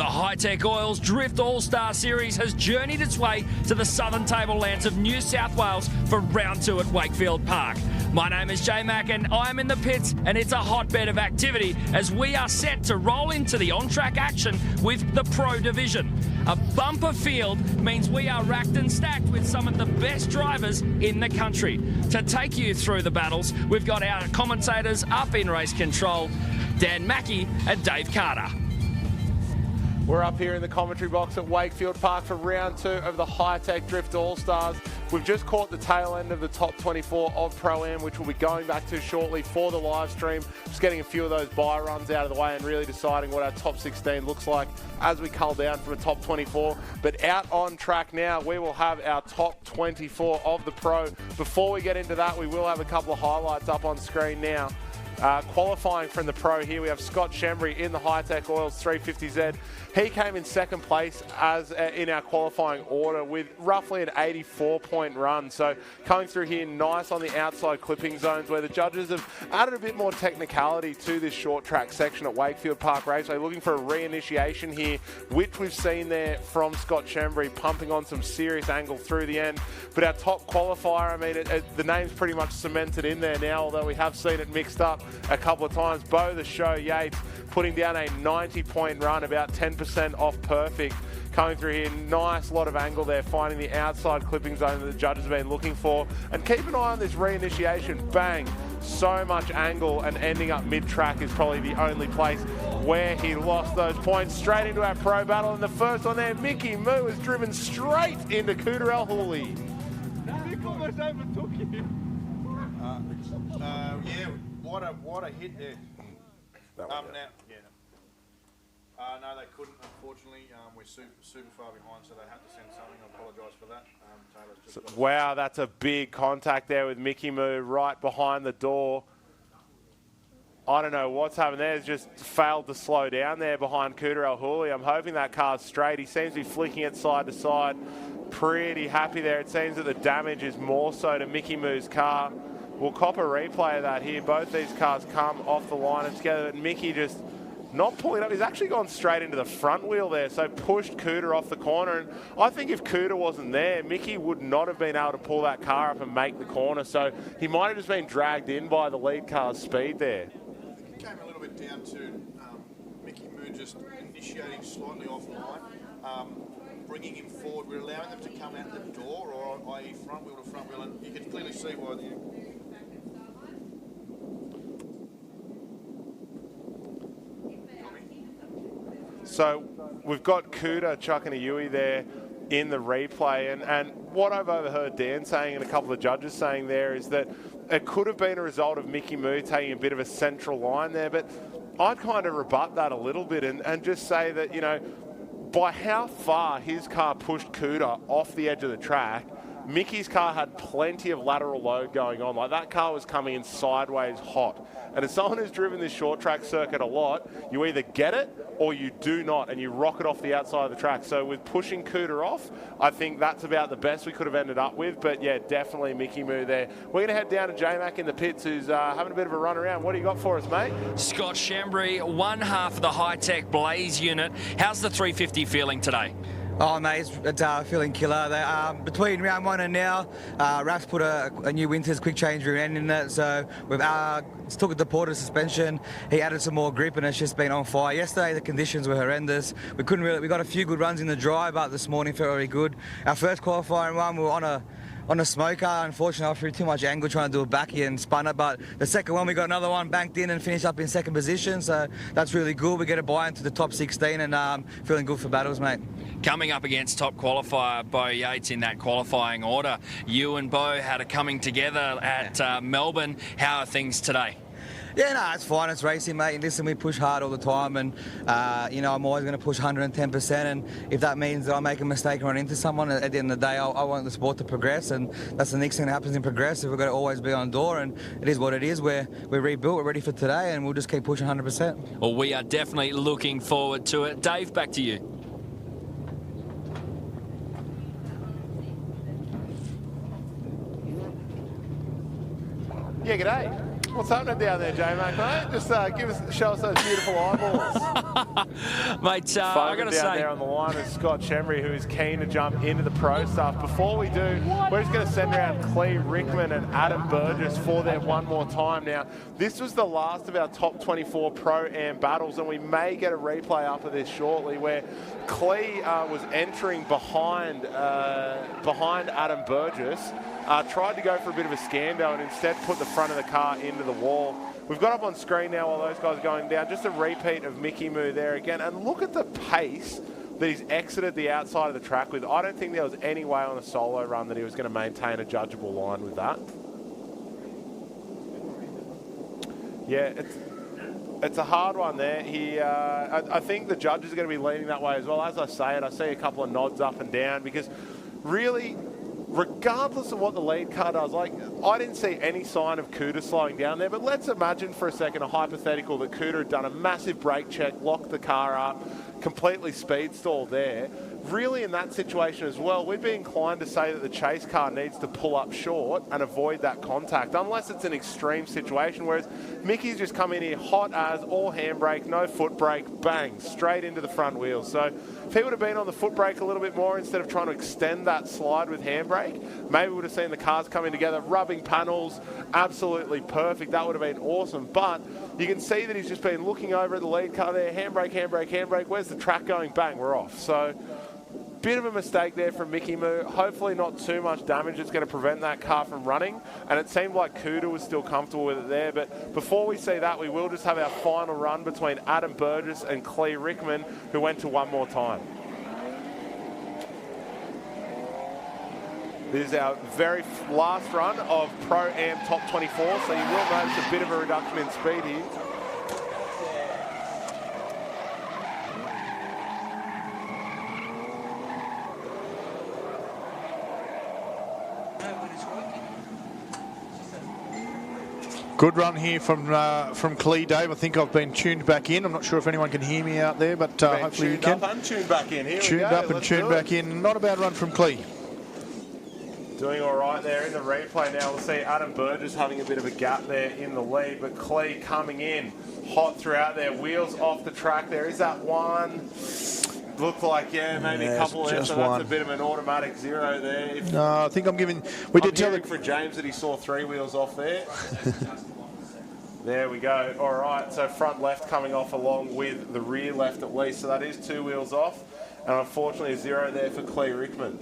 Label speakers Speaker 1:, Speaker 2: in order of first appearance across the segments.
Speaker 1: Hi-Tec Oils Drift All-Star Series has journeyed its way to the southern tablelands of New South Wales for round 2 at Wakefield Park. My name is Jay Mack and I'm in the pits, and it's a hotbed of activity as we are set to roll into the on-track action with the Pro Division. A bumper field means we are racked and stacked with some of the best drivers in the country. To take you through the battles, we've got our commentators up in race control, Dan Mackey and Dave Carter.
Speaker 2: We're up here in the commentary box at Wakefield Park for round 2 of the Hi-Tec Drift All-Stars. We've just caught the tail end of the top 24 of Pro-Am, which we'll be going back to shortly for the live stream. Just getting a few of those bye runs out of the way and really deciding what our top 16 looks like as we cull down from a top 24. But out on track now, we will have our top 24 of the Pro. Before we get into that, we will have a couple of highlights up on screen now. Qualifying from the Pro here, we have Scott Shembry in the Hi-Tec Oils 350Z. He came in second place as in our qualifying order with roughly an 84-point run. So coming through here nice on the outside clipping zones where the judges have added a bit more technicality to this short track section at Wakefield Park Raceway. Looking for a reinitiation here, which we've seen there from Scott Shembry, pumping on some serious angle through the end. But our top qualifier, I mean, the name's pretty much cemented in there now, although we have seen it mixed up a couple of times. Bo the Show Yates putting down a 90-point run, about 10% off perfect. Coming through here, nice lot of angle there, finding the outside clipping zone that the judges have been looking for. And keep an eye on this reinitiation, bang, so much angle, and ending up mid-track is probably the only place where he lost those points. Straight into our Pro battle, and the first one there, Mickey Moo is driven straight into Cooter El Hooley.
Speaker 3: Mick almost overtook you. Yeah, what a hit there.
Speaker 2: Now,
Speaker 3: yeah. No, they couldn't, unfortunately. We're super far behind, so they had to send something. I apologise for that. Taylor's just
Speaker 2: wow, that's a big contact there with Mickey Moo right behind the door. I don't know what's happened there. He's just failed to slow down there behind Cooter El Hooley. I'm hoping that car's straight. He seems to be flicking it side to side. Pretty happy there. It seems that the damage is more so to Mickey Moo's car. We'll cop a replay of that here. Both these cars come off the line and together, but Mickey just not pulling up. He's actually gone straight into the front wheel there, so pushed Cooter off the corner. And I think if Cooter wasn't there, Mickey would not have been able to pull that car up and make the corner. So he might have just been dragged in by the lead car's speed there.
Speaker 3: It came a little bit down to Mickey Moo just initiating slightly offline, bringing him forward. We're allowing them to come out the door, or i.e. front wheel to front wheel, and you can clearly see why
Speaker 2: So we've got Cooter chucking a Yui there in the replay, and what I've overheard Dan saying and a couple of judges saying there is that it could have been a result of Mickey Moo taking a bit of a central line there, but I'd kind of rebut that a little bit and just say that, you know, by how far his car pushed Cooter off the edge of the track, Mickey's car had plenty of lateral load going on. Like, that car was coming in sideways hot. And as someone who's driven this short track circuit a lot, you either get it or you do not, and you rocket off the outside of the track. So with pushing Cooter off, I think that's about the best we could have ended up with. But yeah, definitely Mickey Moo there. We're going to head down to J-Mac in the pits, who's having a bit of a run around. What do you got for us, mate?
Speaker 1: Scott Shembry, one half of the Hi-Tec Blaze unit. How's the 350 feeling today?
Speaker 4: Oh, mate, it's feeling killer. Between round 1 and now, Raf's put a new Winters quick change rear end in it, so we've took a deported suspension. He added some more grip, and it's just been on fire. Yesterday, the conditions were horrendous. We got a few good runs in the dry, but this morning felt really good. Our first qualifying run, we were on a smoker. Unfortunately, I threw too much angle trying to do a backy and spun it, but the second one, we got another one banked in and finished up in second position, so that's really good. We get a buy into the top 16 and feeling good for battles, mate.
Speaker 1: Coming up against top qualifier Bo Yates in that qualifying order. You and Bo had a coming together at Melbourne. How are things today?
Speaker 4: Yeah, no, it's fine. It's racing, mate. Listen, we push hard all the time, and you know, I'm always going to push 110%. And if that means that I make a mistake and run into someone, at the end of the day, I want the sport to progress, and that's the next thing that happens in progressive. We've got to always be on door, and it is what it is. We're rebuilt, we're ready for today, and we'll just keep pushing 100%.
Speaker 1: Well, we are definitely looking forward to it. Dave, back to you.
Speaker 2: Yeah, g'day. What's happening down there, J-Mac, mate? Just show us those beautiful eyeballs.
Speaker 1: Mate, I got to
Speaker 2: down
Speaker 1: say...
Speaker 2: there on the line is Scott Chembry, who is keen to jump into the pro stuff. Before we do, we're just going to send around Clee Rickman and Adam Burgess for their one more time. Now, this was the last of our top 24 Pro-Am battles, and we may get a replay up of this shortly, where Clee was entering behind Adam Burgess. Tried to go for a bit of a scando and instead put the front of the car into the wall. We've got up on screen now while those guys are going down. Just a repeat of Mickey Moo there again. And look at the pace that he's exited the outside of the track with. I don't think there was any way on a solo run that he was going to maintain a judgeable line with that. Yeah, it's a hard one there. I think the judges are going to be leaning that way as well. As I say it, I see a couple of nods up and down because really, regardless of what the lead car does, like, I didn't see any sign of Cooter slowing down there, but let's imagine for a second a hypothetical that Cooter had done a massive brake check, locked the car up, completely speed stalled there. Really, in that situation as well, we'd be inclined to say that the chase car needs to pull up short and avoid that contact, unless it's an extreme situation, whereas Mickey's just come in here hot as, all handbrake, no foot brake, bang, straight into the front wheels. So if he would have been on the foot brake a little bit more instead of trying to extend that slide with handbrake, maybe we would have seen the cars coming together, rubbing panels, absolutely perfect. That would have been awesome. But you can see that he's just been looking over at the lead car there, handbrake, handbrake, handbrake. Where's the track going? Bang, we're off. So bit of a mistake there from Mickey Moo. Hopefully not too much damage that's going to prevent that car from running. And it seemed like Cooter was still comfortable with it there. But before we see that, we will just have our final run between Adam Burgess and Clee Rickman, who went to one more time. This is our very last run of Pro-Am Top 24, so you will notice a bit of a reduction in speed here.
Speaker 3: Good run here from Clee, Dave. I think I've been tuned back in. I'm not sure if anyone can hear me out there, but hopefully you can.
Speaker 2: Tuned up and tuned back in. Here
Speaker 3: tuned
Speaker 2: we go.
Speaker 3: Up and tuned back in. Not a bad run from Clee.
Speaker 2: Doing all right there in the replay now. We'll see Adam Burgess having a bit of a gap there in the lead, but Clee coming in hot throughout there. Wheels off the track there. Is that one? Looked like, yeah, maybe a couple there, so that's a bit of an automatic zero there.
Speaker 3: No, I think I'm giving...
Speaker 2: for James that he saw 3 wheels off there. There we go. All right, so front left coming off along with the rear left at least, so that is 2 wheels off. And unfortunately a zero there for Clee Rickman.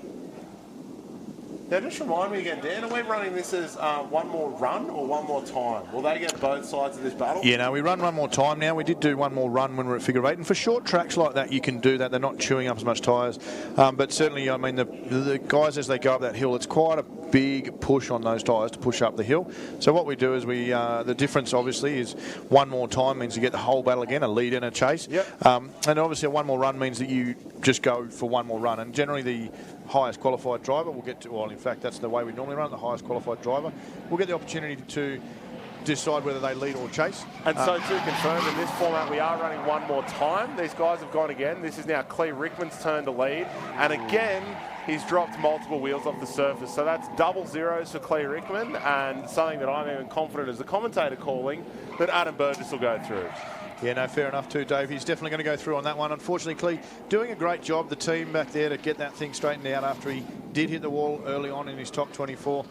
Speaker 2: Now, just remind me again, Dan, are we running this as one more run or one more time? Will they get both sides of this battle?
Speaker 3: Yeah, no, we run one more time now. We did do one more run when we were at figure 8. And for short tracks like that, you can do that. They're not chewing up as much tyres. But certainly, I mean, the guys, as they go up that hill, it's quite a big push on those tyres to push up the hill. So what we do is the difference, obviously, is one more time means you get the whole battle again, a lead and a chase.
Speaker 2: Yep.
Speaker 3: And obviously, one more run means that you just go for one more run. And generally, the highest qualified driver will get to, well, in fact, that's the way we normally run, the highest qualified driver will get the opportunity to decide whether they lead or chase.
Speaker 2: And so to confirm, in this format, we are running one more time. These guys have gone again. This is now Clee Rickman's turn to lead. And again, he's dropped multiple wheels off the surface. So that's double zeros for Clee Rickman, and something that I'm even confident as the commentator calling that Adam Burgess will go through.
Speaker 3: Yeah, no, fair enough too, Dave. He's definitely going to go through on that one. Unfortunately, Clee doing a great job, the team back there, to get that thing straightened out after he did hit the wall early on in his top 24.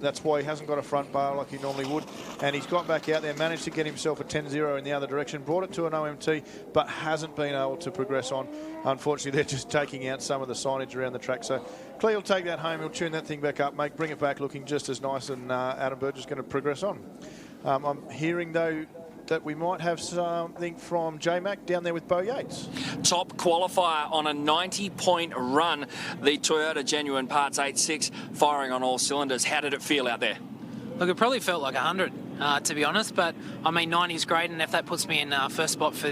Speaker 3: That's why he hasn't got a front bar like he normally would. And he's got back out there, managed to get himself a 10-0 in the other direction, brought it to an OMT, but hasn't been able to progress on. Unfortunately, they're just taking out some of the signage around the track. So Clee will take that home. He'll tune that thing back up, bring it back looking just as nice, and Adam Burgess is going to progress on. I'm hearing, though, that we might have something from J-Mac down there with Bo Yates.
Speaker 1: Top qualifier on a 90-point run. The Toyota Genuine Parts 8.6 firing on all cylinders. How did it feel out there?
Speaker 5: Look, it probably felt like 100, to be honest, but I mean, 90 is great, and if that puts me in first spot for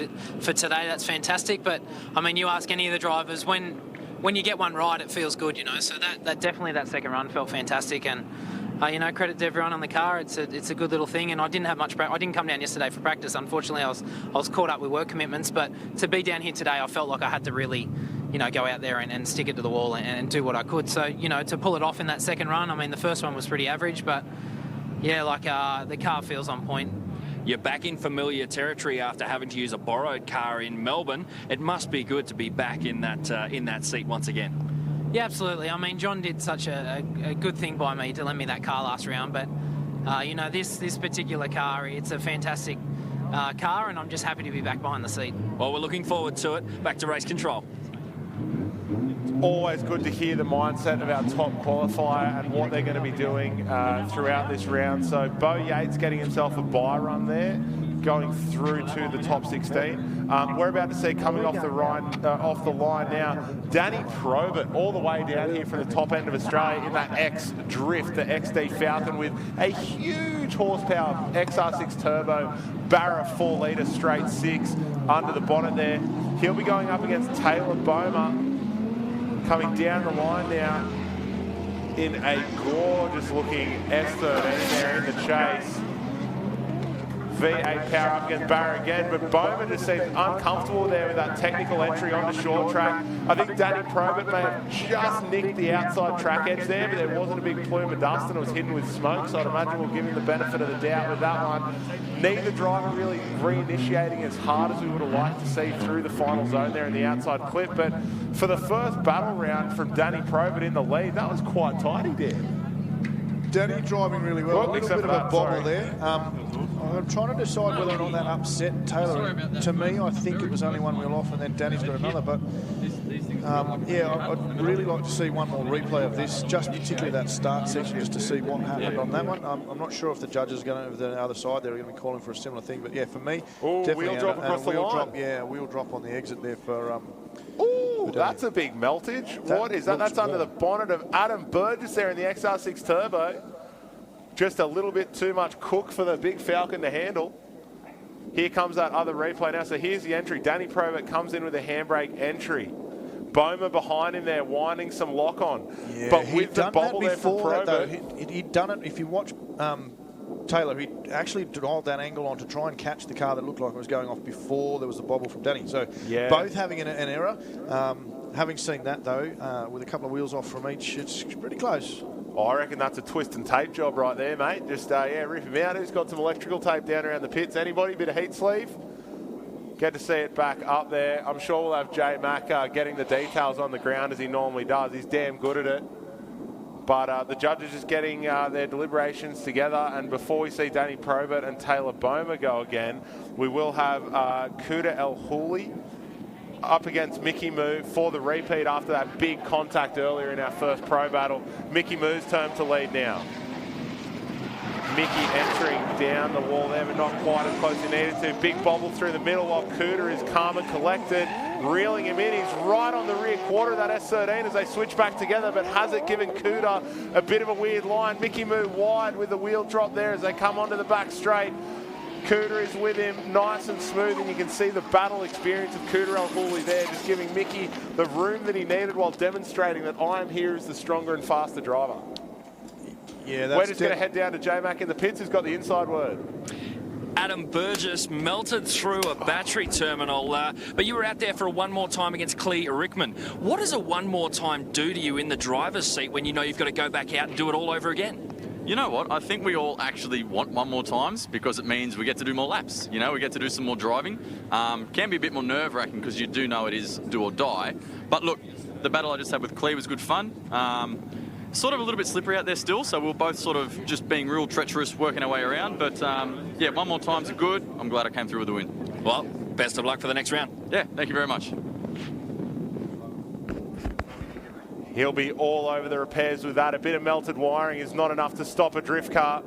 Speaker 5: today, that's fantastic. But I mean, you ask any of the drivers, when you get one right, it feels good, you know. So that definitely, that second run felt fantastic, and you know, credit to everyone on the car. It's a good little thing, and I didn't have much practice. I didn't come down yesterday for practice. Unfortunately, I was caught up with work commitments. But to be down here today, I felt like I had to really, you know, go out there and stick it to the wall and do what I could. So, you know, to pull it off in that second run, I mean, the first one was pretty average, but Yeah, like the car feels on point.
Speaker 1: You're back in familiar territory after having to use a borrowed car in Melbourne. It must be good to be back in that seat once again.
Speaker 5: Yeah, absolutely. I mean, John did such a good thing by me to lend me that car last round, but you know, this particular car, it's a fantastic car, and I'm just happy to be back behind the seat.
Speaker 1: Well, we're looking forward to it. Back to race control.
Speaker 2: Always good to hear the mindset of our top qualifier and what they're going to be doing throughout this round. So Bo Yates getting himself a bye run there, going through to the top 16. We're about to see coming off the line now, Danny Probert all the way down here from the top end of Australia in that X Drift, the XD Falcon, with a huge horsepower XR6 turbo, Barra 4 litre straight 6 under the bonnet there. He'll be going up against Taylor Boma, coming down the line now in a gorgeous looking S13 there in the chase. V8 power up against Barra again, but Bowman just seems uncomfortable there with that technical entry on the short track. I think Danny Probert may have just nicked the outside track edge there, but there wasn't a big plume of dust and it was hidden with smoke, so I'd imagine we'll give him the benefit of the doubt with that one. Neither driver really reinitiating as hard as we would have liked to see through the final zone there in the outside clip, but for the first battle round from Danny Probert in the lead, that was quite tidy there.
Speaker 3: Danny driving really well. A little bit of a bobble there. I'm trying to decide whether or not that upset Taylor. To me, I think it was only one wheel off and then Danny's got another. But yeah, I'd really like to see one more replay of this, just particularly that start section, just to see what happened on that one. I'm not sure if the judges are going to, over the other side, they're going to be calling for a similar thing. But yeah, for me, definitely
Speaker 2: wheel drop across the line.
Speaker 3: Yeah, wheel drop on the exit there for.
Speaker 2: Ooh, that's a big meltage. What is that? That's under the bonnet of Adam Burgess there in the XR6 Turbo. Just a little bit too much cook for the big Falcon to handle. Here comes that other replay now. So here's the entry. Danny Probert comes in with a handbrake entry. Boma behind him there, winding some lock on.
Speaker 3: Yeah,
Speaker 2: but with the bobble there from Probert.
Speaker 3: He'd done it. If you watch Taylor, he actually dialed that angle on to try and catch the car that looked like it was going off before there was the bobble from Danny. So
Speaker 2: yeah,
Speaker 3: both having an error. Having seen that though, with a couple of wheels off from each, it's pretty close.
Speaker 2: I reckon that's a twist and tape job right there, mate. Just, yeah, rip him out. Who's got some electrical tape down around the pits? Anybody? Bit of heat sleeve? Get to see it back up there. I'm sure we'll have Jay Mack getting the details on the ground as he normally does. He's damn good at it. But the judges just getting their deliberations together. And before we see Danny Probert and Taylor Boma go again, we will have Kuda El Houli up against Mickey Moo for the repeat after that big contact earlier in our first pro battle. Mickey Moo's turn to lead now. Mickey entering down the wall there, but not quite as close as he needed to. Big bobble through the middle while Cooter is calm and collected, reeling him in. He's right on the rear quarter of that S13 as they switch back together, but has it given Cooter a bit of a weird line. Mickey Moo wide with the wheel drop there as they come onto the back straight. Cooter is with him, nice and smooth, and you can see the battle experience of Cooter El Houli there, just giving Mickey the room that he needed while demonstrating that I am here as the stronger and faster driver.
Speaker 3: Yeah, that's
Speaker 2: We're just going to head down to J-Mac in the pits, who's got the inside word.
Speaker 1: Adam Burgess melted through a battery terminal, but you were out there for a one more time against Clee Rickman. What does a one more time do to you in the driver's seat when you know you've got to go back out and do it all over again?
Speaker 6: You know what? I think we all actually want one more times because it means we get to do more laps. You know, we get to do some more driving. Can be a bit more nerve-wracking because you do know it is do or die. But look, the battle I just had with Clee was good fun. Sort of a little bit slippery out there still, so we're both sort of just being real treacherous, working our way around. But yeah, one more time's good. I'm glad I came through with the win.
Speaker 1: Well, best of luck for the next round.
Speaker 6: Yeah, thank you very much.
Speaker 2: He'll be all over the repairs with that. A bit of melted wiring is not enough to stop a drift car.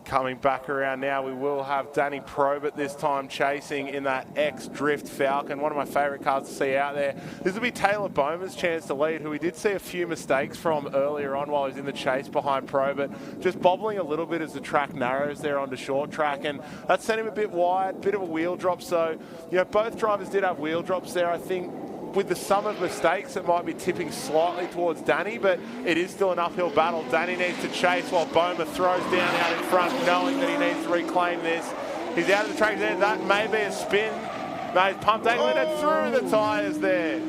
Speaker 2: Coming back around now, we will have Danny Probert this time chasing in that X-Drift Falcon, one of my favourite cars to see out there. This will be Taylor Boma's chance to lead, who we did see a few mistakes from earlier on while he was in the chase behind Probert. Just bobbling a little bit as the track narrows there onto short track, and that sent him a bit wide, bit of a wheel drop. So, you know, both drivers did have wheel drops there. I think with the sum of mistakes, it might be tipping slightly towards Danny, but it is still an uphill battle. Danny needs to chase while Boma throws down out in front, knowing that he needs to reclaim this. He's out of the track there. That may be a spin. No, he's pumped England and through the tyres there.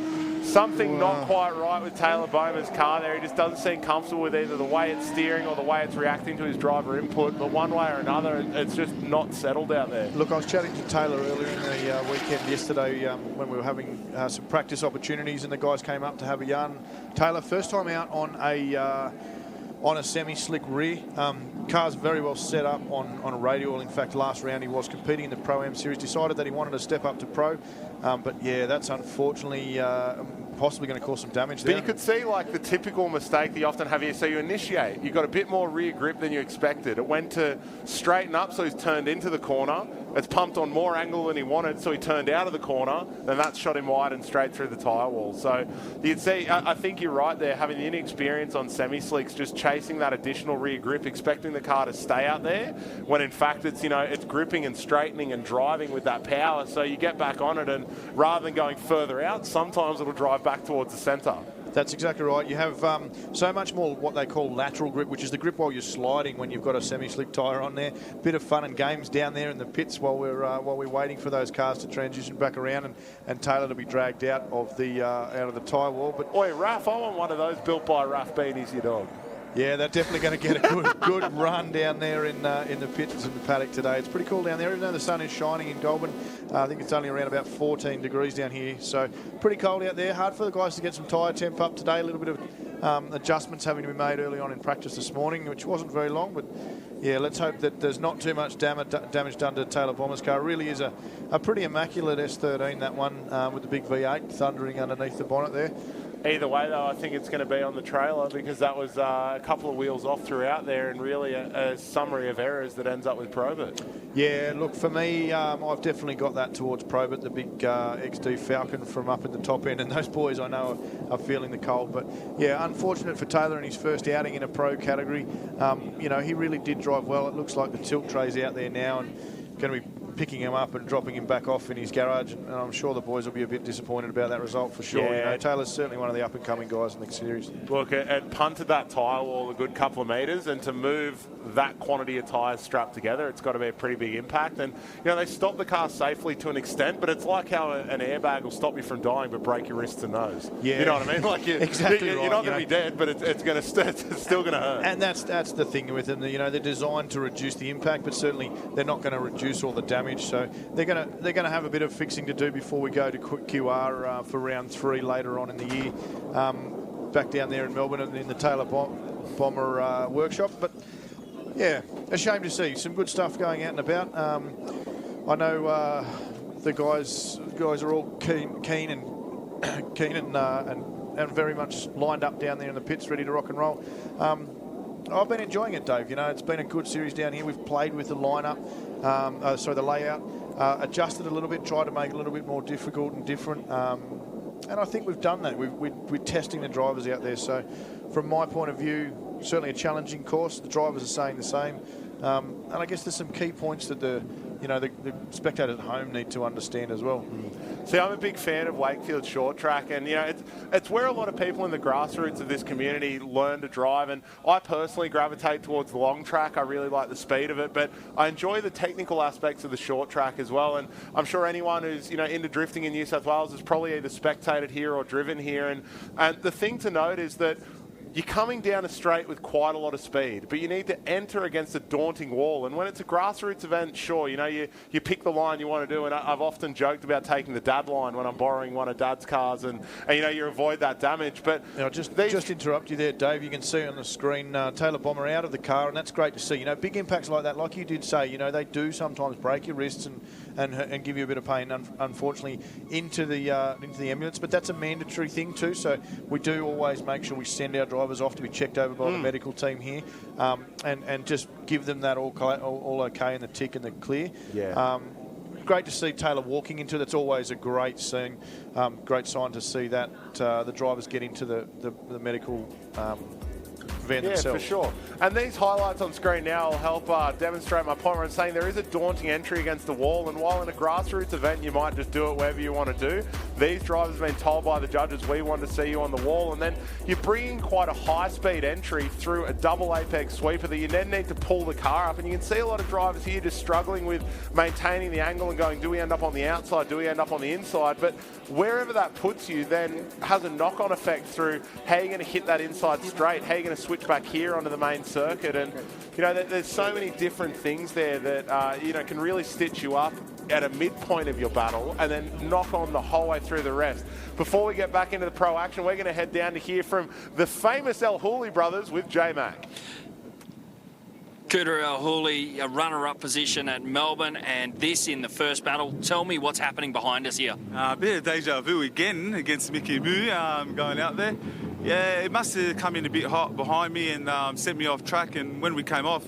Speaker 2: Something not quite right with Taylor Bowman's car there. He just doesn't seem comfortable with either the way it's steering or the way it's reacting to his driver input. But one way or another, it's just not settled out there.
Speaker 3: Look, I was chatting to Taylor earlier in the weekend yesterday when we were having some practice opportunities and the guys came up to have a yarn. Taylor, first time out on a semi-slick rear. Car's very well set up on a radial. In fact, last round he was competing in the Pro-Am Series, decided that he wanted to step up to Pro. But yeah, that's unfortunately possibly going to cause some damage there.
Speaker 2: But you could see like the typical mistake that you often have here. So you initiate, you got a bit more rear grip than you expected. It went to straighten up, so he's turned into the corner. It's pumped on more angle than he wanted, so he turned out of the corner. Then that shot him wide and straight through the tyre wall. So you'd see, I think you're right there, having the inexperience on semi-slicks, just chasing that additional rear grip, expecting the car to stay out there, when in fact it's, it's gripping and straightening and driving with that power. So you get back on it, and rather than going further out, sometimes it'll drive back towards the centre.
Speaker 3: That's exactly right. You have so much more what they call lateral grip, which is the grip while you're sliding when you've got a semi-slick tyre on there. Bit of fun and games down there in the pits while we're waiting for those cars to transition back around and Taylor to be dragged out of the tyre wall. But
Speaker 2: oi, Raf, I want one of those built by Raf Beanie's your dog.
Speaker 3: Yeah, they're definitely going to get a good run down there in the pits and the paddock today. It's pretty cool down there, even though the sun is shining in Goulburn. I think it's only around about 14 degrees down here, so pretty cold out there. Hard for the guys to get some tyre temp up today. A little bit of adjustments having to be made early on in practice this morning, which wasn't very long, but yeah, let's hope that there's not too much damage done to Taylor Bomber's car. It really is a pretty immaculate S13, that one, with the big V8 thundering underneath the bonnet there.
Speaker 2: Either way, though, I think it's going to be on the trailer, because that was a couple of wheels off throughout there, and really a summary of errors that ends up with Probert.
Speaker 3: Yeah, look, for me, I've definitely got that towards Probert, the big XD Falcon from up at the top end, and those boys I know are feeling the cold. But yeah, unfortunate for Taylor in his first outing in a Pro category. He really did drive well. It looks like the tilt tray's out there now and going to be picking him up and dropping him back off in his garage, and I'm sure the boys will be a bit disappointed about that result for sure.
Speaker 2: Yeah.
Speaker 3: Taylor's certainly one of the up-and-coming guys in the series.
Speaker 2: Look, it punted that tyre wall a good couple of metres, and to move that quantity of tyres strapped together, it's got to be a pretty big impact. And they stopped the car safely to an extent, but it's like how an airbag will stop you from dying but break your wrists and nose.
Speaker 3: Yeah.
Speaker 2: You know what I mean? Like
Speaker 3: exactly
Speaker 2: you're
Speaker 3: right.
Speaker 2: not going to be dead, but it's still going to hurt.
Speaker 3: And that's the thing with them. They're designed to reduce the impact, but certainly they're not going to reduce all the damage. So they're going to have a bit of fixing to do before we go to QR for round 3 later on in the year, back down there in Melbourne in the Taylor Bomber workshop. But yeah, a shame to see some good stuff going out and about. I know the guys are all keen and very much lined up down there in the pits, ready to rock and roll. I've been enjoying it, Dave. It's been a good series down here. We've played with the lineup, the layout, adjusted a little bit, tried to make it a little bit more difficult and different. And I think we've done that. We're testing the drivers out there. So from my point of view, certainly a challenging course. The drivers are saying the same. And I guess there's some key points that the spectators at home need to understand as well.
Speaker 2: See, I'm a big fan of Wakefield short track, and it's where a lot of people in the grassroots of this community learn to drive. And I personally gravitate towards the long track. I really like the speed of it, but I enjoy the technical aspects of the short track as well. And I'm sure anyone who's into drifting in New South Wales has probably either spectated here or driven here. And the thing to note is that you're coming down a straight with quite a lot of speed, but you need to enter against a daunting wall. And when it's a grassroots event, sure, you pick the line you want to do. And I've often joked about taking the dad line when I'm borrowing one of dad's cars, and you avoid that damage. But
Speaker 3: just interrupt you there, Dave. You can see on the screen Taylor Bomber out of the car, and that's great to see. Big impacts like that, like you did say, they do sometimes break your wrists and give you a bit of pain, unfortunately, into the ambulance. But that's a mandatory thing too. So we do always make sure we send our drivers off to be checked over by the medical team here, and just give them that all okay and the tick and the clear.
Speaker 2: Yeah.
Speaker 3: Great to see Taylor walking into it. That's always a great scene, great sign to see that the drivers get into the medical van
Speaker 2: Yeah,
Speaker 3: themselves.
Speaker 2: for sure. And these highlights on screen now will help demonstrate my point where I'm saying there is a daunting entry against the wall, and while in a grassroots event you might just do it wherever you want to do, these drivers have been told by the judges, we want to see you on the wall, and then you bring in quite a high-speed entry through a double apex sweeper that you then need to pull the car up, and you can see a lot of drivers here just struggling with maintaining the angle and going, do we end up on the outside, do we end up on the inside? But wherever that puts you then has a knock-on effect through how you're going to hit that inside straight, how you're going to switch back here onto the main circuit, and there's so many different things there that can really stitch you up at a midpoint of your battle and then knock on the whole way through the rest. Before we get back into the pro action, we're going to head down to hear from the famous El Hooley brothers with J-Mac.
Speaker 1: Cooter El Hooley, a runner-up position at Melbourne, and this in the first battle. Tell me what's happening behind us here.
Speaker 7: A bit of deja vu again against Mickey Moo going out there. Yeah, it must have come in a bit hot behind me and sent me off track, and when we came off,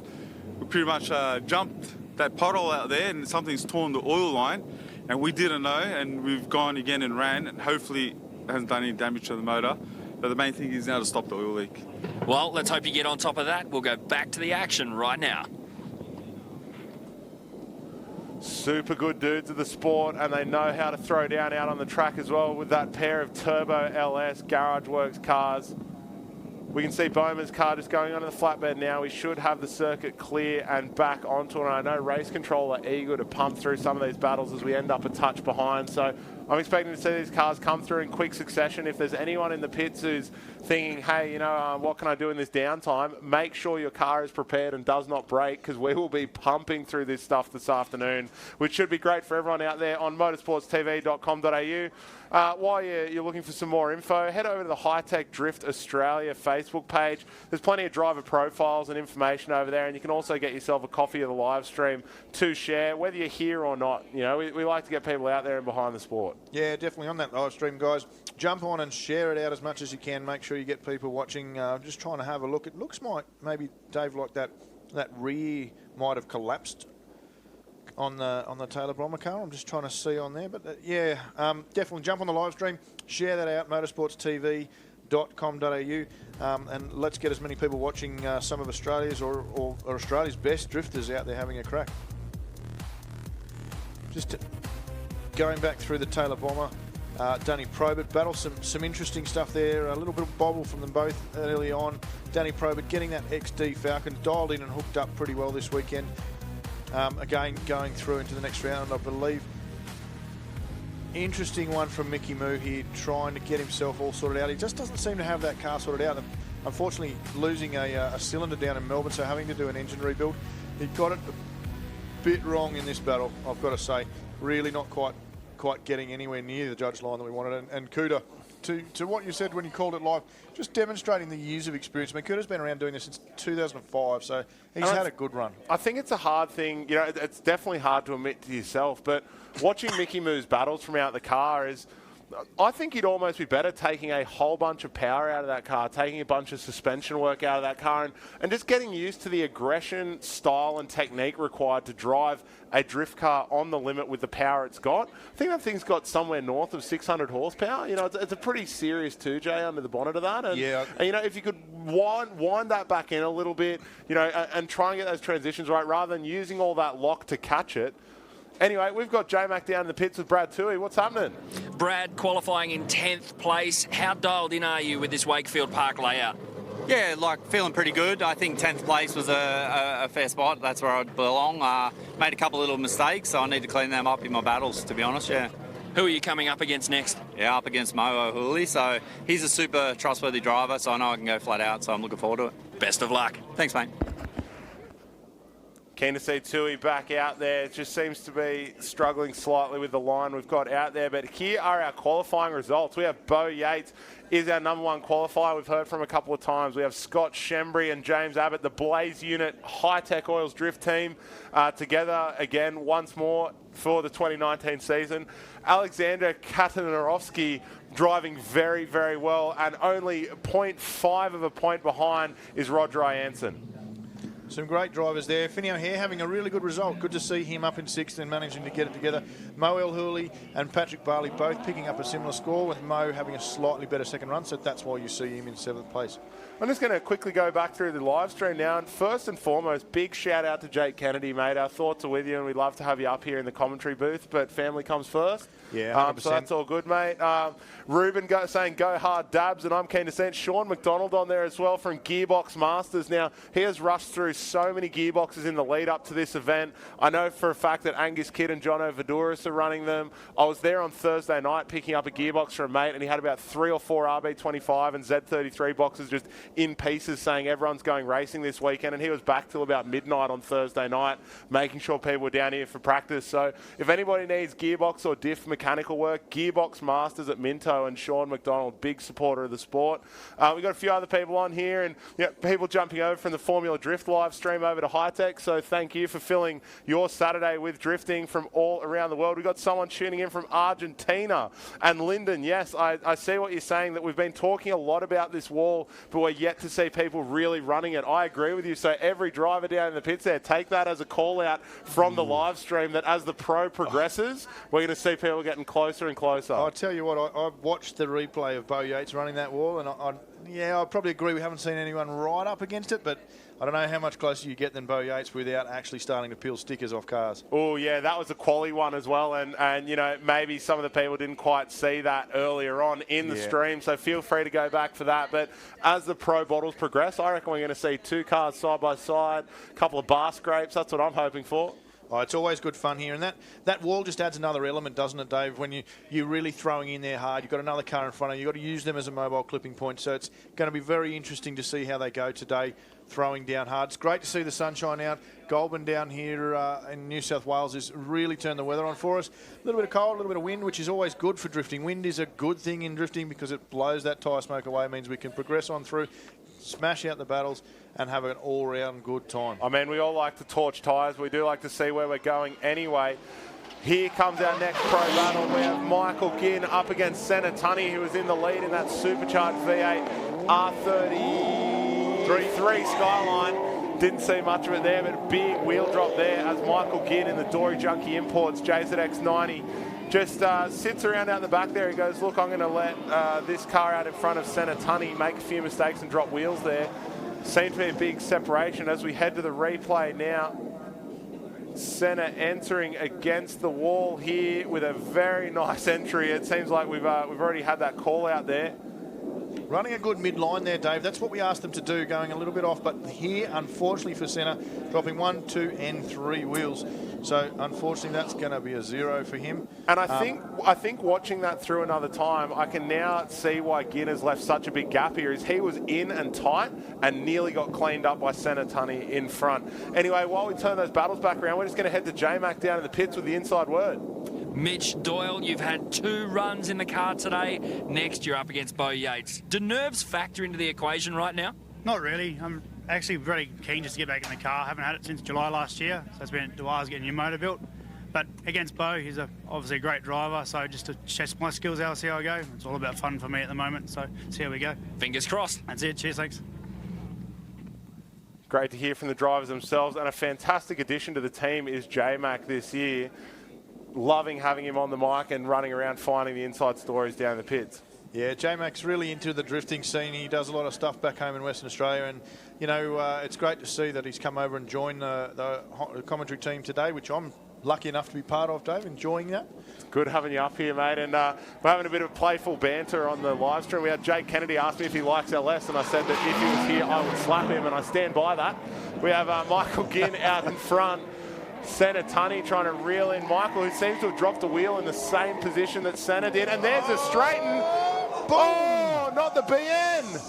Speaker 7: we pretty much jumped that pothole out there and something's torn the oil line, and we didn't know, and we've gone again and ran, and hopefully it hasn't done any damage to the motor. But the main thing is now to stop the oil leak.
Speaker 1: Well, let's hope you get on top of that. We'll go back to the action right now.
Speaker 2: Super good dudes of the sport, and they know how to throw down out on the track as well with that pair of Turbo LS Garage Works cars. We can see Bowman's car just going onto the flatbed now. We should have the circuit clear and back onto it. And I know Race Control are eager to pump through some of these battles as we end up a touch behind. So I'm expecting to see these cars come through in quick succession. If there's anyone in the pits who's thinking, hey, what can I do in this downtime? Make sure your car is prepared and does not break, because we will be pumping through this stuff this afternoon, which should be great for everyone out there on motorsportstv.com.au. While you're looking for some more info, head over to the Hi-Tec Drift Australia Facebook page. There's plenty of driver profiles and information over there, and you can also get yourself a copy of the live stream to share, whether you're here or not. We like to get people out there and behind the sport.
Speaker 3: Yeah, definitely on that live stream, guys. Jump on and share it out as much as you can. Make sure you get people watching. Just trying to have a look. It looks maybe, Dave, like that rear might have collapsed on the Taylor Brommer car. I'm just trying to see on there. But definitely jump on the live stream. Share that out, motorsportstv.com.au, and let's get as many people watching some of Australia's or Australia's best drifters out there having a crack. Just going back through the Taylor Bomber, Danny Probert battle, some interesting stuff there. A little bit of bobble from them both early on. Danny Probert getting that XD Falcon dialed in and hooked up pretty well this weekend. Again, going through into the next round, I believe. Interesting one from Mickey Moo here, trying to get himself all sorted out. He just doesn't seem to have that car sorted out. Unfortunately, losing a cylinder down in Melbourne, so having to do an engine rebuild. He got it a bit wrong in this battle, I've got to say. Really not quite getting anywhere near the judge line that we wanted. And Cooter, to what you said when you called it live, just demonstrating the years of experience. I mean, Cooter's been around doing this since 2005, so he's had a good run.
Speaker 2: I think it's a hard thing. It's definitely hard to admit to yourself, but watching Mickey Moo's battles from out the car is, I think you'd almost be better taking a whole bunch of power out of that car, taking a bunch of suspension work out of that car, and just getting used to the aggression, style, and technique required to drive a drift car on the limit with the power it's got. I think that thing's got somewhere north of 600 horsepower. It's a pretty serious 2J under the bonnet of that. And, if you could wind that back in a little bit, and try and get those transitions right, rather than using all that lock to catch it. Anyway, we've got J-Mac down in the pits with Brad Toohey. What's happening?
Speaker 1: Brad, qualifying in 10th place. How dialed in are you with this Wakefield Park layout?
Speaker 8: Yeah, feeling pretty good. I think 10th place was a fair spot. That's where I belong. Made a couple of little mistakes, so I need to clean them up in my battles, to be honest, yeah.
Speaker 1: Who are you coming up against next?
Speaker 8: Yeah, up against Mo O'Hooley. So he's a super trustworthy driver, so I know I can go flat out, so I'm looking forward to it.
Speaker 1: Best of luck.
Speaker 8: Thanks, mate.
Speaker 2: Keen to see Toohey back out there. It just seems to be struggling slightly with the line we've got out there. But here are our qualifying results. We have Bo Yates is our number one qualifier. We've heard from a couple of times. We have Scott Shembry and James Abbott, the Blaze Unit Hi-Tec Oils Drift team, together again once more for the 2019 season. Alexander Katanarovsky driving very, very well, and only 0.5 of a point behind is Roger Jansen.
Speaker 3: Some great drivers there. Finio Hare having a really good result. Good to see him up in 6th and managing to get it together. Mo El Hooley and Patrick Barley both picking up a similar score, with Mo having a slightly better second run, so that's why you see him in 7th place.
Speaker 2: I'm just going to quickly go back through the live stream now. And first and foremost, big shout out to Jake Kennedy, mate. Our thoughts are with you, and we'd love to have you up here in the commentary booth, but family comes first.
Speaker 3: Yeah, 100%.
Speaker 2: So that's all good, mate. Ruben saying go hard dabs, and I'm keen to send Sean McDonald on there as well from Gearbox Masters. Now, he has rushed through so many gearboxes in the lead up to this event. I know for a fact that Angus Kidd and Jono Vaduris are running them. I was there on Thursday night picking up a gearbox for a mate, and he had about 3 or 4 RB25 and Z33 boxes just in pieces, saying everyone's going racing this weekend, and he was back till about midnight on Thursday night making sure people were down here for practice. So if anybody needs gearbox or diff mechanical work, Gearbox Masters at Minto, and Sean McDonald, big supporter of the sport. We've got a few other people on here, and people jumping over from the Formula Drift live stream over to Hi-Tec, so thank you for filling your Saturday with drifting from all around the world. We've got someone tuning in from Argentina. And Lyndon, yes, I see what you're saying, that we've been talking a lot about this wall, but we're yet to see people really running it. I agree with you. So every driver down in the pits there, take that as a call out from the live stream, that as the pro progresses, we're going to see people getting closer and closer.
Speaker 3: I'll tell you what, I watched the replay of Bo Yates running that wall, and I probably agree we haven't seen anyone right up against it, but I don't know how much closer you get than Bo Yates without actually starting to peel stickers off cars.
Speaker 2: Oh, yeah, that was a quali one as well. And maybe some of the people didn't quite see that earlier on in the stream, so feel free to go back for that. But as the pro bottles progress, I reckon we're going to see 2 cars side by side, a couple of bar scrapes. That's what I'm hoping for.
Speaker 3: Oh, it's always good fun here, and that wall just adds another element, doesn't it, Dave? When you're really throwing in there hard, you've got another car in front of you, you've got to use them as a mobile clipping point, so it's going to be very interesting to see how they go today, throwing down hard. It's great to see the sunshine out. Goulburn down here in New South Wales has really turned the weather on for us. A little bit of cold, a little bit of wind, which is always good for drifting. Wind is a good thing in drifting because it blows that tyre smoke away, means we can progress on through, smash out the battles, and have an all-round good time.
Speaker 2: I mean, we all like to torch tyres. We do like to see where we're going anyway. Here comes our next pro battle. We have Michael Ginn up against Senna Tunney, who was in the lead in that supercharged V8 R33 Skyline. Didn't see much of it there, but a big wheel drop there as Michael Ginn in the Dory Junkie Imports JZX90 just sits around out the back there. He goes, look, I'm going to let this car out in front of Senna Tunney, make a few mistakes and drop wheels there. Seems to be a big separation as we head to the replay now. Senna entering against the wall here with a very nice entry. It seems like we've already had that call out there.
Speaker 3: Running a good mid-line there, Dave. That's what we asked them to do, going a little bit off. But here, unfortunately for Senna, dropping 1, 2 and 3 wheels. So, unfortunately, that's going to be a 0 for him.
Speaker 2: And I think watching that through another time, I can now see why Ginn has left such a big gap here. Is he was in and tight and nearly got cleaned up by Senna Tunney in front. Anyway, while we turn those battles back around, we're just going to head to J-Mac down in the pits with the inside word.
Speaker 1: Mitch Doyle, you've had 2 runs in the car today. Next, you're up against Bo Yates. Do nerves factor into the equation right now?
Speaker 9: Not really. I'm actually really keen just to get back in the car. I haven't had it since July last year, so it's been a while getting a new motor built. But against Bo, he's obviously a great driver, so just to test my skills out, see how I go. It's all about fun for me at the moment, so see how we go.
Speaker 1: Fingers crossed.
Speaker 9: That's it. Cheers, thanks.
Speaker 2: Great to hear from the drivers themselves, and a fantastic addition to the team is J-Mac this year. Loving having him on the mic and running around finding the inside stories down in the pits.
Speaker 3: Yeah, J-Mac's really into the drifting scene. He does a lot of stuff back home in Western Australia, and it's great to see that he's come over and joined the commentary team today, which I'm lucky enough to be part of, Dave, enjoying that.
Speaker 2: It's good having you up here, mate, and we're having a bit of playful banter on the live stream. We had Jake Kennedy ask me if he likes LS, and I said that if he was here, I would slap him, and I stand by that. We have Michael Ginn out in front. Senna Tunney trying to reel in Michael, who seems to have dropped a wheel in the same position that Senna did. And there's a straighten. Oh, not the BN.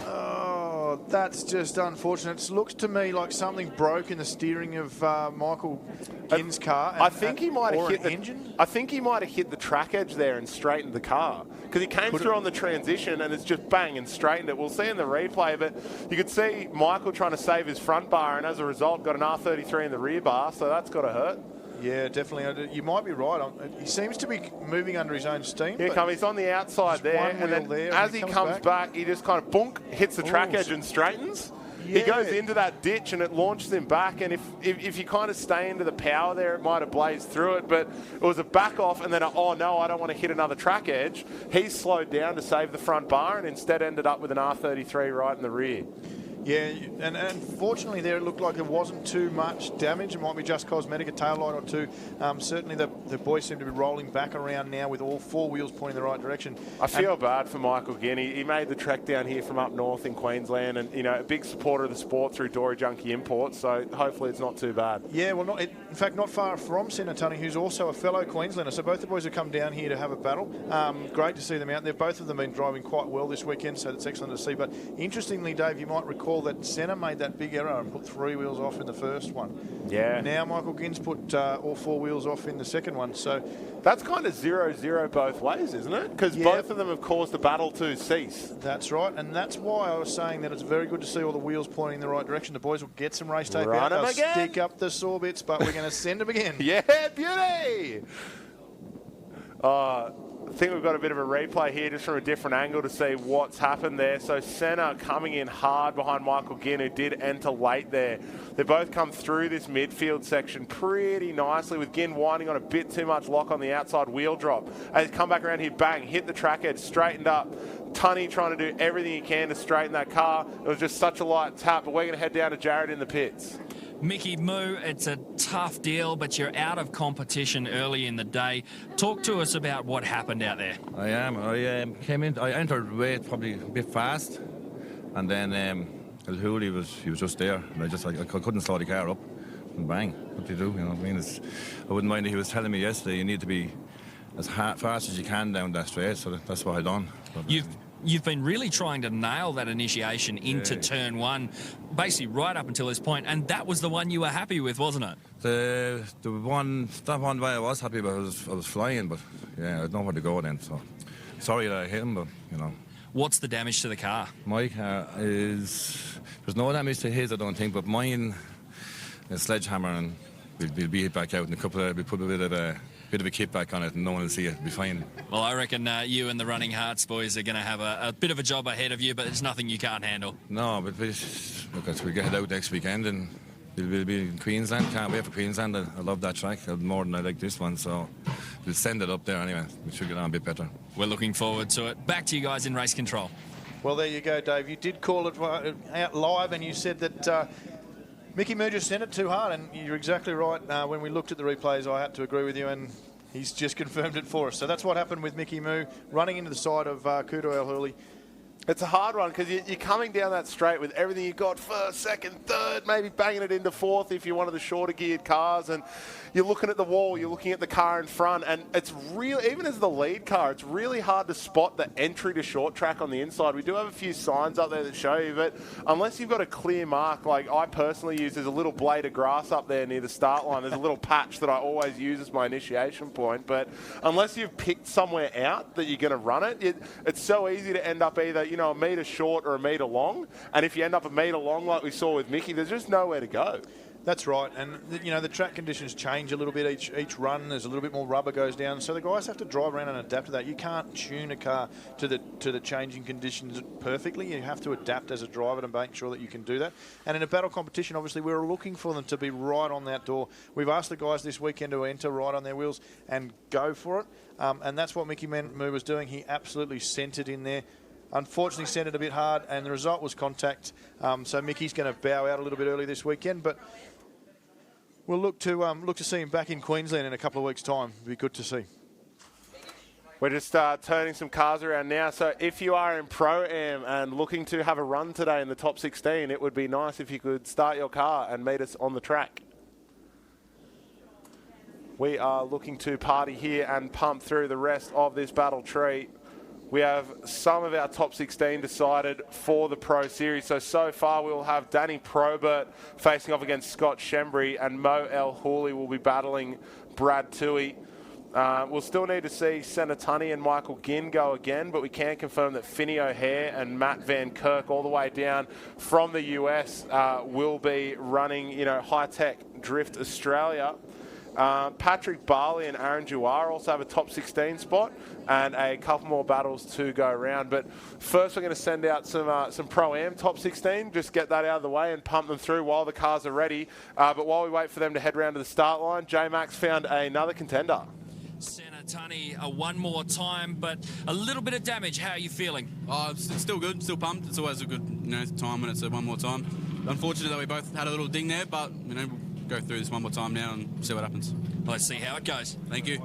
Speaker 3: Oh, that's just unfortunate. It looks to me like something broke in the steering of Michael Ginn's car.
Speaker 2: I think he might have hit the
Speaker 3: engine.
Speaker 2: I think he might have hit the track edge there and straightened the car, because he came through on the transition and it's just bang and straightened it. We'll see in the replay, but you could see Michael trying to save his front bar, and as a result got an R33 in the rear bar, so that's got to hurt.
Speaker 3: Yeah, definitely. You might be right. He seems to be moving under his own steam.
Speaker 2: Here he's on the outside there, and then as he comes back, he just kind of boonk, hits the track edge and straightens. he goes into that ditch and it launches him back. And if you kind of stay into the power there, it might have blazed through it. But it was a back off and then oh no, I don't want to hit another track edge. He slowed down to save the front bar and instead ended up with an R33 right in the rear.
Speaker 3: Yeah, and unfortunately there it looked like there wasn't too much damage. It might be just cosmetic, a tail light or two. Certainly the boys seem to be rolling back around now with all 4 wheels pointing the right direction.
Speaker 2: I feel bad for Michael Guinea. He made the trek down here from up north in Queensland and, a big supporter of the sport through Dory Junkie Imports, so hopefully it's not too bad.
Speaker 3: Yeah, well, in fact, not far from Sinatani, who's also a fellow Queenslander. So both the boys have come down here to have a battle. Great to see them out there. Both of them been driving quite well this weekend, so it's excellent to see. But interestingly, Dave, you might recall that Senna made that big error and put 3 wheels off in the first one.
Speaker 2: Yeah.
Speaker 3: Now Michael Gins put all 4 wheels off in the second one. So
Speaker 2: that's kind of 0-0 both ways, isn't it? Because both of them have caused the battle to cease.
Speaker 3: That's right, and that's why I was saying that it's very good to see all the wheels pointing in the right direction. The boys will get some race tape out. They'll stick up the saw bits, but we're going to send them again.
Speaker 2: Yeah, beauty! I think we've got a bit of a replay here just from a different angle to see what's happened there. So Senna coming in hard behind Michael Ginn, who did enter late there. They both come through this midfield section pretty nicely, with Ginn winding on a bit too much lock on the outside wheel drop. And he's come back around here, bang, hit the track edge, straightened up. Tunney trying to do everything he can to straighten that car. It was just such a light tap, but we're going to head down to Jared in the pits.
Speaker 1: Mickey Moo, it's a tough deal, but you're out of competition early in the day. Talk to us about what happened out there.
Speaker 10: I entered weight probably a bit fast, and then El Hooley was just there, and I couldn't slow the car up, and bang, what do you do? You know what I mean? I wouldn't mind if he was telling me yesterday you need to be as fast as you can down that straight, so that's what I done. But,
Speaker 1: You've been really trying to nail that initiation into turn one, basically right up until this point, and that was the one you were happy with, wasn't it?
Speaker 10: That one way I was happy about, I was flying, but yeah, I had nowhere to go then, so sorry that I hit him, but
Speaker 1: What's the damage to the car?
Speaker 10: My car there's no damage to his, I don't think, but mine, a sledgehammer, and we'll be hit back out in a couple of, we put a bit of a kit back on it and no one will see it. It'll be fine.
Speaker 1: Well, I reckon you and the Running Hearts boys are going to have a bit of a job ahead of you, but there's nothing you can't handle.
Speaker 10: No, but we get it out next weekend and we'll be in Queensland. Can't wait for Queensland. I love that track more than I like this one, so we'll send it up there anyway. We should get on a bit better.
Speaker 1: We're looking forward to it. Back to you guys in race control.
Speaker 3: Well, there you go, Dave. You did call it out live and you said that Mickey Moo just sent it too hard, and you're exactly right. When we looked at the replays, I had to agree with you, and he's just confirmed it for us. So that's what happened with Mickey Moo, running into the side of Kudo El Hurley.
Speaker 2: It's a hard one because you're coming down that straight with everything you've got, first, second, third, maybe banging it into fourth if you're one of the shorter geared cars, and you're looking at the wall, you're looking at the car in front, and it's really, even as the lead car, it's really hard to spot the entry to short track on the inside. We do have a few signs up there that show you, but unless you've got a clear mark, like I personally use, there's a little blade of grass up there near the start line. There's a little patch that I always use as my initiation point, but unless you've picked somewhere out that you're going to run it, it's so easy to end up either, a metre short or a metre long, and if you end up a metre long like we saw with Mickey, there's just nowhere to go.
Speaker 3: That's right, and the track conditions change a little bit each run. There's a little bit more rubber goes down, so the guys have to drive around and adapt to that. You can't tune a car to the changing conditions perfectly. You have to adapt as a driver to make sure that you can do that. And in a battle competition, obviously, we're looking for them to be right on that door. We've asked the guys this weekend to enter right on their wheels and go for it, and that's what Mickey Moo was doing. He absolutely sent it in there. Unfortunately, sent it a bit hard, and the result was contact. So Mickey's going to bow out a little bit early this weekend, but we'll look to see him back in Queensland in a couple of weeks' time. It'll be good to see.
Speaker 2: We're just turning some cars around now. So if you are in Pro-Am and looking to have a run today in the top 16, it would be nice if you could start your car and meet us on the track. We are looking to party here and pump through the rest of this battle tree. We have some of our top 16 decided for the Pro Series. So far we'll have Danny Probert facing off against Scott Shembry, and Mo El Hooley will be battling Brad Toohey. We'll still need to see Senna Tunney and Michael Ginn go again, but we can confirm that Finney O'Hare and Matt Van Kirk, all the way down from the US, will be running, Hi-Tec Drift Australia. Patrick Barley and Aaron Juar also have a top 16 spot and a couple more battles to go around. But first we're going to send out some Pro-Am top 16, just get that out of the way and pump them through while the cars are ready. But while we wait for them to head round to the start line, J-Max found another contender.
Speaker 1: Tunney one more time, but a little bit of damage. How are you feeling?
Speaker 11: Oh, it's still good, still pumped. It's always a good time when it's a one more time. Unfortunate that we both had a little ding there, but we'll go through this one more time now and see what happens.
Speaker 1: Let's see how it goes.
Speaker 11: Thank you.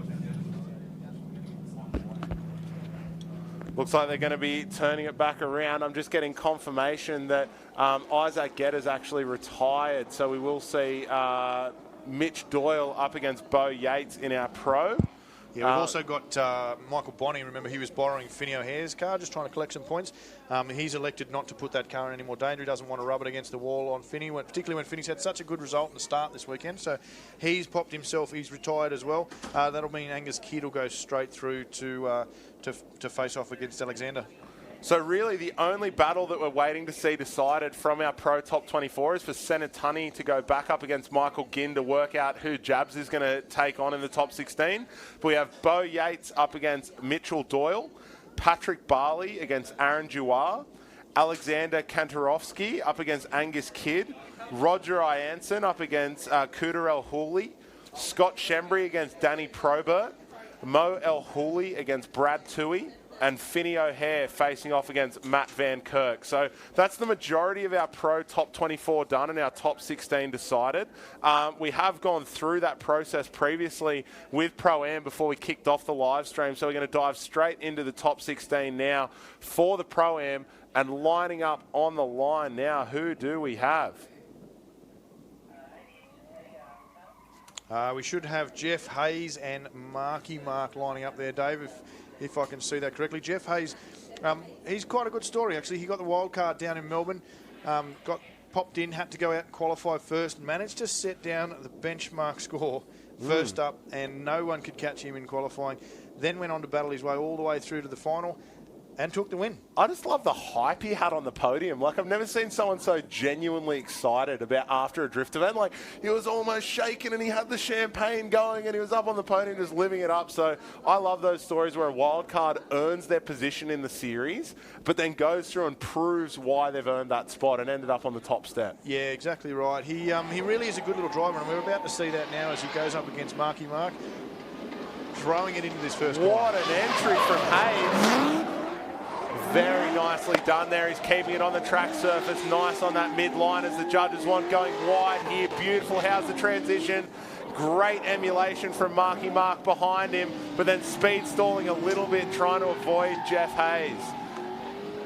Speaker 2: Looks like they're going to be turning it back around. I'm just getting confirmation that Isaac Getter's actually retired, so we will see Mitch Doyle up against Bo Yates in our Pro.
Speaker 3: Yeah, we've also got Michael Bonney. Remember, he was borrowing Finney O'Hare's car, just trying to collect some points. He's elected not to put that car in any more danger. He doesn't want to rub it against the wall on Finney, particularly when Finney's had such a good result in the start this weekend. So he's popped himself. He's retired as well. That'll mean Angus Kidd will go straight through to face off against Alexander.
Speaker 2: So really the only battle that we're waiting to see decided from our Pro Top 24 is for Tunney to go back up against Michael Ginn to work out who Jabs is going to take on in the top 16. But we have Bo Yates up against Mitchell Doyle, Patrick Barley against Aaron Juar, Alexander Kantarovsky up against Angus Kidd, Roger Ianson up against Kudarel Hooley, Scott Shembry against Danny Probert, Mo El Hooley against Brad Toohey, and Finney O'Hare facing off against Matt Van Kirk. So that's the majority of our Pro Top 24 done and our Top 16 decided. We have gone through that process previously with Pro-Am before we kicked off the live stream. So we're going to dive straight into the Top 16 now for the Pro-Am, and lining up on the line now, who do we have?
Speaker 3: We should have Jeff Hayes and Marky Mark lining up there, Dave, if I can see that correctly. Jeff Hayes, he's quite a good story, actually. He got the wild card down in Melbourne, got popped in, had to go out and qualify first, managed to set down the benchmark score first up, and no one could catch him in qualifying. Then went on to battle his way all the way through to the final and took the win.
Speaker 2: I just love the hype he had on the podium. Like, I've never seen someone so genuinely excited about after a drift event. Like, he was almost shaking and he had the champagne going and he was up on the podium just living it up. So I love those stories where a wild card earns their position in the series, but then goes through and proves why they've earned that spot and ended up on the top step.
Speaker 3: Yeah, exactly right. He really is a good little driver, and we're about to see that now as he goes up against Marky Mark, throwing it into this first corner.
Speaker 2: What an entry from Hayes. Very nicely done there. He's keeping it on the track surface. Nice on that mid-line as the judges want, going wide here. Beautiful. How's the transition? Great emulation from Marky Mark behind him, but then speed stalling a little bit, trying to avoid Jeff Hayes.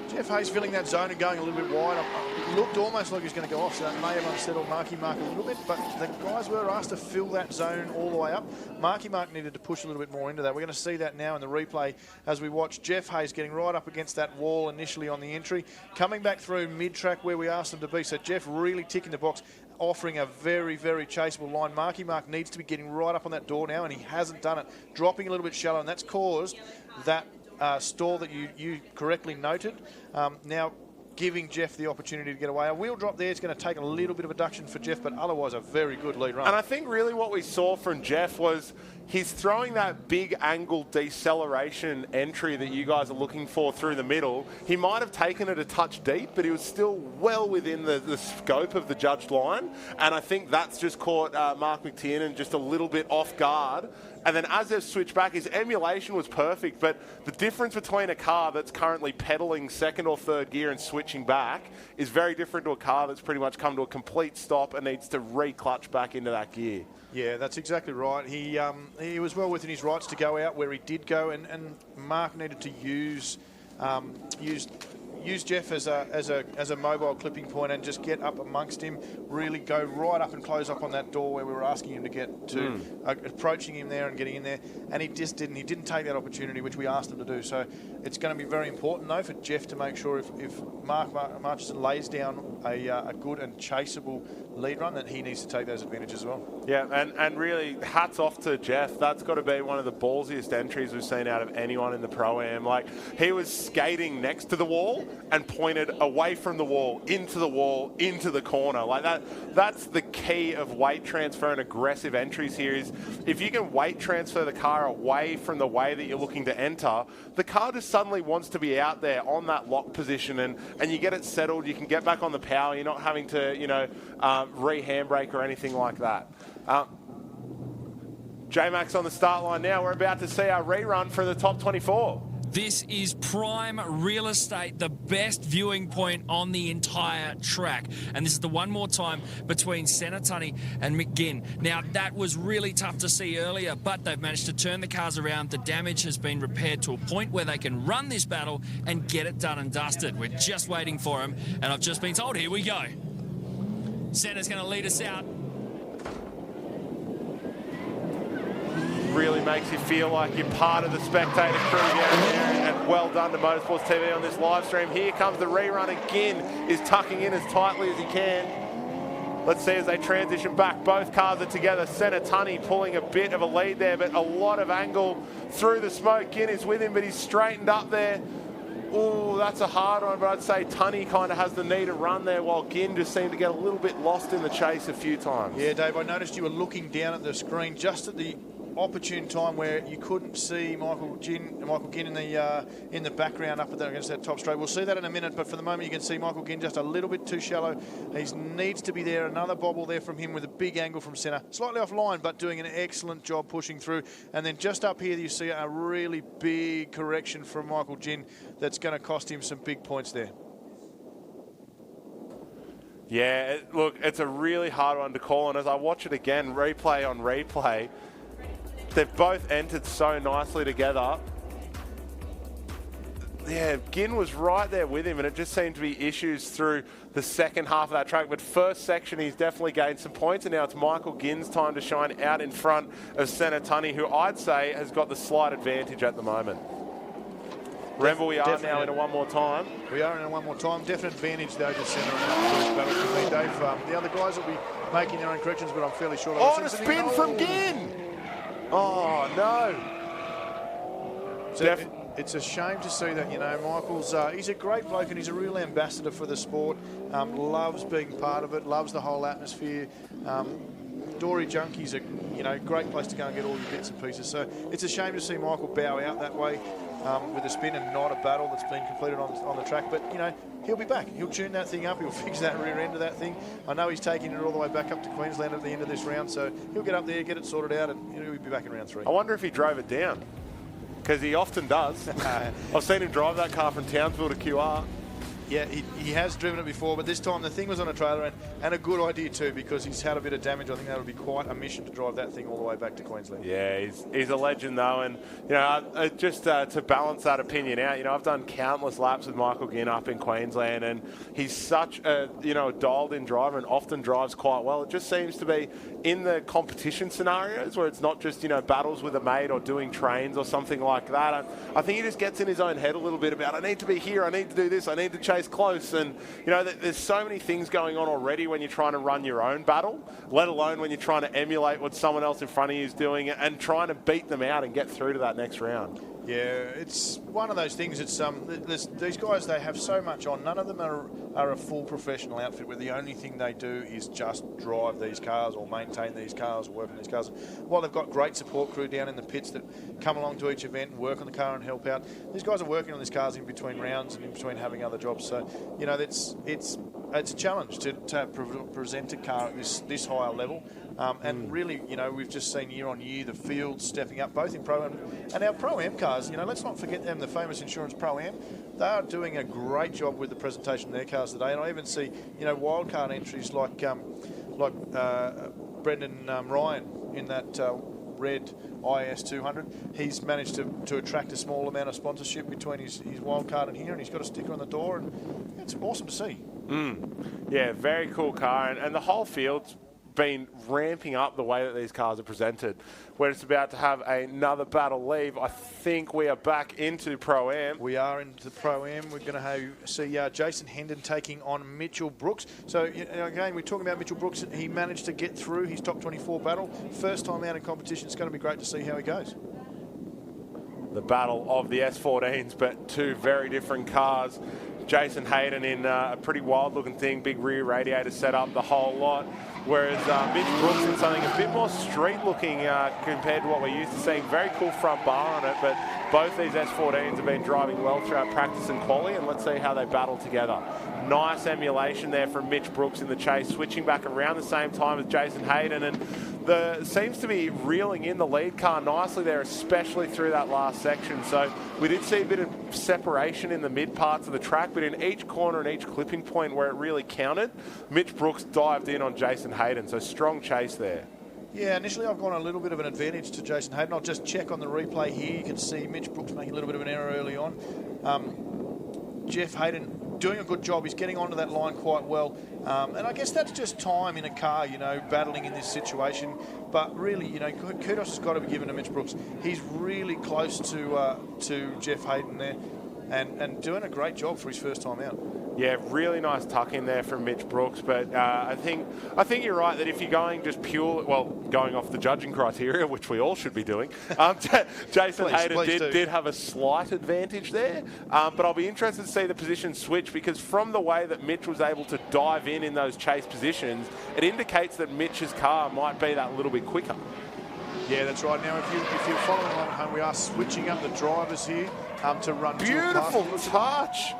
Speaker 3: Jeff Hayes filling that zone and going a little bit wide. It looked almost like he was going to go off, so that may have unsettled Marky Mark a little bit, but the guys were asked to fill that zone all the way up. Marky Mark needed to push a little bit more into that. We're going to see that now in the replay as we watch Jeff Hayes getting right up against that wall initially on the entry, coming back through mid-track where we asked him to be. So Jeff really ticking the box, offering a very, very chaseable line. Marky Mark needs to be getting right up on that door now, and he hasn't done it. Dropping a little bit shallow, and that's caused that stall that you correctly noted. Now giving Jeff the opportunity to get away. A wheel drop there is going to take a little bit of deduction for Jeff, but otherwise a very good lead run.
Speaker 2: And I think really what we saw from Jeff was he's throwing that big angle deceleration entry that you guys are looking for through the middle. He might have taken it a touch deep, but he was still well within the scope of the judged line. And I think that's just caught Mark McTiernan just a little bit off guard. And then as they've switched back, his emulation was perfect, but the difference between a car that's currently pedaling second or third gear and switching back is very different to a car that's pretty much come to a complete stop and needs to re-clutch back into that gear.
Speaker 3: Yeah, that's exactly right. He was well within his rights to go out where he did go, and Mark needed to use Jeff as a mobile clipping point and just get up amongst him, really go right up and close up on that door where we were asking him to get to, approaching him there and getting in there, and he just didn't. He didn't take that opportunity, which we asked him to do. So it's going to be very important, though, for Jeff to make sure if Mark Murchison lays down a good and chaseable lead run, that he needs to take those advantages as well.
Speaker 2: Yeah, and really, hats off to Jeff. That's got to be one of the ballsiest entries we've seen out of anyone in the Pro-Am. Like, he was skating next to the wall and pointed away from the wall, into the corner. Like, that's the key of weight transfer and aggressive entries here is if you can weight transfer the car away from the way that you're looking to enter, the car just suddenly wants to be out there on that lock position and you get it settled, you can get back on the power, you're not having to, re-handbrake or anything like that. J-Max on the start line now. We're about to see our rerun for the top 24.
Speaker 1: This is prime real estate, the best viewing point on the entire track. And this is the one more time between Senatani and McGinn. Now, that was really tough to see earlier, but they've managed to turn the cars around. The damage has been repaired to a point where they can run this battle and get it done and dusted. We're just waiting for him, and I've just been told, here we go. Senna's going to lead us out.
Speaker 2: Really makes you feel like you're part of the spectator crew down there, and well done to Motorsports TV on this live stream. Here comes the rerun again, is tucking in as tightly as he can. Let's see as they transition back. Both cars are together. Senatani pulling a bit of a lead there, but a lot of angle through the smoke. Ginn is with him, but he's straightened up there. Oh, that's a hard one, but I'd say Tunney kind of has the need to run there while Ginn just seemed to get a little bit lost in the chase a few times.
Speaker 3: Yeah, Dave, I noticed you were looking down at the screen just at the opportune time where you couldn't see Michael Ginn in the background up there against that top straight. We'll see that in a minute, but for the moment you can see Michael Ginn just a little bit too shallow. He needs to be there. Another bobble there from him with a big angle from centre. Slightly offline, but doing an excellent job pushing through. And then just up here you see a really big correction from Michael Ginn that's going to cost him some big points there.
Speaker 2: Yeah, look, it's a really hard one to call, and as I watch it again, replay on replay, they've both entered so nicely together. Yeah, Ginn was right there with him, and it just seemed to be issues through the second half of that track. But first section, he's definitely gained some points, and now it's Michael Ginn's time to shine out in front of Senatani, who I'd say has got the slight advantage at the moment. Remember, we are now in a one more time.
Speaker 3: We are in a one more time. Definite advantage, though, to centre and battle for me, Dave. The other guys will be making their own corrections, but I'm fairly sure.
Speaker 2: Oh, and a spin from Ginn! Oh, no.
Speaker 3: So it's a shame to see that, Michael's, he's a great bloke and he's a real ambassador for the sport. Loves being part of it, loves the whole atmosphere. Dory Junkie's a great place to go and get all your bits and pieces. So it's a shame to see Michael bow out that way with a spin and not a battle that's been completed on the track. But, he'll be back. He'll tune that thing up. He'll fix that rear end of that thing. I know he's taking it all the way back up to Queensland at the end of this round. So he'll get up there, get it sorted out, and he'll be back in round 3.
Speaker 2: I wonder if he drove it down, because he often does. I've seen him drive that car from Townsville to QR.
Speaker 3: Yeah, he has driven it before, but this time the thing was on a trailer, and a good idea too, because he's had a bit of damage. I think that would be quite a mission to drive that thing all the way back to Queensland.
Speaker 2: Yeah, he's a legend though, and just to balance that opinion out, I've done countless laps with Michael Ginn up in Queensland, and he's such a dialed-in driver and often drives quite well. It just seems to be in the competition scenarios where it's not just battles with a mate or doing trains or something like that. I think he just gets in his own head a little bit about, I need to be here, I need to do this, I need to chase close, and there's so many things going on already when you're trying to run your own battle, let alone when you're trying to emulate what someone else in front of you is doing and trying to beat them out and get through to that next round.
Speaker 3: Yeah, it's one of those things. It's these guys, they have so much on. None of them are a full professional outfit where the only thing they do is just drive these cars or maintain these cars or work on these cars. While they've got great support crew down in the pits that come along to each event and work on the car and help out, these guys are working on these cars in between rounds and in between having other jobs. So it's a challenge to present a car at this higher level. And really, we've just seen year on year the field stepping up, both in Pro-Am and our Pro-Am cars. Let's not forget them, the famous Insurance Pro-Am. They are doing a great job with the presentation of their cars today. And I even see, wildcard entries like Brendan Ryan in that red IS 200. He's managed to attract a small amount of sponsorship between his wildcard and here, and he's got a sticker on the door, and it's awesome to see.
Speaker 2: Yeah, very cool car, and the whole field's been ramping up the way that these cars are presented. We're just about to have another battle leave. I think we are back into Pro-Am.
Speaker 3: We are into Pro-Am. We're going to see Jason Hendon taking on Mitchell Brooks. So, again, we're talking about Mitchell Brooks. He managed to get through his top 24 battle. First time out in competition. It's going to be great to see how he goes.
Speaker 2: The battle of the S14s, but two very different cars. Jason Hayden in a pretty wild-looking thing, big rear radiator setup, the whole lot. Whereas Mitch Brooks in something a bit more street-looking compared to what we're used to seeing. Very cool front bar on it, but both these S14s have been driving well throughout practice and quali, and let's see how they battle together. Nice emulation there from Mitch Brooks in the chase, switching back around the same time as Jason Hayden, and seems to be reeling in the lead car nicely there, especially through that last section. So we did see a bit of separation in the mid parts of the track, but in each corner and each clipping point where it really counted, Mitch Brooks dived in on Jason Hayden, so strong chase there.
Speaker 3: Yeah, initially I've gone a little bit of an advantage to Jason Hayden. I'll just check on the replay here. You can see Mitch Brooks making a little bit of an error early on. Jeff Hayden doing a good job. He's getting onto that line quite well. And I guess that's just time in a car, battling in this situation. But really, kudos has got to be given to Mitch Brooks. He's really close to Jeff Hayden there and doing a great job for his first time out.
Speaker 2: Yeah, really nice tuck in there from Mitch Brooks, but I think you're right that if you're going just pure, going off the judging criteria, which we all should be doing, Jason Hayden did have a slight advantage there, but I'll be interested to see the position switch, because from the way that Mitch was able to dive in those chase positions, it indicates that Mitch's car might be that little bit quicker.
Speaker 3: Yeah, that's right. Now, if you're following along at home, we are switching up the drivers here to run.
Speaker 2: Beautiful touch.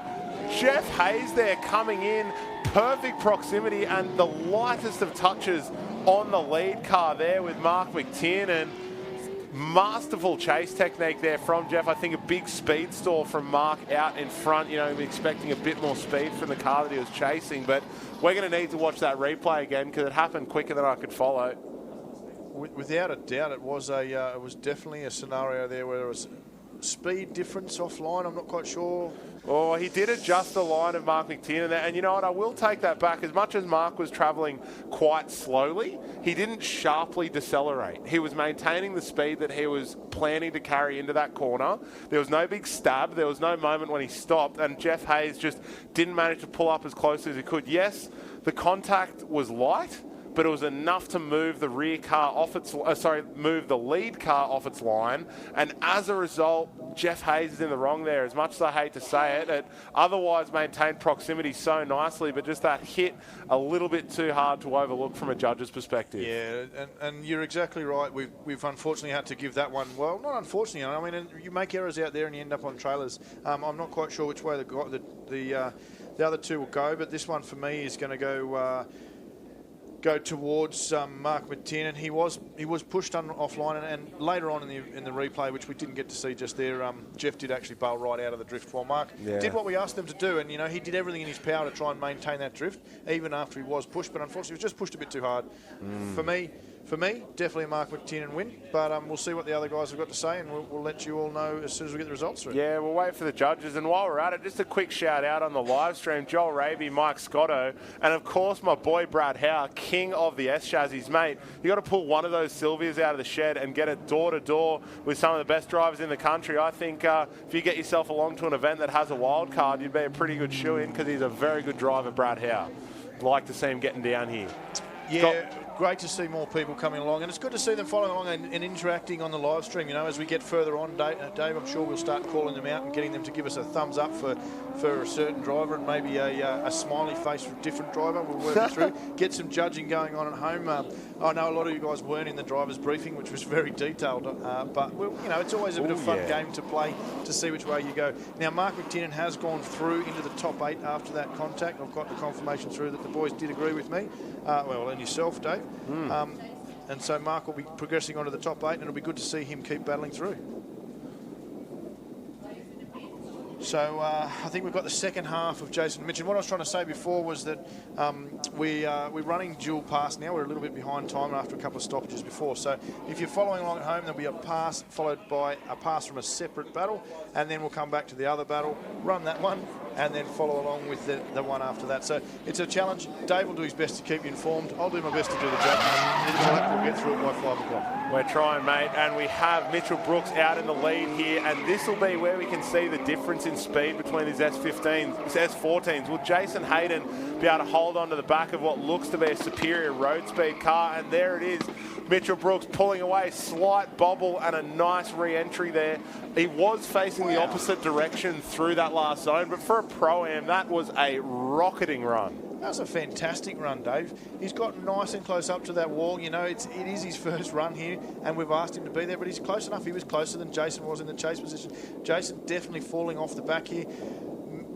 Speaker 2: Jeff Hayes there coming in, perfect proximity and the lightest of touches on the lead car there with Mark McTiernan. Masterful chase technique there from Jeff. I think a big speed stall from Mark out in front. Expecting a bit more speed from the car that he was chasing, but we're going to need to watch that replay again because it happened quicker than I could follow.
Speaker 3: Without a doubt, it was definitely a scenario there where there was speed difference offline. I'm not quite sure.
Speaker 2: Oh, he did adjust the line of Mark McTiernan there. And you know what? I will take that back. As much as Mark was travelling quite slowly, he didn't sharply decelerate. He was maintaining the speed that he was planning to carry into that corner. There was no big stab. There was no moment when he stopped. And Jeff Hayes just didn't manage to pull up as close as he could. Yes, the contact was light, but it was enough to move the rear car off its, move the lead car off its line. And as a result, Jeff Hayes is in the wrong there. As much as I hate to say it, it otherwise maintained proximity so nicely, but just that hit a little bit too hard to overlook from a judge's perspective.
Speaker 3: Yeah, and you're exactly right. We've unfortunately had to give that one, well, not unfortunately, I mean, you make errors out there and you end up on trailers. I'm not quite sure which way the other two will go, but this one for me is going to go towards Mark McTiernan. He was pushed offline, and later on in the replay, which we didn't get to see just there, Jeff did actually bail right out of the drift while Mark did what we asked him to do, and he did everything in his power to try and maintain that drift even after he was pushed, but unfortunately he was just pushed a bit too hard. For me, definitely a Mark McTiernan win, but we'll see what the other guys have got to say, and we'll let you all know as soon as we get the results through.
Speaker 2: Yeah, we'll wait for the judges, and while we're at it, just a quick shout out on the live stream, Joel Raby, Mike Scotto, and of course my boy Brad Howe, king of the S chassis. Mate, you got to pull one of those Sylvias out of the shed and get it door to door with some of the best drivers in the country. I think if you get yourself along to an event that has a wild card, you'd be a pretty good shoe-in, because he's a very good driver, Brad Howe. Like to see him getting down here.
Speaker 3: Yeah, great to see more people coming along, and it's good to see them following along and interacting on the live stream. As we get further on, Dave, I'm sure we'll start calling them out and getting them to give us a thumbs up for a certain driver, and maybe a smiley face for a different driver. We'll work it through, get some judging going on at home. I know a lot of you guys weren't in the driver's briefing, which was very detailed, but it's always a bit of a fun game to play to see which way you go. Now, Mark McTiernan has gone through into the top 8 after that contact. I've got the confirmation through that the boys did agree with me, and yourself, Dave. And so Mark will be progressing onto the top 8, and it'll be good to see him keep battling through. So I think we've got the second half of Jason Mitchell. What I was trying to say before was that we're running dual pass now. We're a little bit behind time after a couple of stoppages before. So if you're following along at home, there'll be a pass followed by a pass from a separate battle, and then we'll come back to the other battle, run that one, and then follow along with the one after that. So it's a challenge. Dave will do his best to keep you informed. I'll do my best to do the judging. We'll get through it by 5 o'clock.
Speaker 2: We're trying, mate, and we have Mitchell Brooks out in the lead here, and this will be where we can see the difference in speed between these S14s. Will Jason Hayden be able to hold on to the back of what looks to be a superior road speed car? And there it is, Mitchell Brooks pulling away, slight bobble and a nice re-entry there. He was facing the opposite direction through that last zone, but for a Pro-Am, that was a rocketing run.
Speaker 3: That was a fantastic run, Dave. He's got nice and close up to that wall. You know, it is his first run here, and we've asked him to be there, but he's close enough. He was closer than Jason was in the chase position. Jason definitely falling off the back here.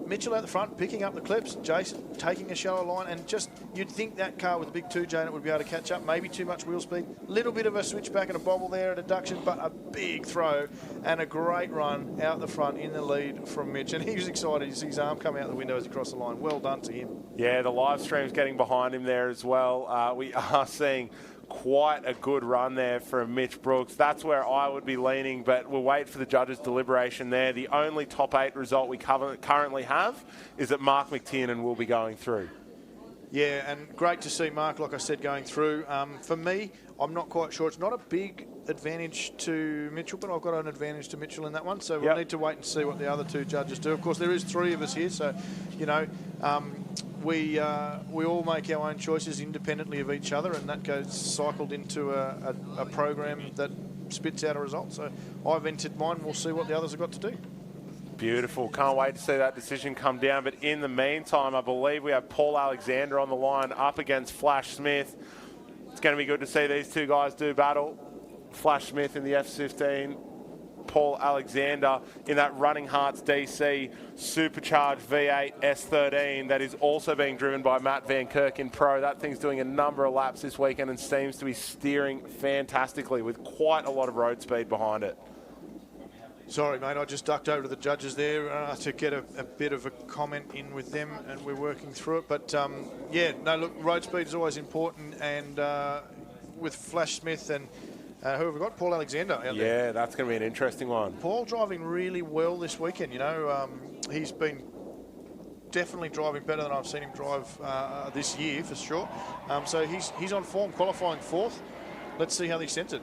Speaker 3: Mitchell out the front, picking up the clips. Jason taking a shallow line, and just, you'd think that car with the big 2J in it would be able to catch up. Maybe too much wheel speed. Little bit of a switchback and a bobble there at induction, but a big throw and a great run out the front in the lead from Mitch. And he was excited. You see his arm come out the window as he crossed the line. Well done to him.
Speaker 2: Yeah, the live stream's getting behind him there as well. We are seeing quite a good run there from Mitch Brooks. That's where I would be leaning, but we'll wait for the judges' deliberation there. The only top 8 result we currently have is that Mark McTiernan will be going through.
Speaker 3: Yeah, and great to see Mark, like I said, going through. For me, I'm not quite sure. It's not a big advantage to Mitchell, but I've got an advantage to Mitchell in that one, so we'll need to wait and see what the other 2 judges do. Of course, there is 3 of us here, so, you know, we all make our own choices independently of each other, and that goes cycled into a program that spits out a result. So I've entered mine. We'll see what the others have got to do.
Speaker 2: Beautiful. Can't wait to see that decision come down. But in the meantime, I believe we have Paul Alexander on the line up against Flash Smith. It's going to be good to see these 2 guys do battle. Flash Smith in the F15. Paul Alexander in that Running Hearts DC supercharged V8 S13 that is also being driven by Matt Van Kirk in Pro. That thing's doing a number of laps this weekend and seems to be steering fantastically with quite a lot of road speed behind it.
Speaker 3: Sorry, mate, I just ducked over to the judges there to get a bit of a comment in with them, and we're working through it. But, yeah, no, look, road speed is always important, and with Flash Smith and who have we got? Paul Alexander out there.
Speaker 2: Yeah, that's going to be an interesting one.
Speaker 3: Paul driving really well this weekend, you know. He's been definitely driving better than I've seen him drive this year, for sure. So he's on form, qualifying 4th. Let's see how he sends it.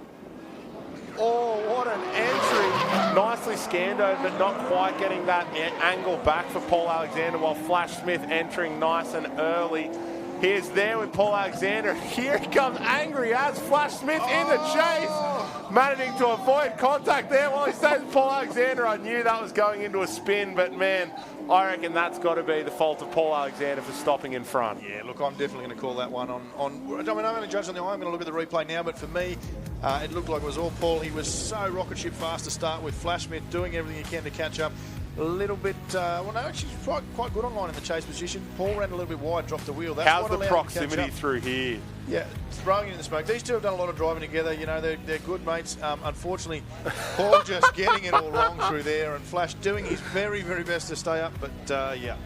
Speaker 2: Oh, what an entry. Nicely scanned over, but not quite getting that angle back for Paul Alexander, while Flash Smith entering nice and early. Here's there with Paul Alexander. Here he comes, angry as Flash Smith in the chase. Managing to avoid contact there while he stays with Paul Alexander. I knew that was going into a spin, but man, I reckon that's got to be the fault of Paul Alexander for stopping in front.
Speaker 3: Yeah, look, I'm definitely going to call that one on. I mean, I'm only judging on the eye. I'm going to look at the replay now, but for me, it looked like it was all Paul. He was so rocket ship fast to start with. Flash Smith doing everything he can to catch up. A little bit, well, no, actually quite good online in the chase position. Paul ran a little bit wide, dropped the wheel. That's
Speaker 2: how's the proximity through here?
Speaker 3: Yeah, throwing it in the smoke. These 2 have done a lot of driving together. You know, they're good mates. Unfortunately, Paul just getting it all wrong through there, and Flash doing his very, very best to stay up. But, yeah,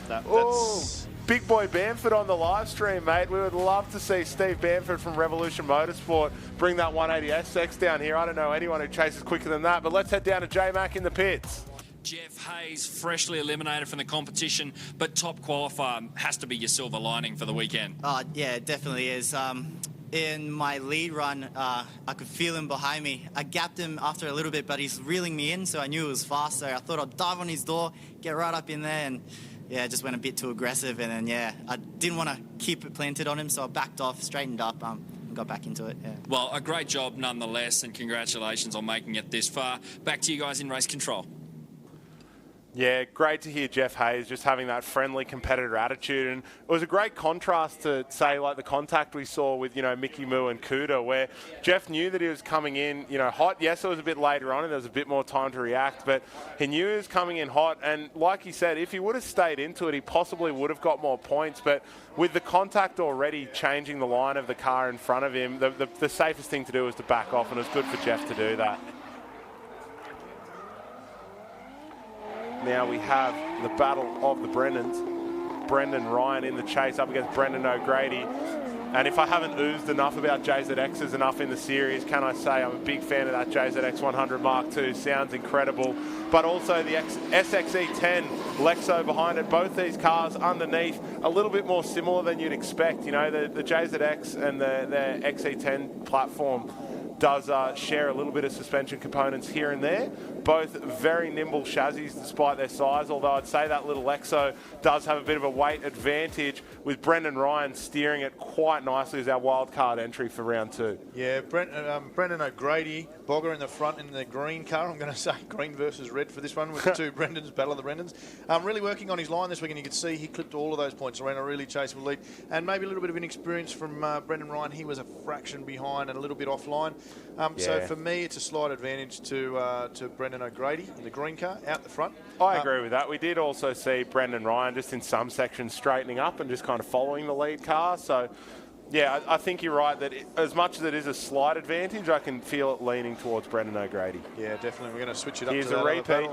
Speaker 3: that's...
Speaker 2: Big boy Bamford on the live stream, mate. We would love to see Steve Bamford from Revolution Motorsport bring that 180 SX down here. I don't know anyone who chases quicker than that, but let's head down to J-Mac in the pits.
Speaker 1: Jeff Hayes freshly eliminated from the competition, but top qualifier has to be your silver lining for the weekend.
Speaker 12: Yeah, it definitely is. In my lead run, I could feel him behind me. I gapped him after a little bit, but he's reeling me in, so I knew it was fast. So I thought I'd dive on his door, get right up in there, and yeah, just went a bit too aggressive. And then, yeah, I didn't want to keep it planted on him, so I backed off, straightened up, and got back into it. Yeah.
Speaker 1: Well, a great job nonetheless, and congratulations on making it this far. Back to you guys in race control.
Speaker 2: Yeah, great to hear Jeff Hayes just having that friendly competitor attitude. And it was a great contrast to, say, like the contact we saw with, you know, Mickey Moo and Kuda, where Jeff knew that he was coming in, you know, hot. Yes, it was a bit later on and there was a bit more time to react, but he knew he was coming in hot. And like he said, if he would have stayed into it, he possibly would have got more points. But with the contact already changing the line of the car in front of him, the safest thing to do was to back off, and it was good for Jeff to do that. Now we have the battle of the Brendans. Brendan Ryan in the chase up against Brendan O'Grady. And if I haven't oozed enough about JZXs enough in the series, can I say I'm a big fan of that JZX 100 Mark II. Sounds incredible. But also the SXE10 Lexo behind it. Both these cars underneath a little bit more similar than you'd expect. You know, the JZX and the XE10 platform does share a little bit of suspension components here and there. Both very nimble chassis despite their size, although I'd say that little Lexo does have a bit of a weight advantage, with Brendan Ryan steering it quite nicely as our wildcard entry for round 2.
Speaker 3: Yeah, Brendan O'Grady, Bogger in the front in the green car. I'm going to say green versus red for this one with the two Brendans, Battle of the Brendans. Really working on his line this week, and you can see he clipped all of those points around a really chaseable lead. And maybe a little bit of inexperience from Brendan Ryan. He was a fraction behind and a little bit offline. So for me, it's a slight advantage to Brendan O'Grady in the green car out the front.
Speaker 2: I agree with that. We did also see Brendan Ryan just in some sections straightening up and just kind of following the lead car. So, yeah, I think you're right that as much as it is a slight advantage, I can feel it leaning towards Brendan O'Grady.
Speaker 3: Yeah, definitely. We're going to switch it up.
Speaker 2: Here's
Speaker 3: to
Speaker 2: a repeat.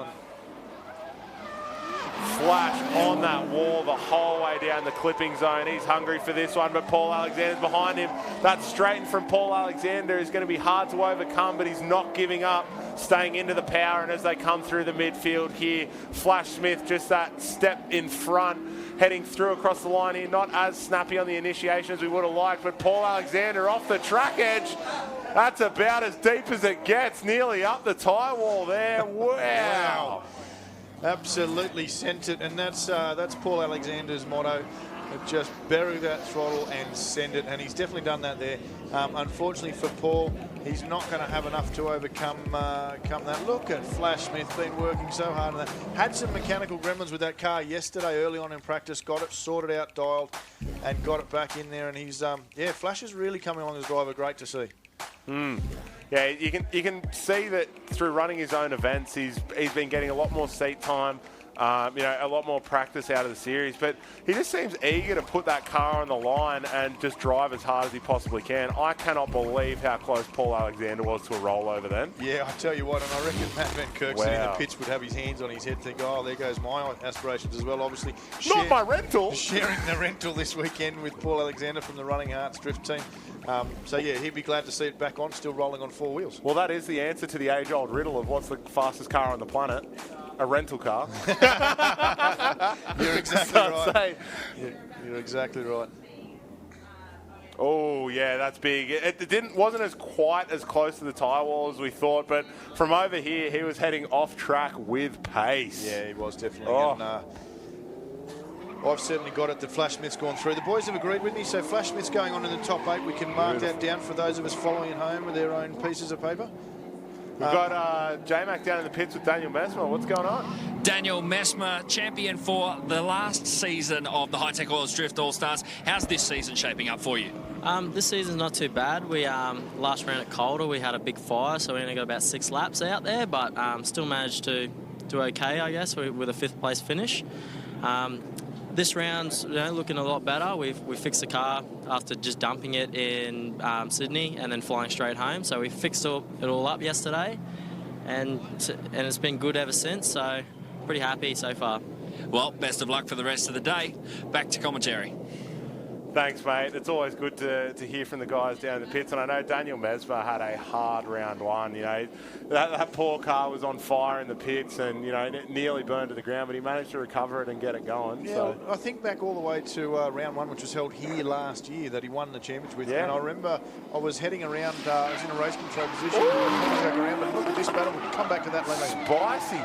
Speaker 2: Flash on that wall the whole way down the clipping zone. He's hungry for this one, but Paul Alexander's behind him. That straighten from Paul Alexander is going to be hard to overcome, but he's not giving up, staying into the power. And as they come through the midfield here, Flash Smith just that step in front, heading through across the line here. Not as snappy on the initiation as we would have liked, but Paul Alexander off the track edge. That's about as deep as it gets, nearly up the tyre wall there. Wow.
Speaker 3: Absolutely sent it, and that's Paul Alexander's motto. Just bury that throttle and send it, and he's definitely done that there. Unfortunately for Paul, he's not going to have enough to overcome that. Look at Flash Smith, been working so hard on that. Had some mechanical gremlins with that car yesterday early on in practice, got it sorted out, dialed, and got it back in there, and he's, Flash is really coming along as a driver, great to see.
Speaker 2: Yeah, you can see that through running his own events, he's been getting a lot more seat time, a lot more practice out of the series. But he just seems eager to put that car on the line and just drive as hard as he possibly can. I cannot believe how close Paul Alexander was to a rollover then.
Speaker 3: Yeah, I tell you what, and I reckon Matt Van Kirkson in the pits would have his hands on his head, think, oh, there goes my aspirations as well. Obviously,
Speaker 2: not my rental.
Speaker 3: Sharing the rental this weekend with Paul Alexander from the Running Hearts Drift team. He'd be glad to see it back on, still rolling on 4 wheels.
Speaker 2: Well, that is the answer to the age-old riddle of what's the fastest car on the planet. A rental car.
Speaker 3: You're exactly right. You're exactly right.
Speaker 2: Oh, yeah, that's big. It wasn't quite as close to the tyre wall as we thought, but from over here, he was heading off track with pace.
Speaker 3: Yeah, he was definitely. And, I've certainly got it that Flash Smith's gone through. The boys have agreed with me, so Flash Smith's going on in the top 8. We can mark that down for those of us following at home with their own pieces of paper.
Speaker 2: We've got J-Mac down in the pits with Daniel Messmer. What's going on?
Speaker 1: Daniel Messmer, champion for the last season of the Hi-Tec Oils Drift All-Stars. How's this season shaping up for you?
Speaker 13: This season's not too bad. We last round at Calder, we had a big fire, so we only got about 6 laps out there, but still managed to do okay, I guess, with a 5th place finish. This round's looking a lot better. We fixed the car after just dumping it in Sydney and then flying straight home. So we fixed it all up yesterday, and it's been good ever since. So pretty happy so far.
Speaker 1: Well, best of luck for the rest of the day. Back to commentary.
Speaker 2: Thanks, mate. It's always good to hear from the guys down in the pits. And I know Daniel Messmer had a hard round 1. You know, that poor car was on fire in the pits and, it nearly burned to the ground, but he managed to recover it and get it going.
Speaker 3: Yeah,
Speaker 2: so.
Speaker 3: I think back all the way to round 1, which was held here last year, that he won the championship with.
Speaker 2: Yeah.
Speaker 3: And I remember I was heading around, I was in a race control position, around, but look at this battle. We'll come back to that later.
Speaker 2: Spicy.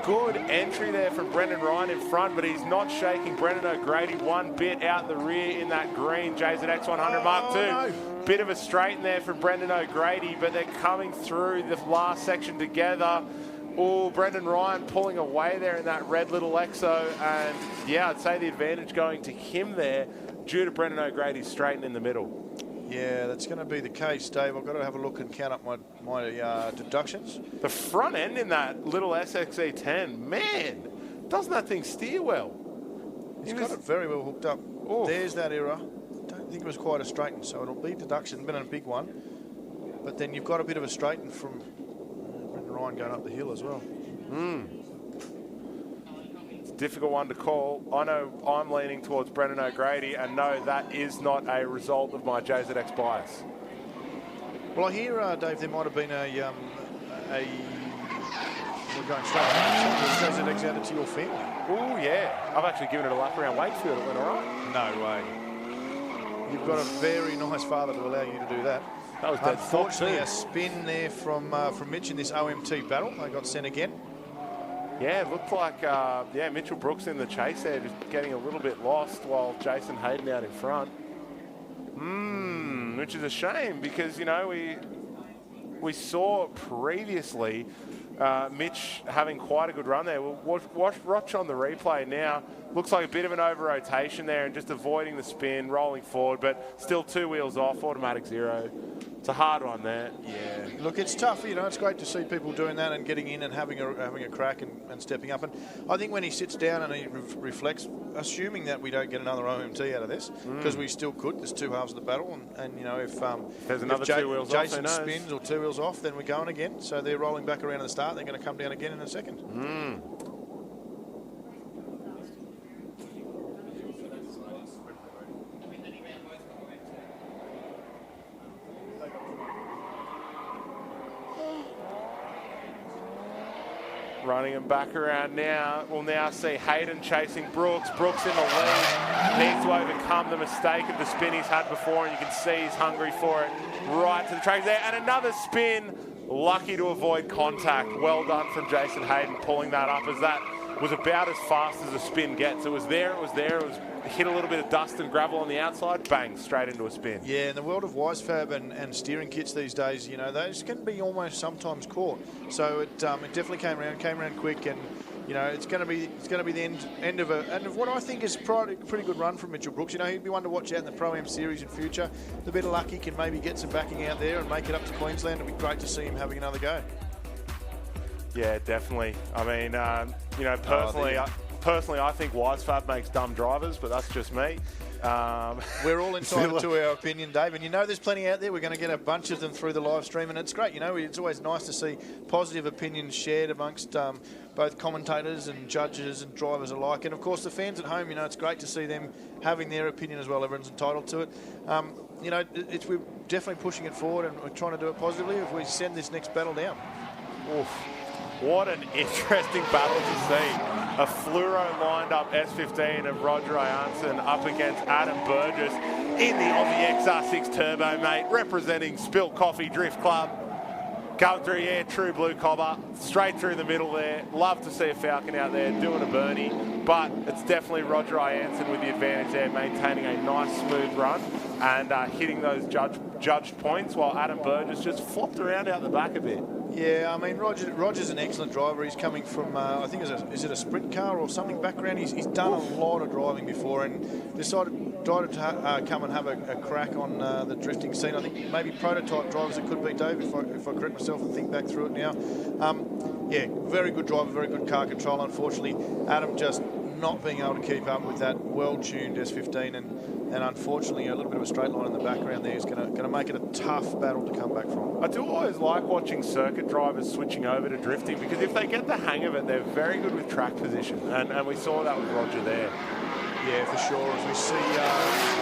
Speaker 2: Good entry there from Brendan Ryan in front, but he's not shaking Brendan O'Grady one bit out the rear in that green JZX 100 Mark II. No. Bit of a straighten there from Brendan O'Grady, but they're coming through the last section together. Oh, Brendan Ryan pulling away there in that red little Lexo, and yeah, I'd say the advantage going to him there due to Brendan O'Grady's straighten in the middle.
Speaker 3: Yeah, that's going to be the case, Dave. I've got to have a look and count up my deductions.
Speaker 2: The front end in that little SXE10, man, doesn't that thing steer well?
Speaker 3: He's got it very well hooked up. Oof. There's that error. Don't think it was quite a straighten, so it'll be deduction. Been a big one. But then you've got a bit of a straighten from Brendan Ryan going up the hill as well.
Speaker 2: difficult one to call. I know I'm leaning towards Brendan O'Grady, and no, that is not a result of my JZX bias.
Speaker 3: Well, I hear, Dave, there might have been we're going straight to JZX added to your family.
Speaker 2: Oh, yeah. I've actually given it a lap around Wakefield. It went all right.
Speaker 3: No way. You've got a very nice father to allow you to do that.
Speaker 2: That was dead.
Speaker 3: Unfortunately, a spin there from Mitch in this OMT battle. They got sent again.
Speaker 2: Yeah, it looked like, Mitchell Brooks in the chase there, just getting a little bit lost while Jason Hayden out in front. Which is a shame because, you know, we saw previously Mitch having quite a good run there. We'll watch on the replay now. Looks like a bit of an over-rotation there and just avoiding the spin, rolling forward, but still 2 wheels off, automatic 0. It's a hard one there.
Speaker 3: Yeah. Look, it's tough. You know, it's great to see people doing that and getting in and having a crack and stepping up. And I think when he sits down and he reflects, assuming that we don't get another OMT out of this, because we still could. There's 2 halves of the battle, and you know, if
Speaker 2: there's another 2 wheels off,
Speaker 3: Jason spins or 2 wheels off, then we're going again. So they're rolling back around at the start. They're going to come down again in a second.
Speaker 2: Running him back around now. We'll now see Hayden chasing Brooks. Brooks in the lead. Needs to overcome the mistake of the spin he's had before, and you can see he's hungry for it. Right to the track there. And another spin. Lucky to avoid contact. Well done from Jason Hayden pulling that up, as that was about as fast as a spin gets. It was there, it was there. It was hit a little bit of dust and gravel on the outside, bang, straight into a spin.
Speaker 3: Yeah, in the world of Wisefab and steering kits these days, you know, those can be almost sometimes caught. So it definitely came around quick, and you know, it's going to be the end of what I think is a pretty good run from Mitchell Brooks. You know, he'd be one to watch out in the Pro-Am series in future. The bit of luck he can maybe get some backing out there and make it up to Queensland. It'd be great to see him having another go.
Speaker 2: Yeah, definitely. I mean, you know, personally, I think Wisefab makes dumb drivers, but that's just me.
Speaker 3: We're all entitled to our opinion, Dave, and you know there's plenty out there. We're going to get a bunch of them through the live stream, and it's great. You know, it's always nice to see positive opinions shared amongst both commentators and judges and drivers alike, and of course the fans at home. You know, it's great to see them having their opinion as well. Everyone's entitled to it. You know, we're definitely pushing it forward, and we're trying to do it positively if we send this next battle down.
Speaker 2: Oof. What an interesting battle to see. A fluoro lined up S15 of Roger Janssen up against Adam Burgess in the Aussie XR6 Turbo, mate, representing Spilt Coffee Drift Club. Going through, yeah, true blue cobber, straight through the middle there. Love to see a Falcon out there doing a Bernie, but it's definitely Roger Janssen with the advantage there, maintaining a nice smooth run and hitting those judged points, while Adam Burgess just flopped around out the back a bit.
Speaker 3: Yeah, I mean, Roger's an excellent driver. He's coming from, I think, is it a sprint car or something background? He's done a lot of driving before and decided to come and have a crack on the drifting scene. I think maybe prototype drivers it could be, Dave, if I correct myself and think back through it now. Yeah, very good driver, very good car control. Unfortunately, Adam just not being able to keep up with that well-tuned S15 and unfortunately a little bit of a straight line in the background there is going to make it a tough battle to come back from.
Speaker 2: I do always like watching circuit drivers switching over to drifting, because if they get the hang of it, they're very good with track position, and we saw that with Roger there.
Speaker 3: Yeah, for sure. As we see,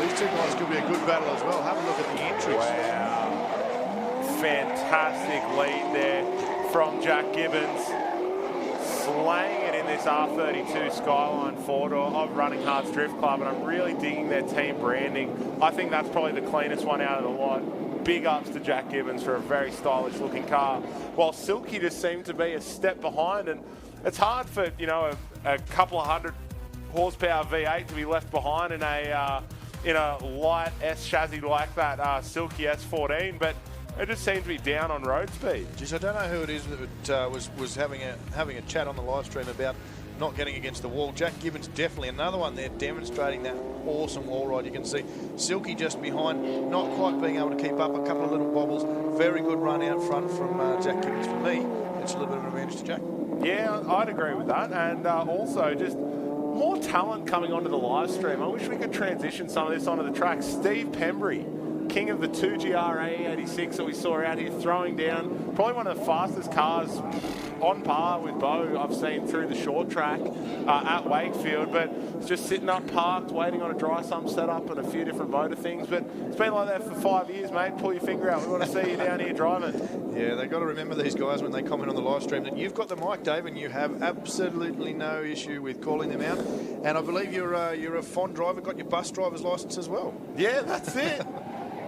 Speaker 3: these two guys could be a good battle as well. Have a look at the entries.
Speaker 2: Wow. Fantastic lead there from Jack Gibbons. Slaying it in this R32 Skyline 4-door of Running Hearts Drift Club, and I'm really digging their team branding. I think that's probably the cleanest one out of the lot. Big ups to Jack Gibbons for a very stylish looking car, while Silky just seemed to be a step behind, and it's hard for, you know, a couple of 100 horsepower V8 to be left behind in a light S chassis like that Silky S14, but it just seemed to be down on road speed.
Speaker 3: Geez, I don't know who it is that was having a chat on the live stream about not getting against the wall. Jack Gibbons definitely another one there demonstrating that awesome wall ride. You can see Silky just behind, not quite being able to keep up, a couple of little bobbles. Very good run out front from Jack Gibbons. For me, it's a little bit of an advantage to Jack.
Speaker 2: Yeah, I'd agree with that, and also just more talent coming onto the live stream. I wish we could transition some of this onto the track. Steve Pembry king of the 2GR 86 that we saw out here throwing down. Probably one of the fastest cars on par with Bo I've seen through the short track at Wakefield, but it's just sitting up parked, waiting on a dry sump setup and a few different motor things. But it's been like that for 5 years, mate. Pull your finger out. We want to see you down here driving.
Speaker 3: Yeah, they've got to remember these guys when they comment on the live stream that you've got the mic, Dave, and you have absolutely no issue with calling them out. And I believe you're a fond driver, got your bus driver's license as well.
Speaker 2: Yeah, that's it.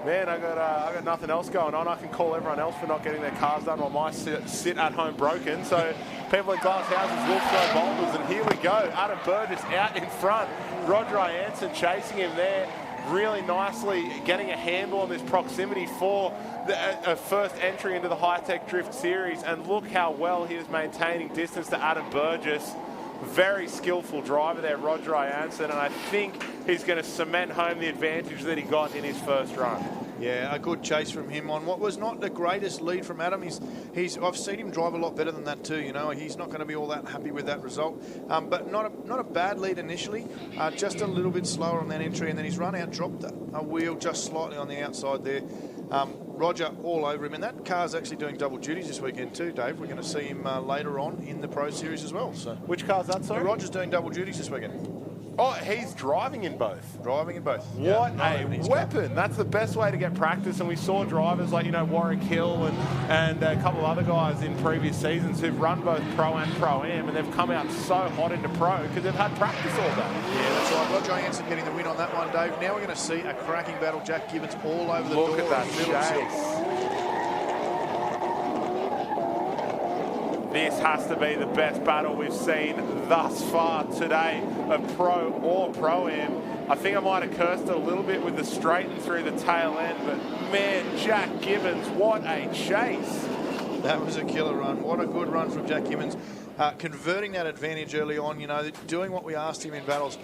Speaker 2: Man, I got nothing else going on. I can call everyone else for not getting their cars done while my sit at home broken. So people in glass houses will throw boulders, and here we go. Adam Burgess out in front. Roger Jansen chasing him there, really nicely getting a handle on this proximity for the first entry into the Hi-Tec Drift Series. And look how well he is maintaining distance to Adam Burgess. Very skillful driver there, Roger Jansen, and I think he's going to cement home the advantage that he got in his first run.
Speaker 3: Yeah, a good chase from him on what was not the greatest lead from Adam. I've seen him drive a lot better than that too. You know, he's not going to be all that happy with that result, but not a bad lead initially. Just a little bit slower on that entry, and then his run out dropped a wheel just slightly on the outside there. Roger all over him, and that car's actually doing double duties this weekend too, Dave. We're going to see him later on in the Pro Series as well. So,
Speaker 2: which car's that, sorry?
Speaker 3: Roger's doing double duties this weekend.
Speaker 2: Oh, he's driving in both.
Speaker 3: Driving in both.
Speaker 2: What a weapon. That's the best way to get practice. And we saw drivers like, Warwick Hill and a couple of other guys in previous seasons who've run both Pro and Pro-Am, and they've come out so hot into Pro because they've had practice all day.
Speaker 3: Yeah, that's right. Roger Jansen getting the win on that one, Dave. Now we're going to see a cracking battle. Jack Gibbons all over the door.
Speaker 2: Look at that chase. This has to be the best battle we've seen thus far today of Pro or Pro-Am. I think I might have cursed it a little bit with the straighten through the tail end, but man, Jack Gibbons, what a chase.
Speaker 3: That was a killer run. What a good run from Jack Gibbons. Converting that advantage early on, doing what we asked him in battles.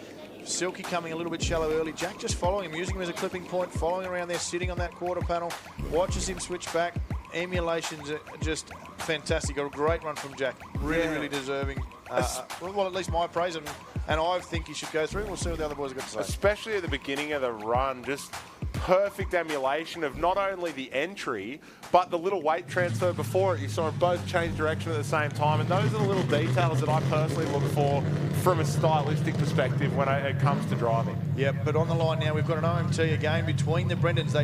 Speaker 3: Silky coming a little bit shallow early. Jack just following him, using him as a clipping point, following around there, sitting on that quarter panel, watches him switch back. Emulations are just fantastic. A great run from Jack. Really deserving. Well, at least my praise, and I think he should go through. We'll see what the other boys have got to say.
Speaker 2: Especially at the beginning of the run, just perfect emulation of not only the entry, but the little weight transfer before it. You saw them both change direction at the same time, and those are the little details that I personally look for from a stylistic perspective when it comes to driving.
Speaker 3: Yeah, but on the line now, we've got an OMT again between the Brendans.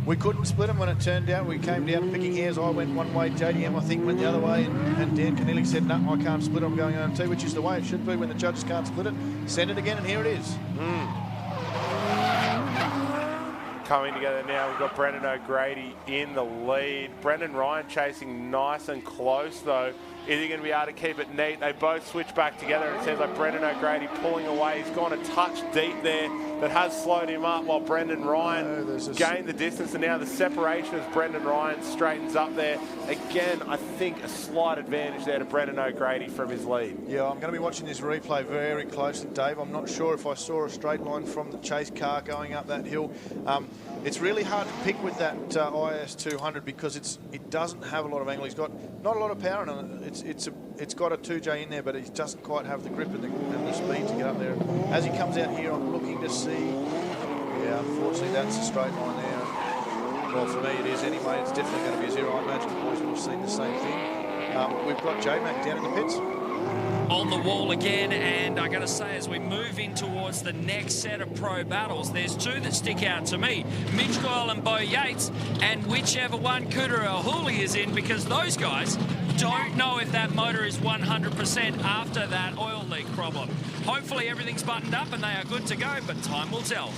Speaker 3: We couldn't split them when it turned out. We came down picking hairs. I went one way, JDM I think went the other way, and Dan Keneally said, no, I can't split it, I'm going OMT, which is the way it should be when the judges can't split it. Send it again, and here it is.
Speaker 2: Coming together now, we've got Brendan O'Grady in the lead. Brendan Ryan chasing nice and close though. Is he going to be able to keep it neat? They both switch back together, and it seems like Brendan O'Grady pulling away. He's gone a touch deep there that has slowed him up, while Brendan Ryan gained the distance, and now the separation as Brendan Ryan straightens up there. Again, I think a slight advantage there to Brendan O'Grady from his lead.
Speaker 3: Yeah, I'm going to be watching this replay very closely, Dave. I'm not sure if I saw a straight line from the chase car going up that hill. It's really hard to pick with that IS 200 because it doesn't have a lot of angle. He's got not a lot of power in it. It's got a 2J in there, but he doesn't quite have the grip and the speed to get up there. As he comes out here, I'm looking to see. Yeah, unfortunately, that's a straight line there. Well, for me, it is anyway. It's definitely going to be a zero. I imagine the boys will have seen the same thing. We've got J-Mac down in the pits.
Speaker 1: On the wall again, and I got to say, as we move in towards the next set of pro battles, there's two that stick out to me: Mitch Goyle and Bo Yates, and whichever one Cooter or Hooley is in, because those guys don't know if that motor is 100% after that oil leak problem. Hopefully everything's buttoned up and they are good to go, but time will tell.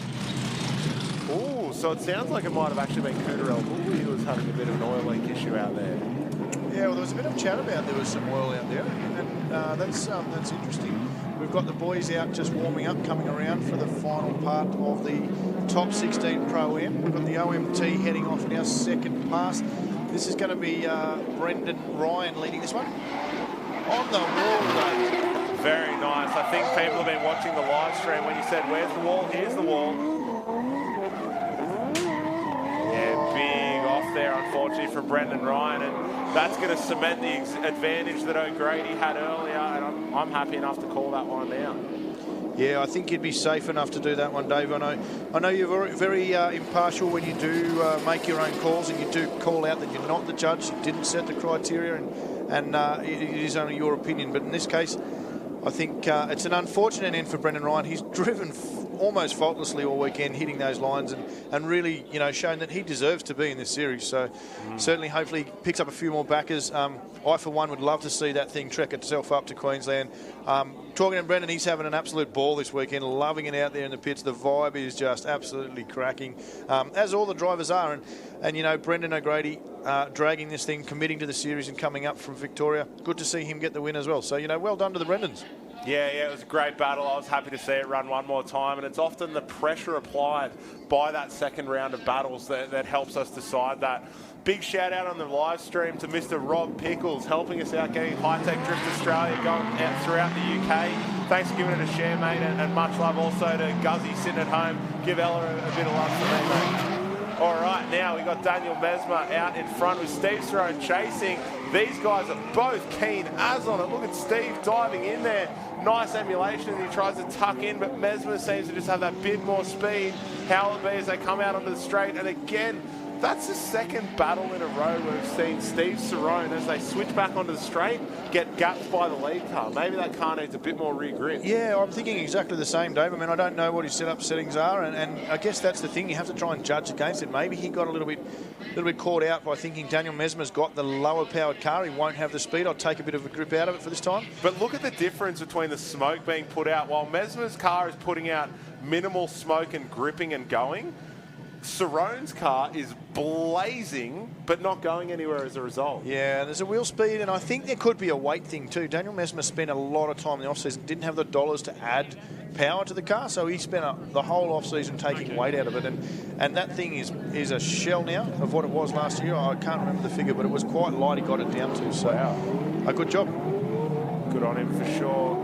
Speaker 2: Ooh, so it sounds like it might have actually been Cooter or Hooley who was having a bit of an oil leak issue out there.
Speaker 3: Yeah, well, there was a bit of chat about there was some oil out there, and that's interesting. We've got the boys out just warming up, coming around for the final part of the top 16 Pro-Am. We've got the OMT heading off now, second pass. This is going to be Brendan Ryan leading this one. On the wall, though.
Speaker 2: Very nice. I think people have been watching the live stream when you said, where's the wall? Here's the wall. Yeah, big off there, unfortunately, for Brendan Ryan, and that's going to cement the advantage that O'Grady had earlier, and I'm happy enough to call that one now.
Speaker 14: Yeah, I think you'd be safe enough to do that one, Dave. I know you're very impartial when you do make your own calls, and you do call out that you're not the judge. You didn't set the criteria, and it is only your opinion. But in this case, I think it's an unfortunate end for Brendan Ryan. He's driven almost faultlessly all weekend, hitting those lines and really, shown that he deserves to be in this series. So certainly, hopefully, picks up a few more backers. I, for one, would love to see that thing trek itself up to Queensland. Talking to Brendan, he's having an absolute ball this weekend, loving it out there in the pits. The vibe is just absolutely cracking, as all the drivers are. And Brendan O'Grady dragging this thing, committing to the series and coming up from Victoria. Good to see him get the win as well. So, well done to the Brendans.
Speaker 2: Yeah, it was a great battle. I was happy to see it run one more time, and it's often the pressure applied by that second round of battles that helps us decide that. Big shout out on the live stream to Mr. Rob Pickles, helping us out getting Hi-Tec Drift Australia going out throughout the UK. Thanks for giving it a share, mate, and much love also to Guzzy sitting at home. Give Ella a bit of love for me, mate. All right, now we've got Daniel Mesmer out in front with Steve Cerrone chasing. These guys are both keen as on it. Look at Steve diving in there. Nice emulation, and he tries to tuck in, but Mesmer seems to just have that bit more speed. How will it be as they come out onto the straight? And again, that's the second battle in a row where we've seen Steve Cerrone, as they switch back onto the straight, get gapped by the lead car. Maybe that car needs a bit more rear grip.
Speaker 14: Yeah, I'm thinking exactly the same, Dave. I mean, I don't know what his settings are, and I guess that's the thing. You have to try and judge against it. Maybe he got a little bit caught out by thinking Daniel Mesmer's got the lower powered car. He won't have the speed. I'll take a bit of a grip out of it for this time.
Speaker 2: But look at the difference between the smoke being put out. While Mesmer's car is putting out minimal smoke and gripping and going, Cerrone's car is blazing, but not going anywhere as a result.
Speaker 14: Yeah, there's a wheel speed, and I think there could be a weight thing too. Daniel Mesmer spent a lot of time in the off-season, didn't have the dollars to add power to the car, so he spent the whole off-season taking weight out of it, and that thing is a shell now of what it was last year. I can't remember the figure, but it was quite light he got it down to, so a good job.
Speaker 2: Good on him for sure.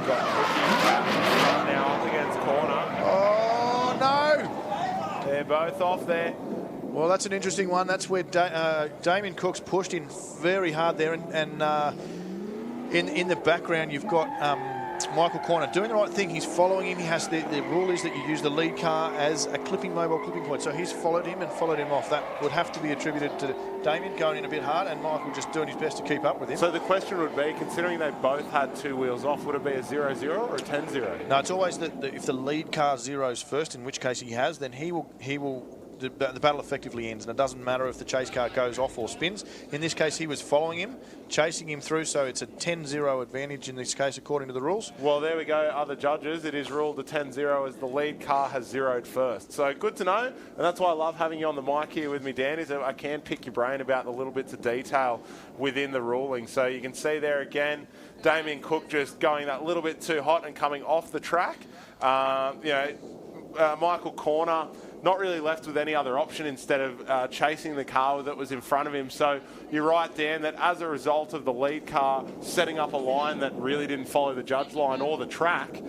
Speaker 2: Got Cookie now up against corner.
Speaker 14: Oh, no!
Speaker 2: They're both off there.
Speaker 14: Well, that's an interesting one. That's where Damien Cook's pushed in very hard there, and in the background you've got Michael Corner doing the right thing. He's following him. He has the rule is that you use the lead car as a mobile clipping point. So he's followed him and followed him off. That would have to be attributed to Damien going in a bit hard and Michael just doing his best to keep up with him.
Speaker 2: So the question would be, considering they both had two wheels off, would it be a 0-0 or a 10-0?
Speaker 14: No, it's always if the lead car zeros first, in which case he has, then he will. The battle effectively ends, and it doesn't matter if the chase car goes off or spins. In this case, he was following him, chasing him through, so it's a 10-0 advantage in this case, according to the rules.
Speaker 2: Well, there we go, other judges. It is ruled a 10-0 as the lead car has zeroed first. So good to know, and that's why I love having you on the mic here with me, Dan, is that I can pick your brain about the little bits of detail within the ruling. So you can see there again, Damien Cook just going that little bit too hot and coming off the track. Michael Corner not really left with any other option instead of chasing the car that was in front of him. So you're right, Dan, that as a result of the lead car setting up a line that really didn't follow the judge line or the track,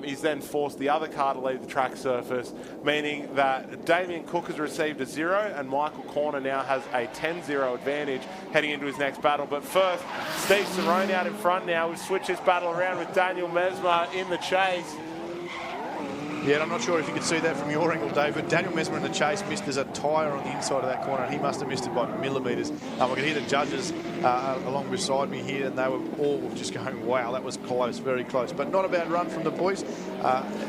Speaker 2: he's then forced the other car to leave the track surface, meaning that Damien Cook has received a 0 and Michael Corner now has a 10-0 advantage heading into his next battle. But first, Steve Cerrone out in front now. We've switched this battle around with Daniel Mesmer in the chase.
Speaker 14: Yeah, and I'm not sure if you could see that from your angle, Dave, but Daniel Mesmer in the chase missed. There's a tyre on the inside of that corner, and he must have missed it by millimetres. I could hear the judges along beside me here, and they were all just going, wow, that was close, very close. But not a bad run from the boys.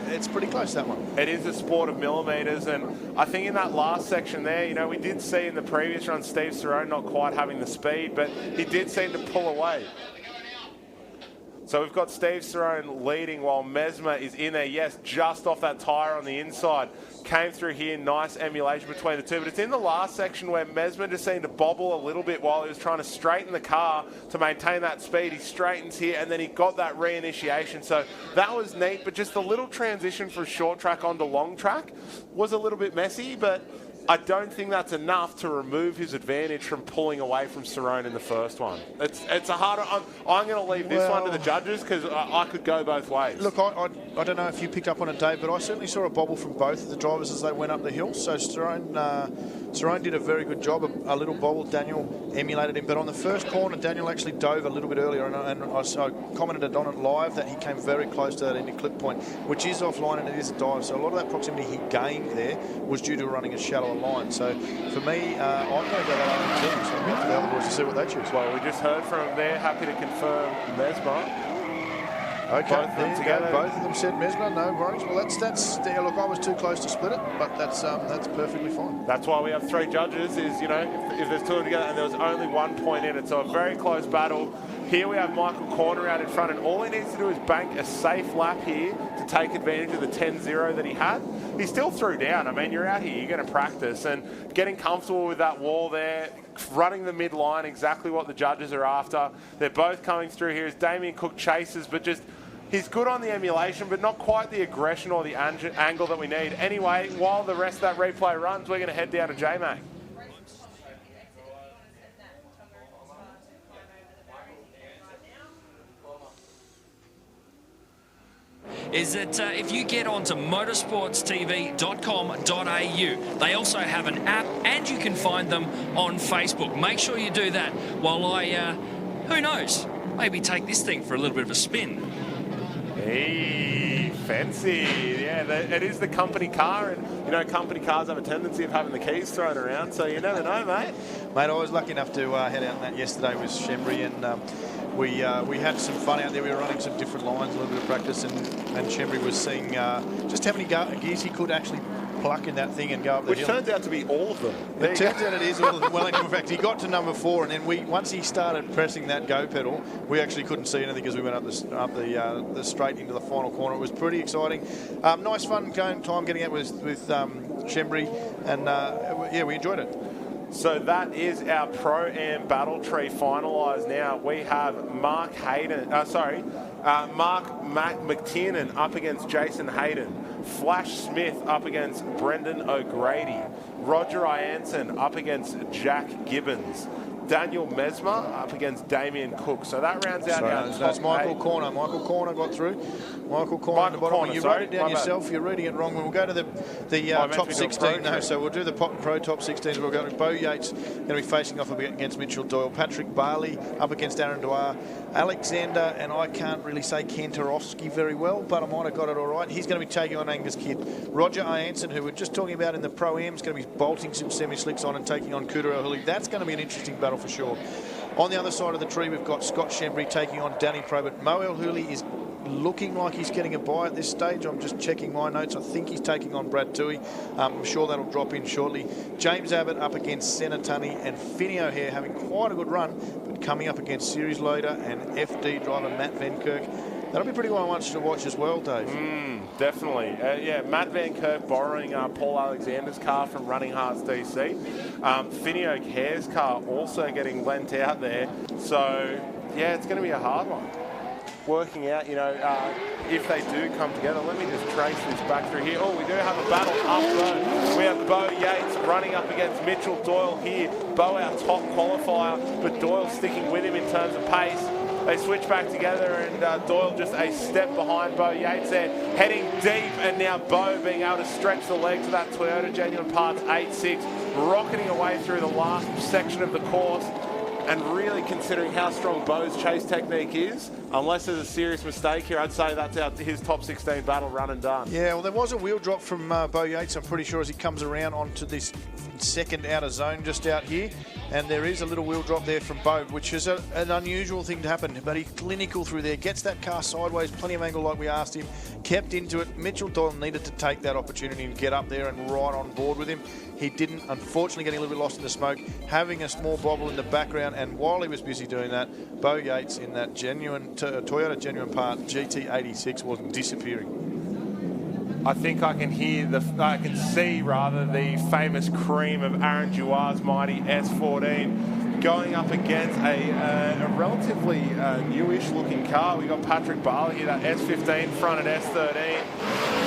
Speaker 14: It's pretty close, that one.
Speaker 2: It is a sport of millimetres, and I think in that last section there, we did see in the previous run Steve Cerrone not quite having the speed, but he did seem to pull away. So we've got Steve Cerrone leading while Mesmer is in there. Yes, just off that tyre on the inside. Came through here, nice emulation between the two. But it's in the last section where Mesmer just seemed to bobble a little bit while he was trying to straighten the car to maintain that speed. He straightens here and then he got that reinitiation. So that was neat, but just the little transition from short track onto long track was a little bit messy, but I don't think that's enough to remove his advantage from pulling away from Cerrone in the first one. It's a harder. I'm going to leave this one to the judges because I could go both ways.
Speaker 14: Look, I don't know if you picked up on it, Dave, but I certainly saw a bobble from both of the drivers as they went up the hill. So Cerrone did a very good job. A little bobble. Daniel emulated him. But on the first corner, Daniel actually dove a little bit earlier. And I commented on it live that he came very close to that ending clip point, which is offline and it is a dive. So a lot of that proximity he gained there was due to running a shallower line. So for me, I'm going to go that over too. So I'm for the other boys to see what they choose.
Speaker 2: Well, we just heard from him there. Happy to confirm Mesmer.
Speaker 14: Okay,
Speaker 2: both of them together.
Speaker 14: Both of them said Mesmer, no worries. Well, that's yeah, look, I was too close to split it, but that's perfectly fine.
Speaker 2: That's why we have 3 judges. Is if there's 2 of them together and there was only 1 point in it, so a very close battle. Here we have Michael Corner out in front, and all he needs to do is bank a safe lap here to take advantage of the 10-0 that he had. He still threw down. I mean, you're out here, you're going to practice, and getting comfortable with that wall there, running the mid-line, exactly what the judges are after. They're both coming through here as Damien Cook chases, but just he's good on the emulation, but not quite the aggression or the angle that we need. Anyway, while the rest of that replay runs, we're going to head down to J-Mac.
Speaker 1: Is that if you get onto motorsportstv.com.au, they also have an app and you can find them on Facebook. Make sure you do that while I, who knows, maybe take this thing for a little bit of a spin.
Speaker 2: Hey, fancy. Yeah, it is the company car, and company cars have a tendency of having the keys thrown around, so you never know, mate.
Speaker 14: Mate, I was lucky enough to head out in that yesterday with Shembry, and we had some fun out there. We were running some different lines, a little bit of practice, and Shembry was seeing just how many gears he could actually pluck in that thing and go up the hill.
Speaker 2: Which turns out to be all of them.
Speaker 14: It turns out it is all of them. Well, in fact, he got to number 4, and then once he started pressing that go pedal, we actually couldn't see anything as we went up the straight into the final corner. It was pretty exciting. Nice fun time getting out with Shembry, and yeah, we enjoyed it.
Speaker 2: So that is our Pro-Am battle tree finalised now. We have Mark McTiernan up against Jason Hayden. Flash Smith up against Brendan O'Grady. Roger Ianson up against Jack Gibbons. Daniel Mesmer up against Damien Cook. So that rounds out our top
Speaker 14: that's Michael
Speaker 2: 8.
Speaker 14: Corner. Michael Corner got through. Michael Corner at the bottom. You wrote it down yourself. You're reading it wrong. We'll go to the top 16 now. So we'll do the Pro top 16s. We'll go to Bo Yates, going to be facing off against Mitchell Doyle. Patrick Barley up against Aaron Dwyer. Alexander, and I can't really say Kantarowski very well, but I might have got it all right. He's going to be taking on Angus Kidd. Roger Ianson, who we're just talking about in the Pro-Am, is going to be bolting some semi-slicks on and taking on Kuder O'Huli. That's going to be an interesting battle for sure. On the other side of the tree, we've got Scott Shembry taking on Danny Probert. Mo O'Huli is looking like he's getting a bye at this stage. I'm just checking my notes. I think he's taking on Brad Toohey. I'm sure that'll drop in shortly. James Abbott up against Senatani, and Finney O'Hare having quite a good run, but coming up against series loader and FD driver Matt Van Kirk. That'll be pretty much to watch as well, Dave.
Speaker 2: Definitely. Yeah, Matt Van Kirk borrowing Paul Alexander's car from Running Hearts DC. Finney O'Hare's car also getting lent out there. So, yeah, it's going to be a hard one. Working out, if they do come together. Let me just trace this back through here. Oh, we do have a battle up though. We have Bo Yates running up against Mitchell Doyle here. Bo our top qualifier, but Doyle sticking with him in terms of pace. They switch back together, and Doyle just a step behind Bo Yates there, heading deep, and now Bo being able to stretch the legs of that Toyota Genuine Parts 8.6, rocketing away through the last section of the course. And really considering how strong Bo's chase technique is, unless there's a serious mistake here, I'd say that's his top 16 battle run and done.
Speaker 14: Yeah, well, there was a wheel drop from Bo Yates, I'm pretty sure, as he comes around onto this second outer zone just out here. And there is a little wheel drop there from Bo, which is an unusual thing to happen. But he's clinical through there, gets that car sideways, plenty of angle like we asked him, kept into it. Mitchell Doyle needed to take that opportunity and get up there and right on board with him. He didn't, unfortunately, getting a little bit lost in the smoke, having a small bobble in the background. And while he was busy doing that, Bo Yates in that Toyota Genuine Part GT86 was disappearing.
Speaker 2: I think I can see the famous cream of Aaron Duar's mighty S14 going up against a relatively newish looking car. We got Patrick Barley here, that S15 front at S13.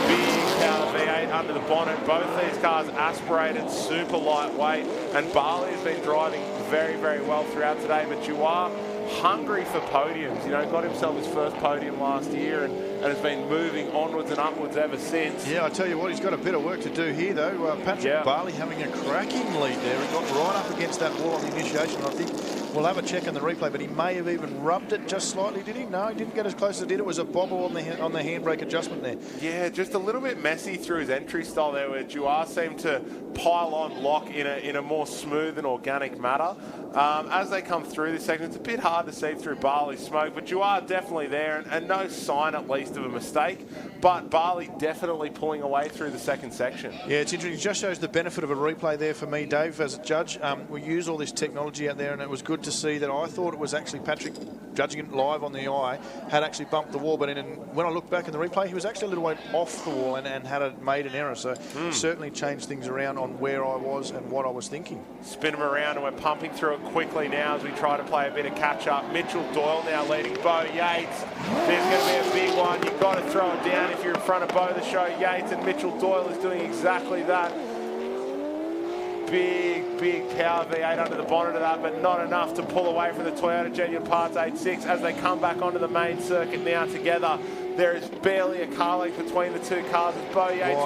Speaker 2: Big power V8 under the bonnet. Both these cars aspirated, super lightweight, and Barley has been driving very, very well throughout today. But you are hungry for podiums. You know, got himself his first podium last year and has been moving onwards and upwards ever since.
Speaker 14: Yeah, I tell you what, he's got a bit of work to do here, though. Patrick Barley having a cracking lead there. He got right up against that wall on the initiation. I think we'll have a check on the replay, but he may have even rubbed it just slightly, did he? No, he didn't get as close as it did. It was a bobble on the handbrake adjustment there.
Speaker 2: Yeah, just a little bit messy through his entry style there, where Duar seemed to pile on lock in a more smooth and organic manner. As they come through this section, it's a bit hard to see through Barley's smoke, but Duar definitely there, and no sign at least of a mistake. But Barley definitely pulling away through the second section. Yeah, it's interesting. It just shows the benefit of a replay there for me, Dave, as a judge. We use all this technology out there, and it was good to see that. I thought it was actually Patrick, judging it live on the eye, had actually bumped the wall, but when I looked back in the replay, he was actually a little way off the wall and had made an error. So certainly changed things around on where I was and what I was thinking. Spin him around, and we're pumping through it quickly now as we try to play a bit of catch-up. Mitchell Doyle now leading Bo Yates. There's going to be a big one. You've got to throw it down if you're in front of Bo the show. Yates, and Mitchell Doyle is doing exactly that. Big power V8 under the bonnet of that, but not enough to pull away from the Toyota Genuine Parts 86 as they come back onto the main circuit now together. There is barely a car length between the two cars as Bo Yates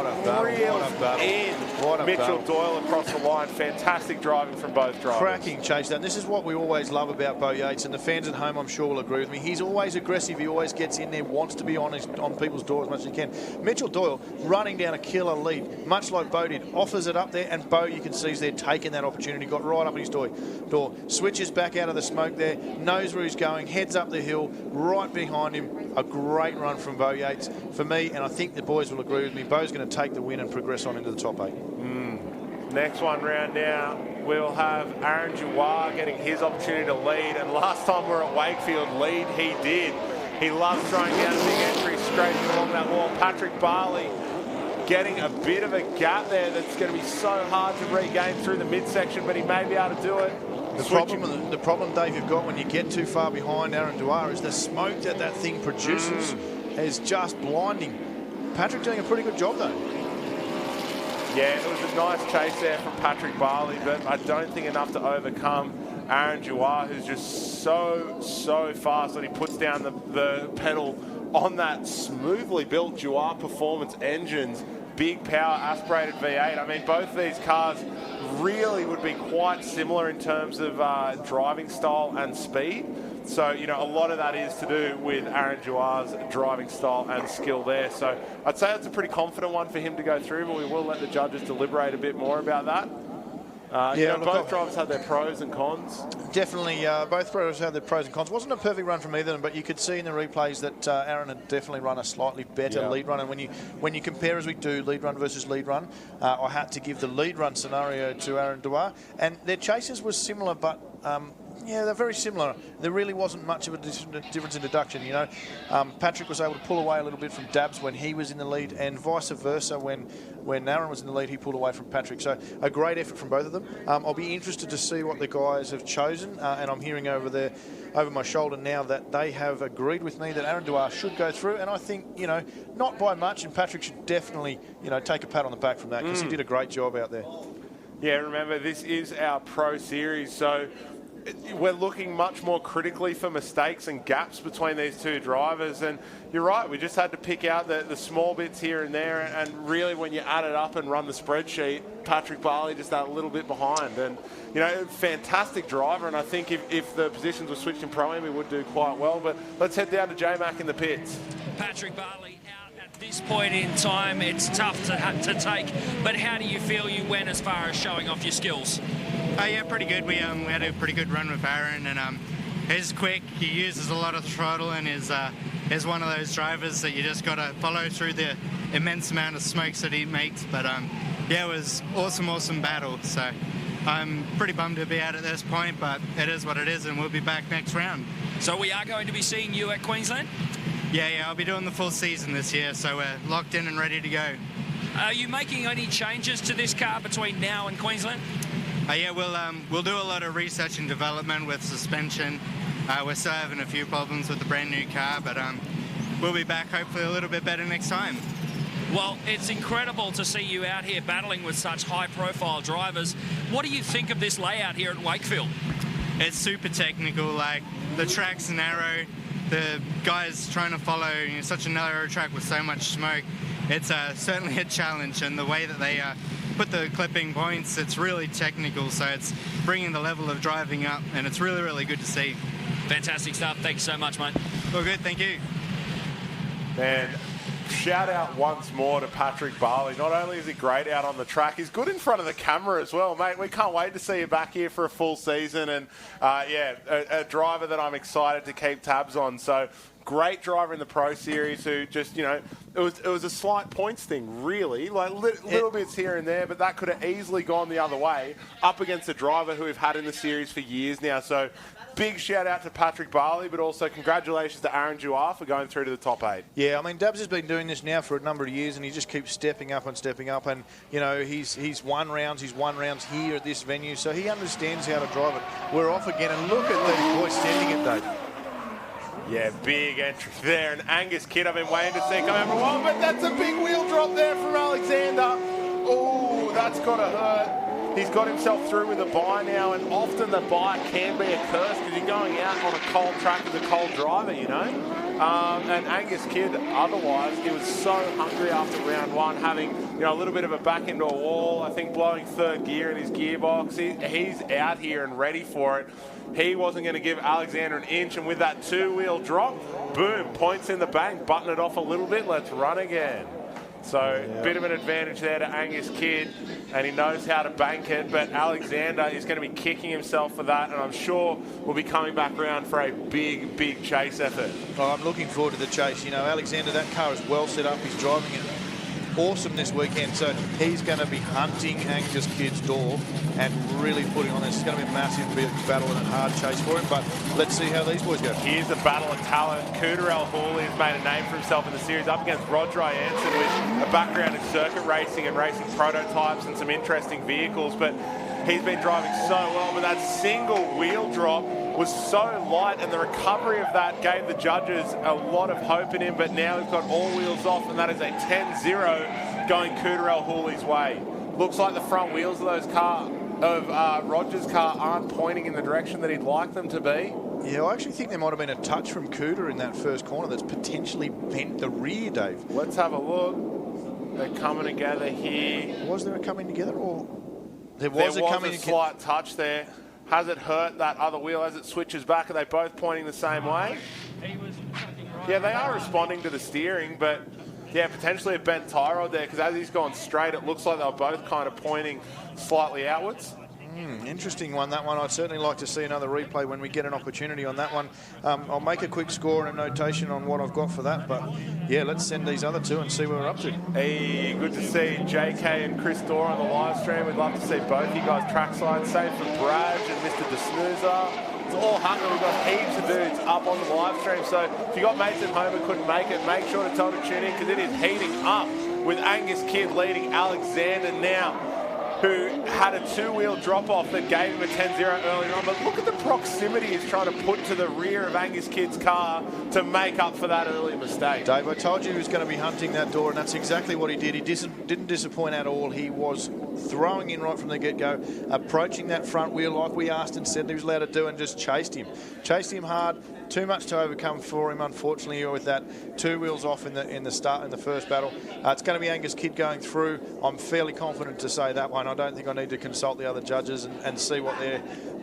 Speaker 2: reels in Mitchell Doyle across the line. Fantastic driving from both drivers. Cracking chase that. And this is what we always love about Bo Yates, and the fans at home I'm sure will agree with me. He's always aggressive. He always gets in there, wants to be on people's door as much as he can. Mitchell Doyle running down a killer lead, much like Bo did. Offers it up there, and Bo, you can see, is there taking that opportunity. Got right up in his door. Switches back out of the smoke there, knows where he's going, heads up the hill, right behind him. A great run from Bo Yates for me, and I think the boys will agree with me. Bo's going to take the win and progress on into the top 8. Next one round now, we'll have Aaron Jouard getting his opportunity to lead, and last time we were at Wakefield, lead he did. He loves throwing down a big entry straight along that wall. Patrick Barley getting a bit of a gap there that's going to be so hard to regain through the midsection, but he may be able to do it. The problem, Dave, you've got when you get too far behind Aaron Dwyer is the smoke that thing produces is just blinding. Patrick doing a pretty good job, though. Yeah, it was a nice chase there from Patrick Barley, but I don't think enough to overcome Aaron Dwyer, who's just so fast that he puts down the pedal on that smoothly built Dwyer Performance engines. Big power aspirated V8. I mean, both of these cars really would be quite similar in terms of driving style and speed. So, you know, a lot of that is to do with Aaron Dwyer's driving style and skill there. So I'd say it's a pretty confident one for him to go through, but we will let the judges deliberate a bit more about that. Both drivers had their pros and cons. Definitely, both drivers had their pros and cons. Wasn't a perfect run from either of them, but you could see in the replays that Aaron had definitely run a slightly better lead run. And when you compare, as we do, lead run versus lead run, I had to give the lead run scenario to Aaron Dwyer. And their chases were similar, but they're very similar. There really wasn't much of a difference in deduction. You know, Patrick was able to pull away a little bit from Dabs when he was in the lead, and vice versa when Aaron was in the lead, he pulled away from Patrick. So a great effort from both of them. I'll be interested to see what the guys have chosen, and I'm hearing over my shoulder now that they have agreed with me that Aaron Dwyer should go through, and I think, you know, not by much, and Patrick should definitely, you know, take a pat on the back from that because he did a great job out there. Yeah, remember, this is our Pro Series, so we're looking much more critically for mistakes and gaps between these two drivers, and you're right, we just had to pick out the small bits here and there, and really when you add it up and run the spreadsheet, Patrick Barley just that little bit behind. And, you know, fantastic driver, and I think if the positions were switched in Pro-Am, he would do quite well. But let's head down to J-Mac in the pits.
Speaker 1: Patrick Barley out at this point in time. It's tough to take, but how do you feel you went as far as showing off your skills?
Speaker 15: Yeah, pretty good. We had a pretty good run with Aaron, and he's quick. He uses a lot of throttle, and is one of those drivers that you just got to follow through the immense amount of smokes that he makes. But it was awesome battle. So I'm pretty bummed to be out at this point, but it is what it is, and we'll be back next round.
Speaker 1: So we are going to be seeing you at Queensland?
Speaker 15: Yeah, I'll be doing the full season this year, so we're locked in and ready to go.
Speaker 1: Are you making any changes to this car between now and Queensland?
Speaker 15: Yeah, we'll do a lot of research and development with suspension. We're still having a few problems with the brand new car, but we'll be back hopefully a little bit better next time.
Speaker 1: Well, it's incredible to see you out here battling with such high-profile drivers. What do you think of this layout here at Wakefield?
Speaker 15: It's super technical. Like, the track's narrow. The guys trying to follow such a narrow track with so much smoke. It's certainly a challenge, and the way that they put the clipping points, it's really technical, so it's bringing the level of driving up, and it's really, really good to see.
Speaker 1: Fantastic stuff. Thanks so much, mate.
Speaker 15: All good, thank you.
Speaker 2: Man, shout out once more to Patrick Barley. Not only is he great out on the track, he's good in front of the camera as well, mate. We can't wait to see you back here for a full season, and a driver that I'm excited to keep tabs on. So great driver in the Pro Series who just, it was a slight points thing, really, like little bits here and there, but that could have easily gone the other way up against a driver who we've had in the series for years now. So big shout out to Patrick Barley, but also congratulations to Aaron Jouar for going through to the top 8.
Speaker 14: Yeah, I mean, Dubs has been doing this now for a number of years, and he just keeps stepping up and stepping up. And, he's won rounds here at this venue, so he understands how to drive it. We're off again, and look at these boys sending it, Dave.
Speaker 2: Yeah, big entry there. And Angus Kidd, I've been waiting to see come out for a while, but that's a big wheel drop there from Alexander. Oh, that's got to hurt. He's got himself through with a bye now, and often the bye can be a curse because you're going out on a cold track as a cold driver, And Angus Kidd, otherwise, he was so hungry after round 1, having a little bit of a back into a wall, I think blowing third gear in his gearbox. He's out here and ready for it. He wasn't going to give Alexander an inch, and with that two-wheel drop, boom, points in the bank, button it off a little bit, let's run again. So, bit of an advantage there to Angus Kidd, and he knows how to bank it, but Alexander is going to be kicking himself for that, and I'm sure we'll be coming back around for a big, big chase effort.
Speaker 14: Oh, I'm looking forward to the chase. Alexander, that car is well set up. He's driving it awesome this weekend, so he's going to be hunting Angus Kidd's door and really putting on this. It's going to be a massive big battle and a hard chase for him, but let's see how these boys go.
Speaker 2: Here's a battle of talent. Cooterell Hooley has made a name for himself in the series up against Roger Jansen with a background in circuit racing and racing prototypes and some interesting vehicles, but he's been driving so well, but that single wheel drop was so light, and the recovery of that gave the judges a lot of hope in him, but now he's got all wheels off, and that is a 10-0 going Cooterell Hooley's way. Looks like the front wheels of Roger's car aren't pointing in the direction that he'd like them to be.
Speaker 14: Yeah, I actually think there might have been a touch from Cooter in that first corner that's potentially bent the rear, Dave.
Speaker 2: Let's have a look. They're coming together here.
Speaker 14: Was there a coming together, or
Speaker 2: there was a slight touch there? Has it hurt that other wheel as it switches back? Are they both pointing the same way? Yeah, they are responding to the steering, but yeah, potentially a bent tie rod there, because as he's gone straight, it looks like they were both kind of pointing slightly outwards.
Speaker 14: Interesting one, that one. I'd certainly like to see another replay when we get an opportunity on that one. I'll make a quick score and a notation on what I've got for that, but yeah, let's send these other two and see where we're up to.
Speaker 2: Hey, good to see JK and Chris Dorr on the live stream. We'd love to see both you guys trackside. Same for Brad and Mr. DeSnoozer. It's all happening. We've got heaps of dudes up on the live stream, so if you got mates at home who couldn't make it, make sure to tell them to tune in, because it is heating up with Angus Kidd leading Alexander now, who had a two-wheel drop-off that gave him a 10-0 earlier on. But look at the proximity he's trying to put to the rear of Angus Kidd's car to make up for that early mistake.
Speaker 14: Dave, I told you he was going to be hunting that door, and that's exactly what he did. He didn't disappoint at all. He was throwing in right from the get-go, approaching that front wheel like we asked and said he was allowed to do, and just chased him. Chased him hard. Too much to overcome for him, unfortunately, with that two wheels off in the first battle. It's going to be Angus Kidd going through. I'm fairly confident to say that one. I don't think I need to consult the other judges and see what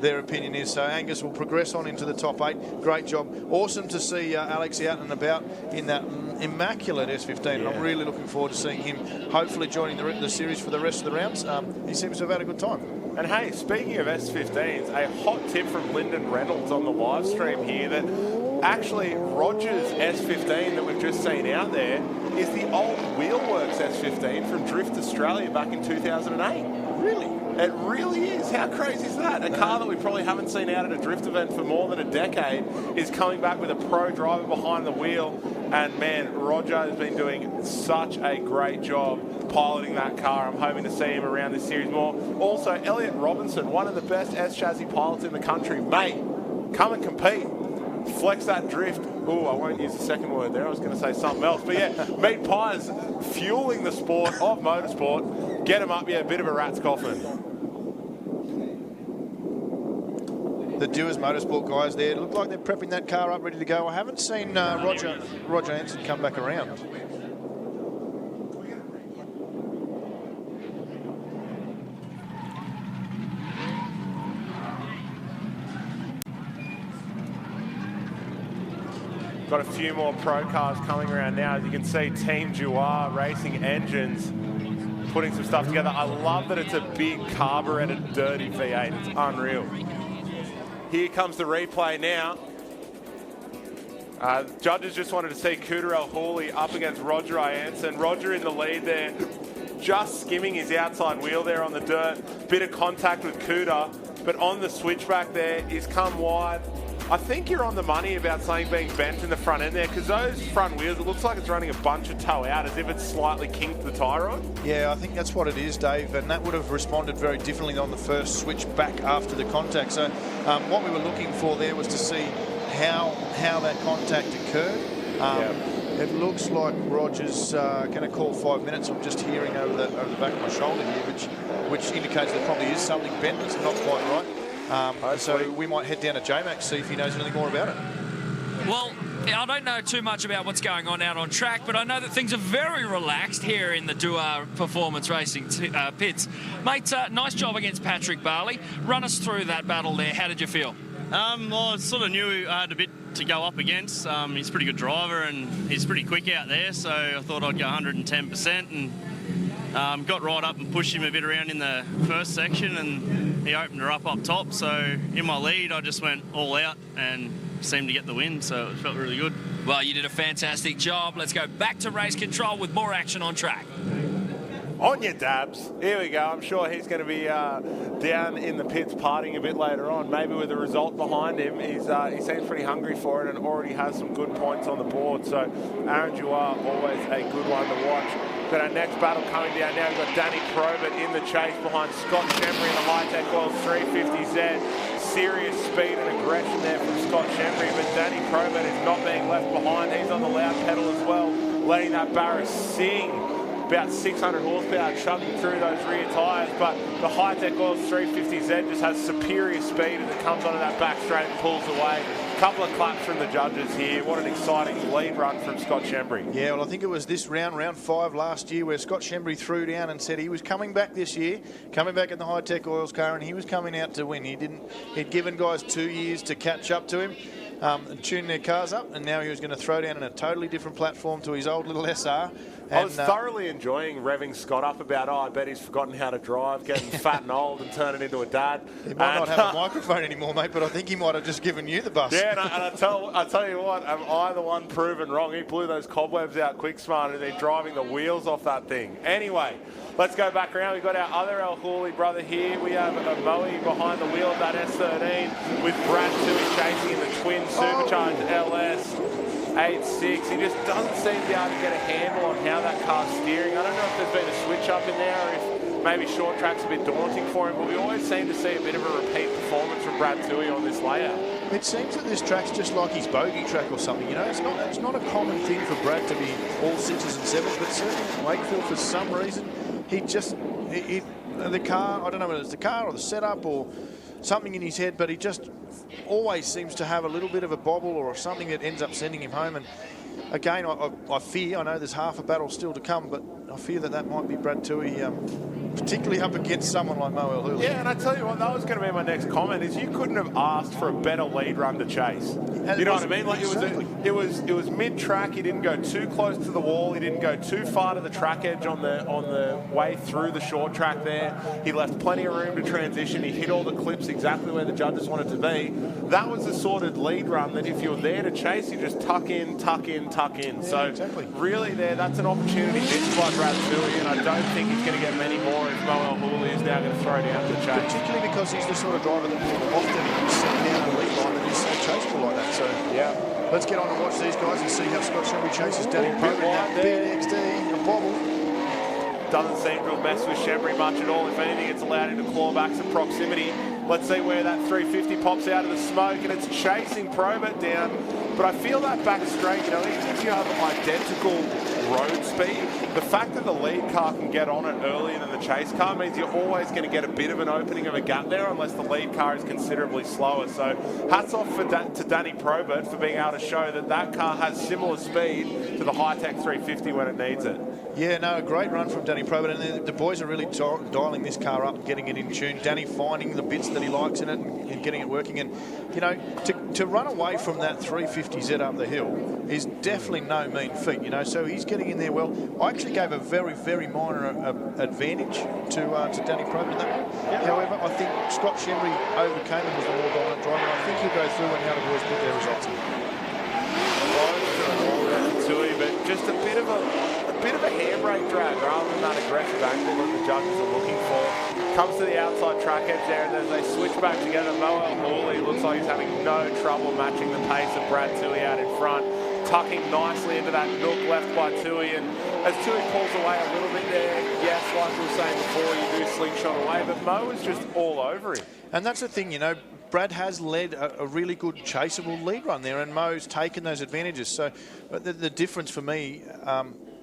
Speaker 14: their opinion is. So Angus will progress on into the top 8. Great job. Awesome to see Alex out and about in that immaculate S15. Yeah. I'm really looking forward to seeing him hopefully joining the series for the rest of the rounds. He seems to have had a good time.
Speaker 2: And hey, speaking of S15s, a hot tip from Lyndon Reynolds on the live stream here that actually Roger's S15 that we've just seen out there is the old Wheelworks S15 from Drift Australia back in 2008.
Speaker 14: Really?
Speaker 2: It really is. How crazy is that? A car that we probably haven't seen out at a drift event for more than a decade is coming back with a pro driver behind the wheel. And man, Roger has been doing such a great job piloting that car. I'm hoping to see him around this series more. Also, Elliot Robinson, one of the best S-chassis pilots in the country. Mate, come and compete. flex that drift. Oh, I won't use the second word there. I was going to say something else. But yeah, meat pies fueling the sport of motorsport. Get them up, yeah, a bit of a rat's coffin.
Speaker 14: The Doers Motorsport guys there look like they're prepping that car up, ready to go. I haven't seen Roger Hansen come back around.
Speaker 2: Got a few more pro cars coming around now. As you can see, Team Jouar Racing Engines putting some stuff together. I love that it's a big carburetted, dirty V8. It's unreal. Here comes the replay now. Judges just wanted to see Cooter El Hooley up against Roger Jansen. Roger in the lead there, just skimming his outside wheel there on the dirt. Bit of contact with Cooter, but on the switchback there, he's come wide. I think you're on the money about something being bent in the front end there, because those front wheels, it looks like it's running a bunch of toe out, as if it's slightly kinked the tyre rod.
Speaker 14: Yeah, I think that's what it is, Dave, and that would have responded very differently on the first switch back after the contact. So what we were looking for there was to see how that contact occurred. It looks like Roger's going to call 5 minutes. I'm just hearing over the back of my shoulder here, which indicates there probably is something bent that's not quite right. So we might head down to J-Mac, see if he knows anything more about it.
Speaker 1: Well, I don't know too much about what's going on out on track, but I know that things are very relaxed here in the Dua Performance Racing pits. Mate, nice job against Patrick Barley. Run us through that battle there. How did you feel?
Speaker 16: Well, I sort of knew I had a bit to go up against. He's a pretty good driver and he's pretty quick out there, so I thought I'd go 110% and got right up and pushed him a bit around in the first section, and he opened her up top. So in my lead, I just went all out and seemed to get the win, so it felt really good.
Speaker 1: Well, you did a fantastic job. Let's go back to race control with more action on track.
Speaker 2: On your dabs. Here we go. I'm sure he's going to be down in the pits partying a bit later on, maybe with a result behind him. He seems pretty hungry for it and already has some good points on the board. So Aaron Jouar, always a good one to watch. Got our next battle coming down now. We've got Danny Probert in the chase behind Scott Shembry in the Hi-Tec World 350Z. Serious speed and aggression there from Scott Shembry, but Danny Probert is not being left behind. He's on the loud pedal as well, letting that Barra sing. About 600 horsepower chugging through those rear tyres, but the Hi-Tec Oils 350Z just has superior speed as it comes onto that back straight and pulls away. A couple of claps from the judges here. What an exciting lead run from Scott Shembry.
Speaker 14: Yeah, well, I think it was this round 5 last year, where Scott Shembry threw down and said he was coming back this year, coming back in the Hi-Tec Oils car, and he was coming out to win. He'd given guys 2 years to catch up to him. And tune their cars up, and now he was going to throw down in a totally different platform to his old little SR.
Speaker 2: I was thoroughly enjoying revving Scott up about, I bet he's forgotten how to drive, getting fat and old and turning into a dad.
Speaker 14: He might not have a microphone anymore, mate, but I think he might have just given you the bus.
Speaker 2: Yeah, and I tell you what, am I the one proven wrong? He blew those cobwebs out quick smart and then driving the wheels off that thing. Anyway, let's go back around. We've got our other El Hooley brother here. We have a Moe behind the wheel of that S13 with Brad Tui chasing in the twin supercharged LS 8.6. He just doesn't seem to be able to get a handle on how that car's steering. I don't know if there's been a switch up in there or if maybe short track's a bit daunting for him, but we always seem to see a bit of a repeat performance from Brad Tui on this layout.
Speaker 14: It seems that this track's just like his bogey track or something, you know. It's not a common thing for Brad to be all 6s and 7s, but certainly in Wakefield, for some reason, the car, I don't know whether it's the car or the setup or something in his head, but he just always seems to have a little bit of a bobble or something that ends up sending him home. And again, I fear, I know there's half a battle still to come, but I fear that might be Brad Tui, particularly up against someone like Mo El Hooley.
Speaker 2: Yeah, and I tell you what, that was going to be my next comment, is you couldn't have asked for a better lead run to chase. You know what I mean? Like it was mid-track. He didn't go too close to the wall. He didn't go too far to the track edge on the way through the short track there. He left plenty of room to transition. He hit all the clips exactly where the judges wanted to be. That was the sort of lead run that if you're there to chase, you just tuck in, tuck in, tuck in.
Speaker 14: Yeah,
Speaker 2: so
Speaker 14: exactly.
Speaker 2: Really that's an opportunity missed by Brad Tui, and I don't think he's going to get many more if Mo El Hooley is now going to throw down to chase.
Speaker 14: Particularly because he's the sort of driver that will often sit down the lead line and he's so chaseable like that. So
Speaker 2: yeah,
Speaker 14: let's get on and watch these guys and see how Scott Shembry chases Danny Probert in that BXD, a bobble. Doesn't
Speaker 2: seem to have messed with Shembry much at all. If anything, it's allowed him to claw back some proximity. Let's see where that 350 pops out of the smoke, and it's chasing Probert down. But I feel that back straight, even if you have identical road speed, the fact that the lead car can get on it earlier than the chase car means you're always going to get a bit of an opening of a gap there unless the lead car is considerably slower. So hats off to Danny Probert for being able to show that that car has similar speed to the Hi-Tec 350 when it needs it.
Speaker 14: Yeah, no, a great run from Danny Probert, and the boys are really dialing this car up and getting it in tune. Danny finding the bits that he likes in it and getting it working. And, to run away from that 350Z up the hill is definitely no mean feat, so he's getting in there well. I actually gave a very, very minor advantage to Danny Probert in that one. Yeah. However, I think Scott Shembry overcame him as the more dominant driver. I think he'll go through when the other boys put their results in.
Speaker 2: But just a bit of a handbrake drag rather than that aggressive angle that the judges are looking for. Comes to the outside track edge there, and as they switch back together, Moel Hooley looks like he's having no trouble matching the pace of Brad Toohey out in front, tucking nicely into that nook left by Toohey. And as Toohey pulls away a little bit there, yes, like we were saying before, you do slingshot away, but Mo is just all over him.
Speaker 14: And that's the thing, Brad has led a really good chaseable lead run there, and Mo's taken those advantages. So the difference for me,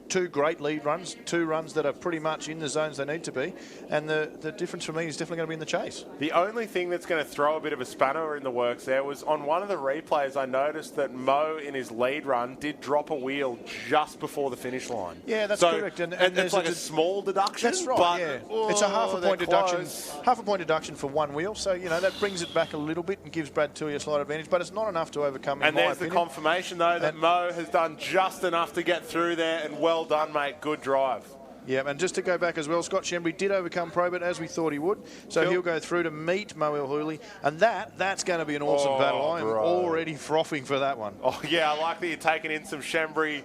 Speaker 14: two great lead runs, two runs that are pretty much in the zones they need to be, and the difference for me is definitely going to be in the chase.
Speaker 2: The only thing that's going to throw a bit of a spanner in the works there was on one of the replays I noticed that Mo in his lead run did drop a wheel just before the finish line.
Speaker 14: Yeah, that's correct. And
Speaker 2: it's like a small deduction.
Speaker 14: That's right,
Speaker 2: but,
Speaker 14: yeah. It's a half a point deduction for one wheel, so that brings it back a little bit and gives Brad Toohey a slight advantage, but it's not enough to overcome,
Speaker 2: in my opinion. The confirmation, though, that Mo has done just enough to get through there, and well done, mate. Good drive.
Speaker 14: Yeah, and just to go back as well, Scott Shembry did overcome Probert as we thought he would. So he'll go through to meet Moel Hooley, and that's going to be an awesome battle. I am already frothing for that one.
Speaker 2: Oh yeah, I like that you're taking in some Shembry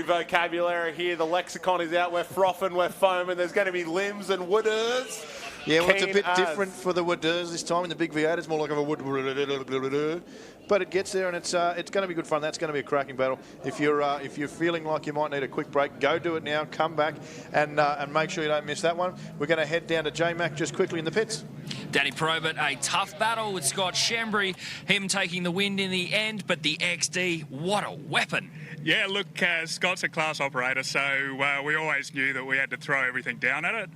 Speaker 2: vocabulary here. The lexicon is out. We're frothing, we're foaming. There's going to be limbs and wooders.
Speaker 14: Yeah, well, it's a bit different for the wooders this time. In the big V8, it's more like a wood. But it gets there, and it's going to be good fun. That's going to be a cracking battle. If you're feeling like you might need a quick break, go do it now. Come back and make sure you don't miss that one. We're going to head down to J-Mac just quickly in the pits.
Speaker 1: Danny Probert, a tough battle with Scott Shembry. Him taking the win in the end, but the XD, what a weapon.
Speaker 17: Yeah, look, Scott's a class operator, so we always knew that we had to throw everything down at it.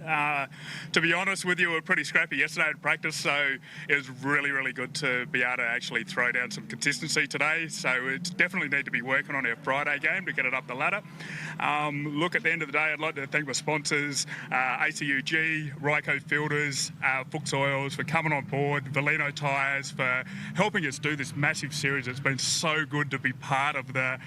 Speaker 17: To be honest with you, we were pretty scrappy yesterday in practice, so it was really, really good to be able to actually throw down some consistency today. So we definitely need to be working on our Friday game to get it up the ladder. Look, at the end of the day, I'd like to thank my sponsors, ACUG, Ryco Filters, Fuchs Oils for coming on board, Valino Tyres for helping us do this massive series. It's been so good to be part of the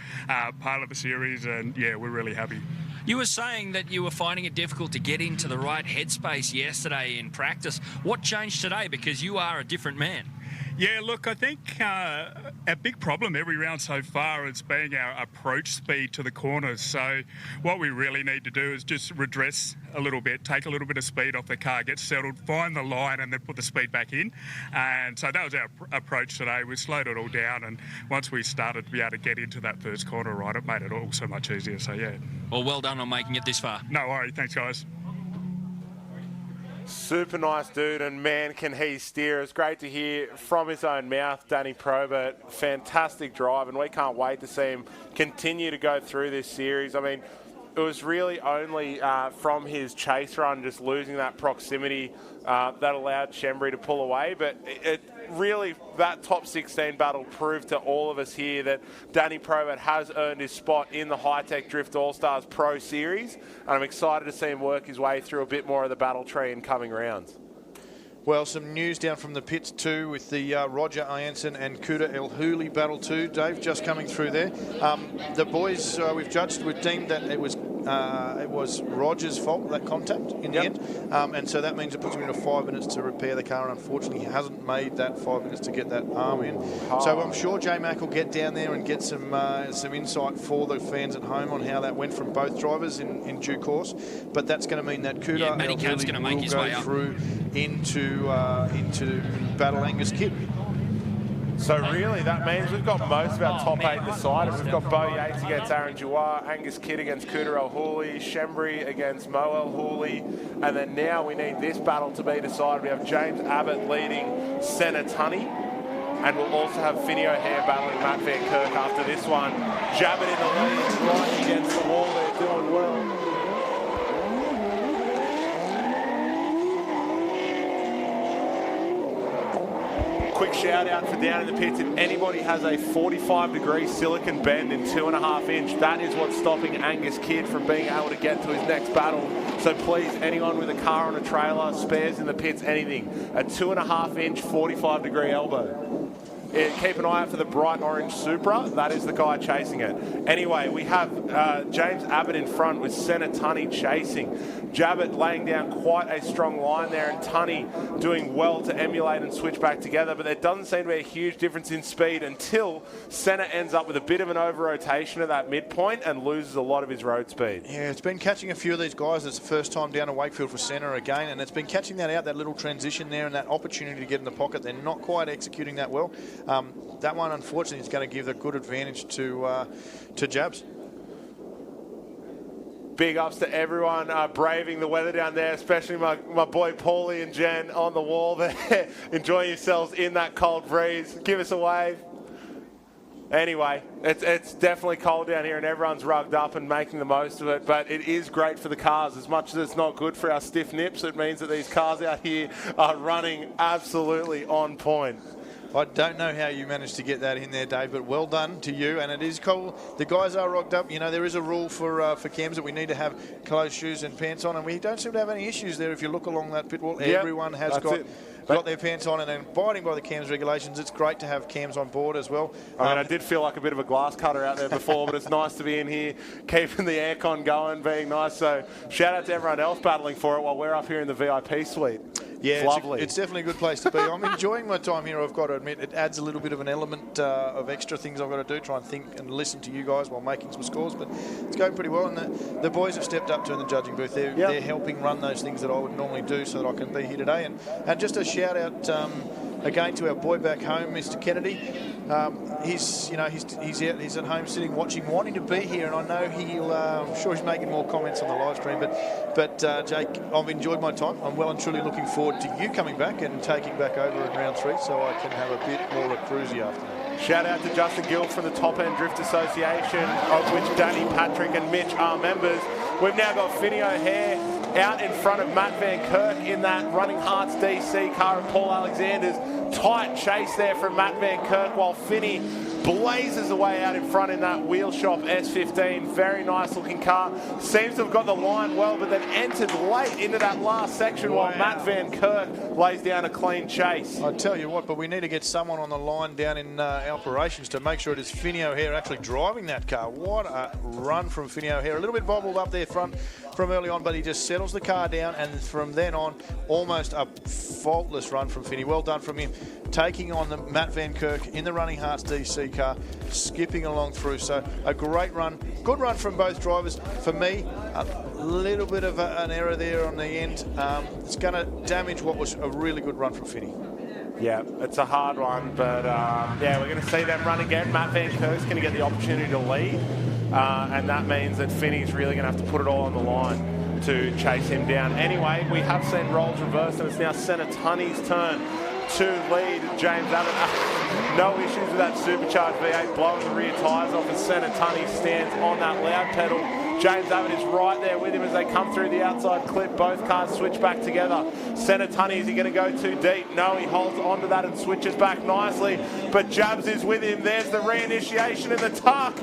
Speaker 17: series, and yeah, we're really happy.
Speaker 1: You were saying that you were finding it difficult to get into the right headspace yesterday in practice. What changed today? Because you are a different man.
Speaker 17: Yeah, look, I think our big problem every round so far is being our approach speed to the corners. So what we really need to do is just redress a little bit, take a little bit of speed off the car, get settled, find the line, and then put the speed back in. And so that was our approach today. We slowed it all down, and once we started to be able to get into that first corner right, it made it all so much easier. So, yeah.
Speaker 1: Well done on making it this far.
Speaker 17: No worries. Thanks, guys.
Speaker 2: Super nice dude, and man, can he steer. It's great to hear from his own mouth, Danny Probert. Fantastic drive, and we can't wait to see him continue to go through this series. I mean, it was really only from his chase run, just losing that proximity, that allowed Shembry to pull away. But it really, that top 16 battle proved to all of us here that Danny Probert has earned his spot in the Hi-Tec Drift All-Stars Pro Series. And I'm excited to see him work his way through a bit more of the battle tree in coming rounds.
Speaker 14: Well, some news down from the pits too with the Roger Ianson and Kuda El Hooley battle too. Dave, just coming through there. The boys we've deemed that it was Roger's fault, that contact in the end. And so that means it puts him into 5 minutes to repair the car, and unfortunately he hasn't made that 5 minutes to get that arm in. So I'm sure J-Mac will get down there and get some insight for the fans at home on how that went from both drivers in due course. But that's going to mean that Kuda El Hooley will go through into Battle Angus Kid.
Speaker 2: So really, that means we've got most of our top 8 decided. We've got Bo Yates against Aaron Duar, Angus Kidd against Cooter El Hooley, Shembry against Mo El Hooley, and then now we need this battle to be decided. We have James Abbott leading Senna Tunney, and we'll also have Finney O'Hare battling Matt Van Kirk after this one. Jabbett in the lead, right against the wall there, doing well. Quick shout out for down in the pits. If anybody has a 45-degree silicon bend in 2.5 inch, that is what's stopping Angus Kidd from being able to get to his next battle. So please, anyone with a car on a trailer, spares in the pits, anything, a 2.5 inch 45-degree elbow. Keep an eye out for the bright orange Supra. That is the guy chasing it. Anyway, we have James Abbott in front with Senna Tunney chasing. Jabbett laying down quite a strong line there, and Tunney doing well to emulate and switch back together, but there doesn't seem to be a huge difference in speed until Senna ends up with a bit of an over-rotation at that midpoint and loses a lot of his road speed.
Speaker 14: Yeah, it's been catching a few of these guys. It's the first time down at Wakefield for Senna again, and it's been catching that out, that little transition there and that opportunity to get in the pocket. They're not quite executing that well. That one, unfortunately, is going to give a good advantage to Jabs.
Speaker 2: Big ups to everyone braving the weather down there, especially my boy Paulie and Jen on the wall there, enjoying yourselves in that cold breeze. Give us a wave. Anyway, it's definitely cold down here and everyone's rugged up and making the most of it, but it is great for the cars. As much as it's not good for our stiff nips, it means that these cars out here are running absolutely on point.
Speaker 14: I don't know how you managed to get that in there, Dave, but well done to you. And it is cold. The guys are rocked up. You know, there is a rule for cams that we need to have closed shoes and pants on, and we don't seem to have any issues there. If you look along that pit wall, everyone has got their pants on and then abiding by the cams regulations. It's great to have cams on board as well.
Speaker 2: I mean, I did feel like a bit of a glass cutter out there before, but it's nice to be in here, keeping the aircon going, being nice. So shout out to everyone else battling for it while we're up here in the VIP suite.
Speaker 14: Yeah,
Speaker 2: it's lovely.
Speaker 14: It's definitely a good place to be. I'm enjoying my time here, I've got to admit. It adds a little bit of an element of extra things I've got to do, try and think and listen to you guys while making some scores, but it's going pretty well, and the boys have stepped up to in the judging booth. They're helping run those things that I would normally do so that I can be here today. And just a shout out again to our boy back home, Mr. Kennedy. He's at home sitting watching, wanting to be here, and I know I'm sure he's making more comments on the live stream, but Jake, I've enjoyed my time. I'm well and truly looking forward to you coming back and taking back over in round 3 so I can have a bit more of a cruisy afternoon.
Speaker 2: Shout out to Justin Gill from the Top End Drift Association, of which Danny, Patrick and Mitch are members. We've now got Finney O'Hare out in front of Matt Van Kirk in that Running Hearts DC car of Paul Alexander's. Tight chase there from Matt Van Kirk while Finney blazes away out in front in that Wheel Shop S15. Very nice looking car. Seems to have got the line well, but then entered late into that last section while Matt Van Kirk lays down a clean chase.
Speaker 14: I tell you what, but we need to get someone on the line down in operations to make sure it is Finney O'Hare actually driving that car. What a run from Finney O'Hare. A little bit bobbled up there front from early on, but he just settles the car down, and from then on, almost a faultless run from Finney. Well done from him, taking on the Matt Van Kirk in the Running Hearts DC car, skipping along through. So a great run, good run from both drivers. For me, a little bit of an error there on the end. It's going to damage what was a really good run from Finney.
Speaker 2: Yeah, it's a hard one, but yeah, we're going to see them run again. Matt Van Kirk's going to get the opportunity to lead, and that means that Finney's really going to have to put it all on the line to chase him down. Anyway, we have seen roles reversed, and it's now Senna Tunney's turn to lead James Abbott. No issues with that supercharged V8 blowing the rear tyres off as Senna Tunney stands on that loud pedal. James Abbott is right there with him as they come through the outside clip. Both cars switch back together. Senna Tunney, is he going to go too deep? No, he holds onto that and switches back nicely. But Jabs is with him. There's the reinitiation in the tuck.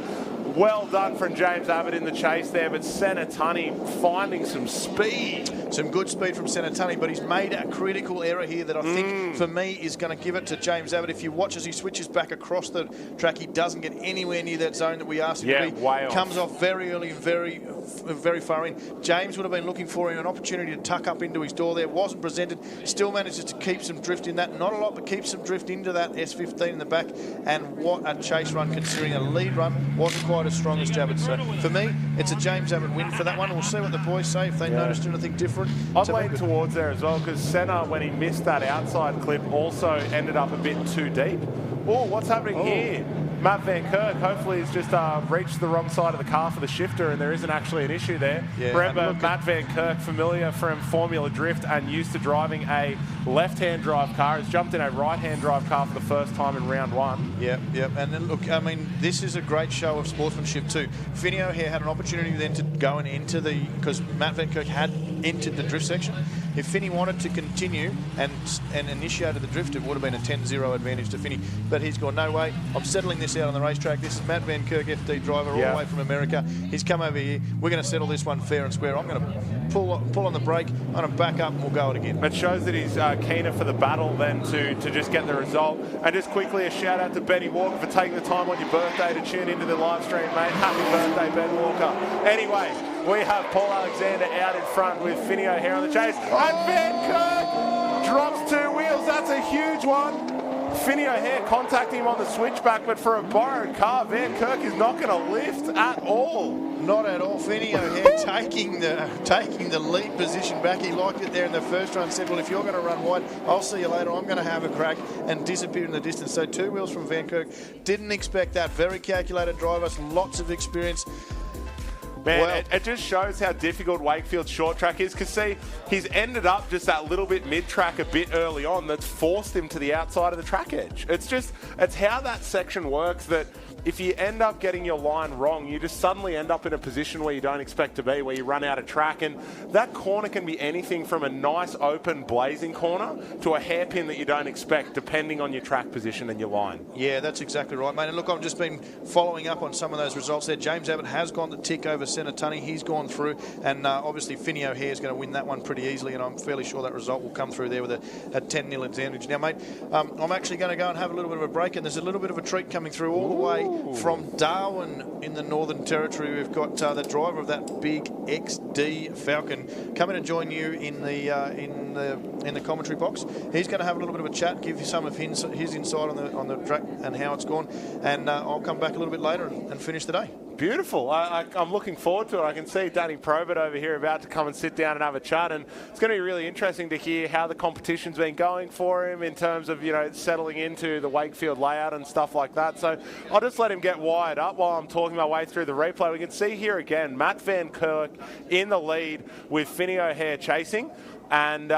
Speaker 2: Well done from James Abbott in the chase there, but Senna Tunney finding some speed.
Speaker 14: Some good speed from Senna Tunney, but he's made a critical error here that I think, for me, is going to give it to James Abbott. If you watch as he switches back across the track, he doesn't get anywhere near that zone that we asked him to be.
Speaker 2: Way off.
Speaker 14: Comes off very early, very far in. James would have been looking for an opportunity to tuck up into his door there. Wasn't presented. Still manages to keep some drift in that. Not a lot, but keeps some drift into that S15 in the back. And what a chase run, considering a lead run wasn't quite as strong as Abbott. So for me, it's a James Abbott win for that one. We'll see what the boys say if they noticed anything different.
Speaker 2: I'm leaning towards there as well, because Senna, when he missed that outside clip, also ended up a bit too deep. Oh, what's happening here? Matt Van Kirk, hopefully he's just reached the wrong side of the car for the shifter and there isn't actually an issue there.
Speaker 14: Yeah,
Speaker 2: Remember, Matt Van Kirk, familiar from Formula Drift and used to driving a left-hand drive car, has jumped in a right-hand drive car for the first time in round 1.
Speaker 14: Yep. And then, look, I mean, this is a great show of sportsmanship too. Finny O'Hare had an opportunity then to go and enter because Matt Van Kirk had entered the drift section. If Finny wanted to continue and initiated the drift, it would have been a 10-0 advantage to Finny. But he's gone, no way, I'm settling this out on the racetrack. This is Matt Van Kirk, FD driver, all the way from America. He's come over here. We're going to settle this one fair and square. I'm going to pull on the brake. I'm going to back up and we'll go it again.
Speaker 2: It shows that he's keener for the battle than to just get the result. And just quickly, a shout out to Benny Walker for taking the time on your birthday to tune into the live stream, mate. Happy birthday, Ben Walker. Anyway, we have Paul Alexander out in front with Finny O'Hare on the chase. And Van Kirk drops 2 wheels. That's a huge one. Finny O'Hare contacting him on the switchback, but for a borrowed car, Van Kirk is not going to lift at all.
Speaker 14: Not at all. Finny O'Hare taking the lead position back. He liked it there in the first run. Said, well, if you're going to run wide, I'll see you later. I'm going to have a crack, and disappear in the distance. So 2 wheels from Van Kirk. Didn't expect that. Very calculated driver, lots of experience.
Speaker 2: Man, it just shows how difficult Wakefield's short track is, because, see, he's ended up just that little bit mid-track a bit early on that's forced him to the outside of the track edge. It's how that section works, that if you end up getting your line wrong, you just suddenly end up in a position where you don't expect to be, where you run out of track. And that corner can be anything from a nice, open, blazing corner to a hairpin that you don't expect, depending on your track position and your line.
Speaker 14: Yeah, that's exactly right, mate. And look, I've just been following up on some of those results there. James Abbott has gone the tick over Senatani. He's gone through, and obviously Finny O'Hare is going to win that one pretty easily, and I'm fairly sure that result will come through there with a 10-0 advantage. Now, mate, I'm actually going to go and have a little bit of a break, and there's a little bit of a treat coming through all the way from Darwin in the Northern Territory. We've got the driver of that big XD Falcon coming to join you in the commentary box. He's going to have a little bit of a chat, give you some of his insight on the track and how it's gone, and I'll come back a little bit later and finish the day.
Speaker 2: Beautiful. I'm looking forward to it. I can see Danny Probert over here about to come and sit down and have a chat, and it's going to be really interesting to hear how the competition's been going for him in terms of, settling into the Wakefield layout and stuff like that. So I'll just let him get wired up while I'm talking my way through the replay. We can see here again, Matt Van Kirk in the lead with Finny O'Hare chasing. And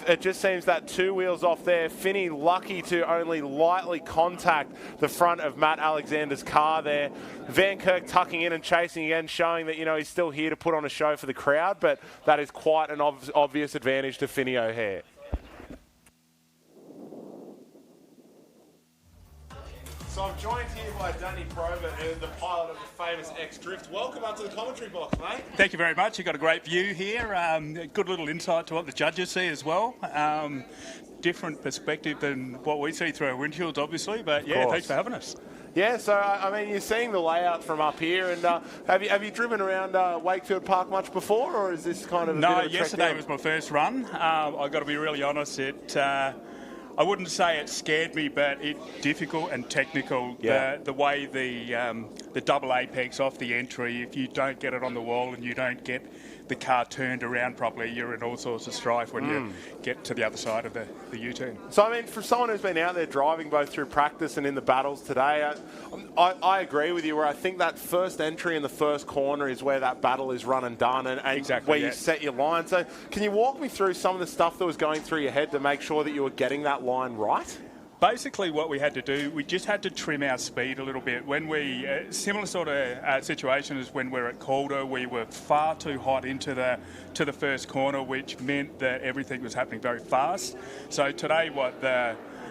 Speaker 2: it just seems that 2 wheels off there. Finny lucky to only lightly contact the front of Matt Alexander's car there. Van Kirk tucking in and chasing again, showing that, he's still here to put on a show for the crowd, but that is quite an obvious advantage to Finny O'Hare. So I'm joined here by Danny Probert, the pilot of the famous X-Drift. Welcome up to the commentary box, mate.
Speaker 17: Thank you very much. You've got a great view here. Good little insight to what the judges see as well. Different perspective than what we see through our windshields, obviously. But thanks for having us.
Speaker 2: Yeah, so you're seeing the layout from up here, and have you driven around Wakefield Park much before, or is this kind of a bit of a
Speaker 17: yesterday was my first run. I've got to be really honest. I wouldn't say it scared me, but it's difficult and technical.
Speaker 2: Yeah.
Speaker 17: The way the double apex off the entry, if you don't get it on the wall and you don't get the car turned around properly, you're in all sorts of strife when you get to the other side of the U-turn.
Speaker 2: So, for someone who's been out there driving both through practice and in the battles today, I agree with you where I think that first entry in the first corner is where that battle is run and done, and
Speaker 17: exactly,
Speaker 2: where you set your line. So can you walk me through some of the stuff that was going through your head to make sure that you were getting that line right?
Speaker 17: Basically, what we had to do, we just had to trim our speed a little bit. When we, similar sort of situation as when we're at Calder, we were far too hot into the first corner, which meant that everything was happening very fast. So today, what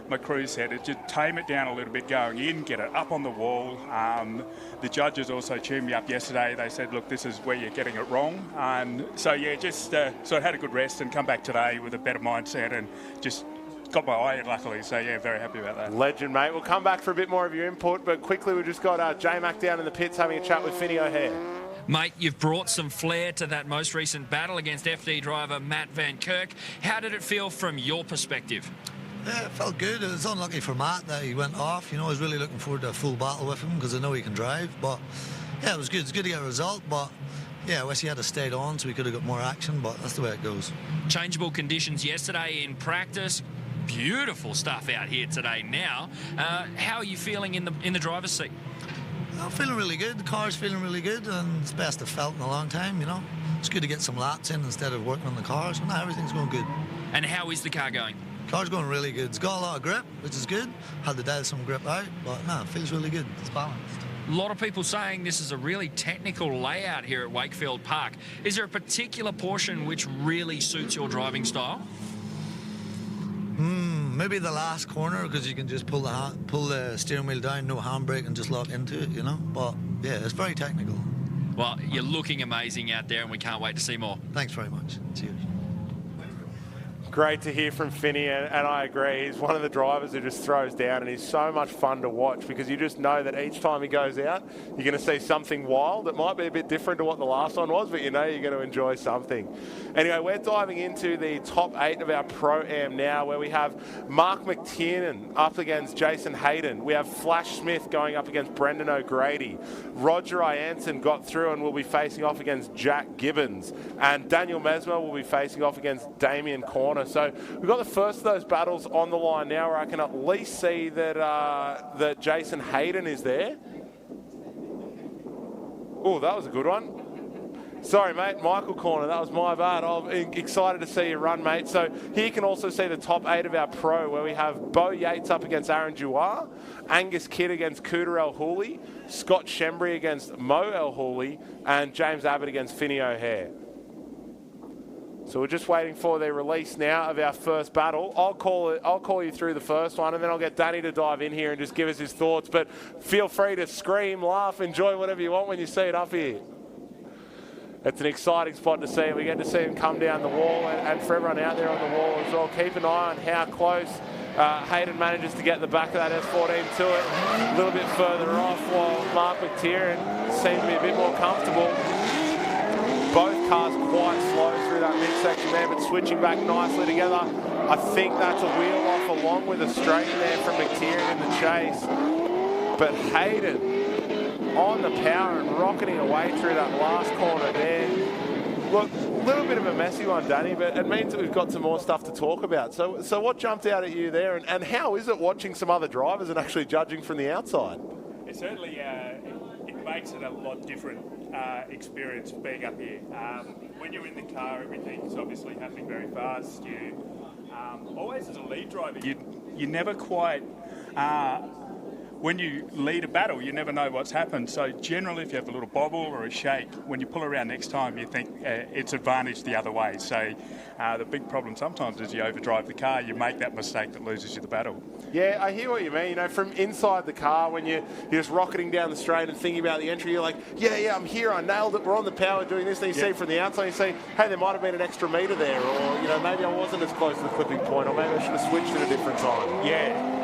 Speaker 17: my crew said is just tame it down a little bit going in, get it up on the wall. The judges also tuned me up yesterday. They said, look, this is where you're getting it wrong. So I had a good rest and come back today with a better mindset and just got my eye in, luckily, so very happy about that.
Speaker 2: Legend, mate. We'll come back for a bit more of your input, but quickly we've just got J-Mac down in the pits having a chat with Finny O'Hare.
Speaker 1: Mate, you've brought some flair to that most recent battle against FD driver Matt Van Kirk. How did it feel from your perspective?
Speaker 18: Yeah, it felt good. It was unlucky for Matt that he went off. I was really looking forward to a full battle with him because I know he can drive, but yeah, it was good. It's good to get a result, but yeah, I wish he had stayed on so we could have got more action, but that's the way it goes.
Speaker 1: Changeable conditions yesterday in practice. beautiful stuff out here today now. How are you feeling in the driver's seat?
Speaker 18: I'm feeling really good. The car's feeling really good, and it's the best I've felt in a long time, you know. It's good to get some laps in instead of working on the car, so now everything's going good.
Speaker 1: And how is the car going?
Speaker 18: The car's going really good. It's got a lot of grip, which is good. Had to dial some grip out, but no, it feels really good. It's balanced.
Speaker 1: A lot of people saying this is a really technical layout here at Wakefield Park. Is there a particular portion which really suits your driving style?
Speaker 18: Maybe the last corner, because you can just pull the steering wheel down, no handbrake, and just lock into it, you know. But yeah, it's very technical.
Speaker 1: Well, you're looking amazing out there, and we can't wait to see more.
Speaker 18: Thanks very much. Cheers.
Speaker 2: Great to hear from Finney, and I agree. He's one of the drivers who just throws down, and he's so much fun to watch because you just know that each time he goes out, you're going to see something wild that might be a bit different to what the last one was, but you know you're going to enjoy something. Anyway, we're diving into the top 8 of our Pro-Am now, where we have Mark McTiernan up against Jason Hayden. We have Flash Smith going up against Brendan O'Grady. Roger Ianson got through and will be facing off against Jack Gibbons. And Daniel Mesmer will be facing off against Damien Corner. So we've got the first of those battles on the line now, where I can at least see that that Jason Hayden is there. Oh, that was a good one. Sorry, mate, Michael Corner, that was my bad. I'm excited to see you run, mate. So here you can also see the top 8 of our Pro, where we have Bo Yates up against Aaron Duar, Angus Kidd against Cooter El Hooley, Scott Shembry against Mo El Hooley, and James Abbott against Finney O'Hare. So we're just waiting for the release now of our first battle. I'll call you through the first one, and then I'll get Danny to dive in here and just give us his thoughts. But feel free to scream, laugh, enjoy whatever you want when you see it up here. It's an exciting spot to see. We get to see him come down the wall, and for everyone out there on the wall as well, keep an eye on how close Hayden manages to get the back of that S14 to it. A little bit further off, while Mark McTiernan seemed to be a bit more comfortable. Both cars quite slow through that midsection there, but switching back nicely together. I think that's a wheel off along with a straight there from McTiernan in the chase. But Hayden on the power and rocketing away through that last corner there. Look, a little bit of a messy one, Danny, but it means that we've got some more stuff to talk about. So what jumped out at you there, and how is it watching some other drivers and actually judging from the outside?
Speaker 17: It certainly it makes it a lot different experience being up here. When you're in the car, everything's obviously happening very fast. You always, as a lead driver, you never quite. When you lead a battle, you never know what's happened. So generally, if you have a little bobble or a shake, when you pull around next time, you think it's advantage the other way. So the big problem sometimes is you overdrive the car, you make that mistake that loses you the battle.
Speaker 2: Yeah, I hear what you mean. You know, from inside the car, when you're just rocketing down the straight and thinking about the entry, you're like, yeah, I'm here, I nailed it, we're on the power doing this. Then you see from the outside, you say, hey, there might have been an extra metre there, or, you know, maybe I wasn't as close to the clipping point, or maybe I should have switched at a different time.
Speaker 17: Yeah.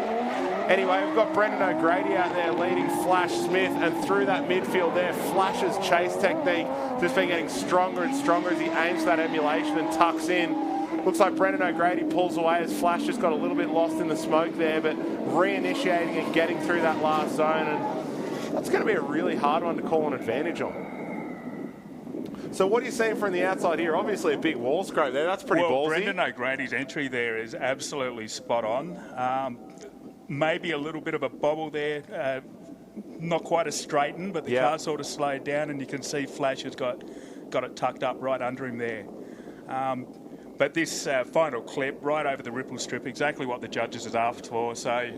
Speaker 2: Anyway, we've got Brendan O'Grady out there leading Flash Smith, and through that midfield there, Flash's chase technique just been getting stronger and stronger as he aims for that emulation and tucks in. Looks like Brendan O'Grady pulls away as Flash just got a little bit lost in the smoke there, but reinitiating and getting through that last zone, and that's going to be a really hard one to call an advantage on. So what are you seeing from the outside here? Obviously a big wall scrape there, that's pretty ballsy.
Speaker 17: Brendan O'Grady's entry there is absolutely spot on. Maybe a little bit of a bobble there, not quite as straightened, but the car sort of slowed down, and you can see Flash has got it tucked up right under him there. But this final clip, right over the ripple strip, exactly what the judges had asked for, so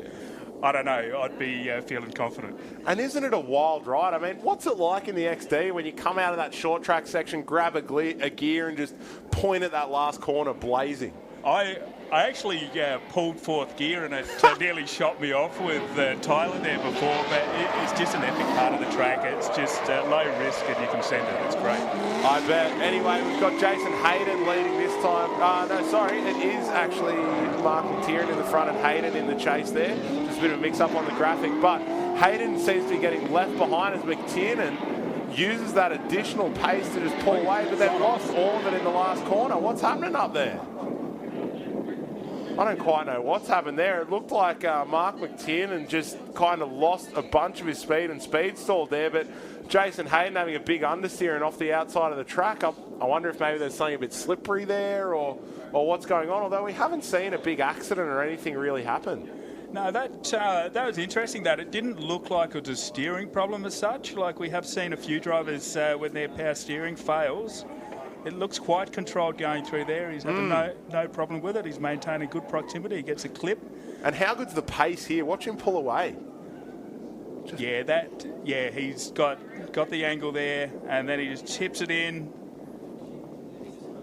Speaker 17: I don't know, I'd be feeling confident.
Speaker 2: And isn't it a wild ride? I mean, what's it like in the XD when you come out of that short track section, grab a gear and just point at that last corner blazing?
Speaker 17: I actually pulled fourth gear, and it nearly shot me off with Tyler there before, but it's just an epic part of the track. It's just low risk, and you can send it. It's great.
Speaker 2: I bet. Anyway, we've got Jason Hayden leading this time. No, sorry, it is actually Mark McTiernan in the front and Hayden in the chase there. Just a bit of a mix-up on the graphic, but Hayden seems to be getting left behind as McTiernan uses that additional pace to just pull away, but they've lost all of it in the last corner. What's happening up there? I don't quite know what's happened there. It looked like Mark McTiernan just kind of lost a bunch of his speed and speed stalled there, but Jason Hayden having a big understeer and off the outside of the track. I wonder if maybe there's something a bit slippery there or what's going on, although we haven't seen a big accident or anything really happen.
Speaker 17: No, that was interesting that it didn't look like it was a steering problem as such. Like we have seen a few drivers when their power steering fails. It looks quite controlled going through there. He's having no problem with it. He's maintaining good proximity. He gets a clip.
Speaker 2: And how good's the pace here? Watch him pull away.
Speaker 17: He's got the angle there, and then he just chips it in.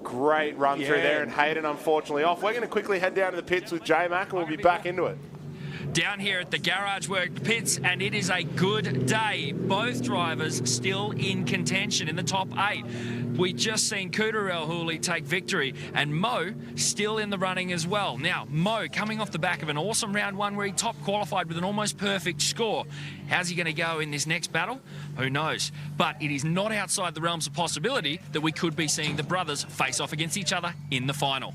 Speaker 2: Great run through there, and Hayden unfortunately off. We're going to quickly head down to the pits with J-Mac, and we'll be back into it.
Speaker 1: Down here at the Garage Work pits, and it is a good day. Both drivers still in contention in the top 8. We just seen Cooter El-Houli take victory, and Mo still in the running as well. Now, Mo coming off the back of an awesome round 1 where he top qualified with an almost perfect score. How's he going to go in this next battle? Who knows? But it is not outside the realms of possibility that we could be seeing the brothers face off against each other in the final.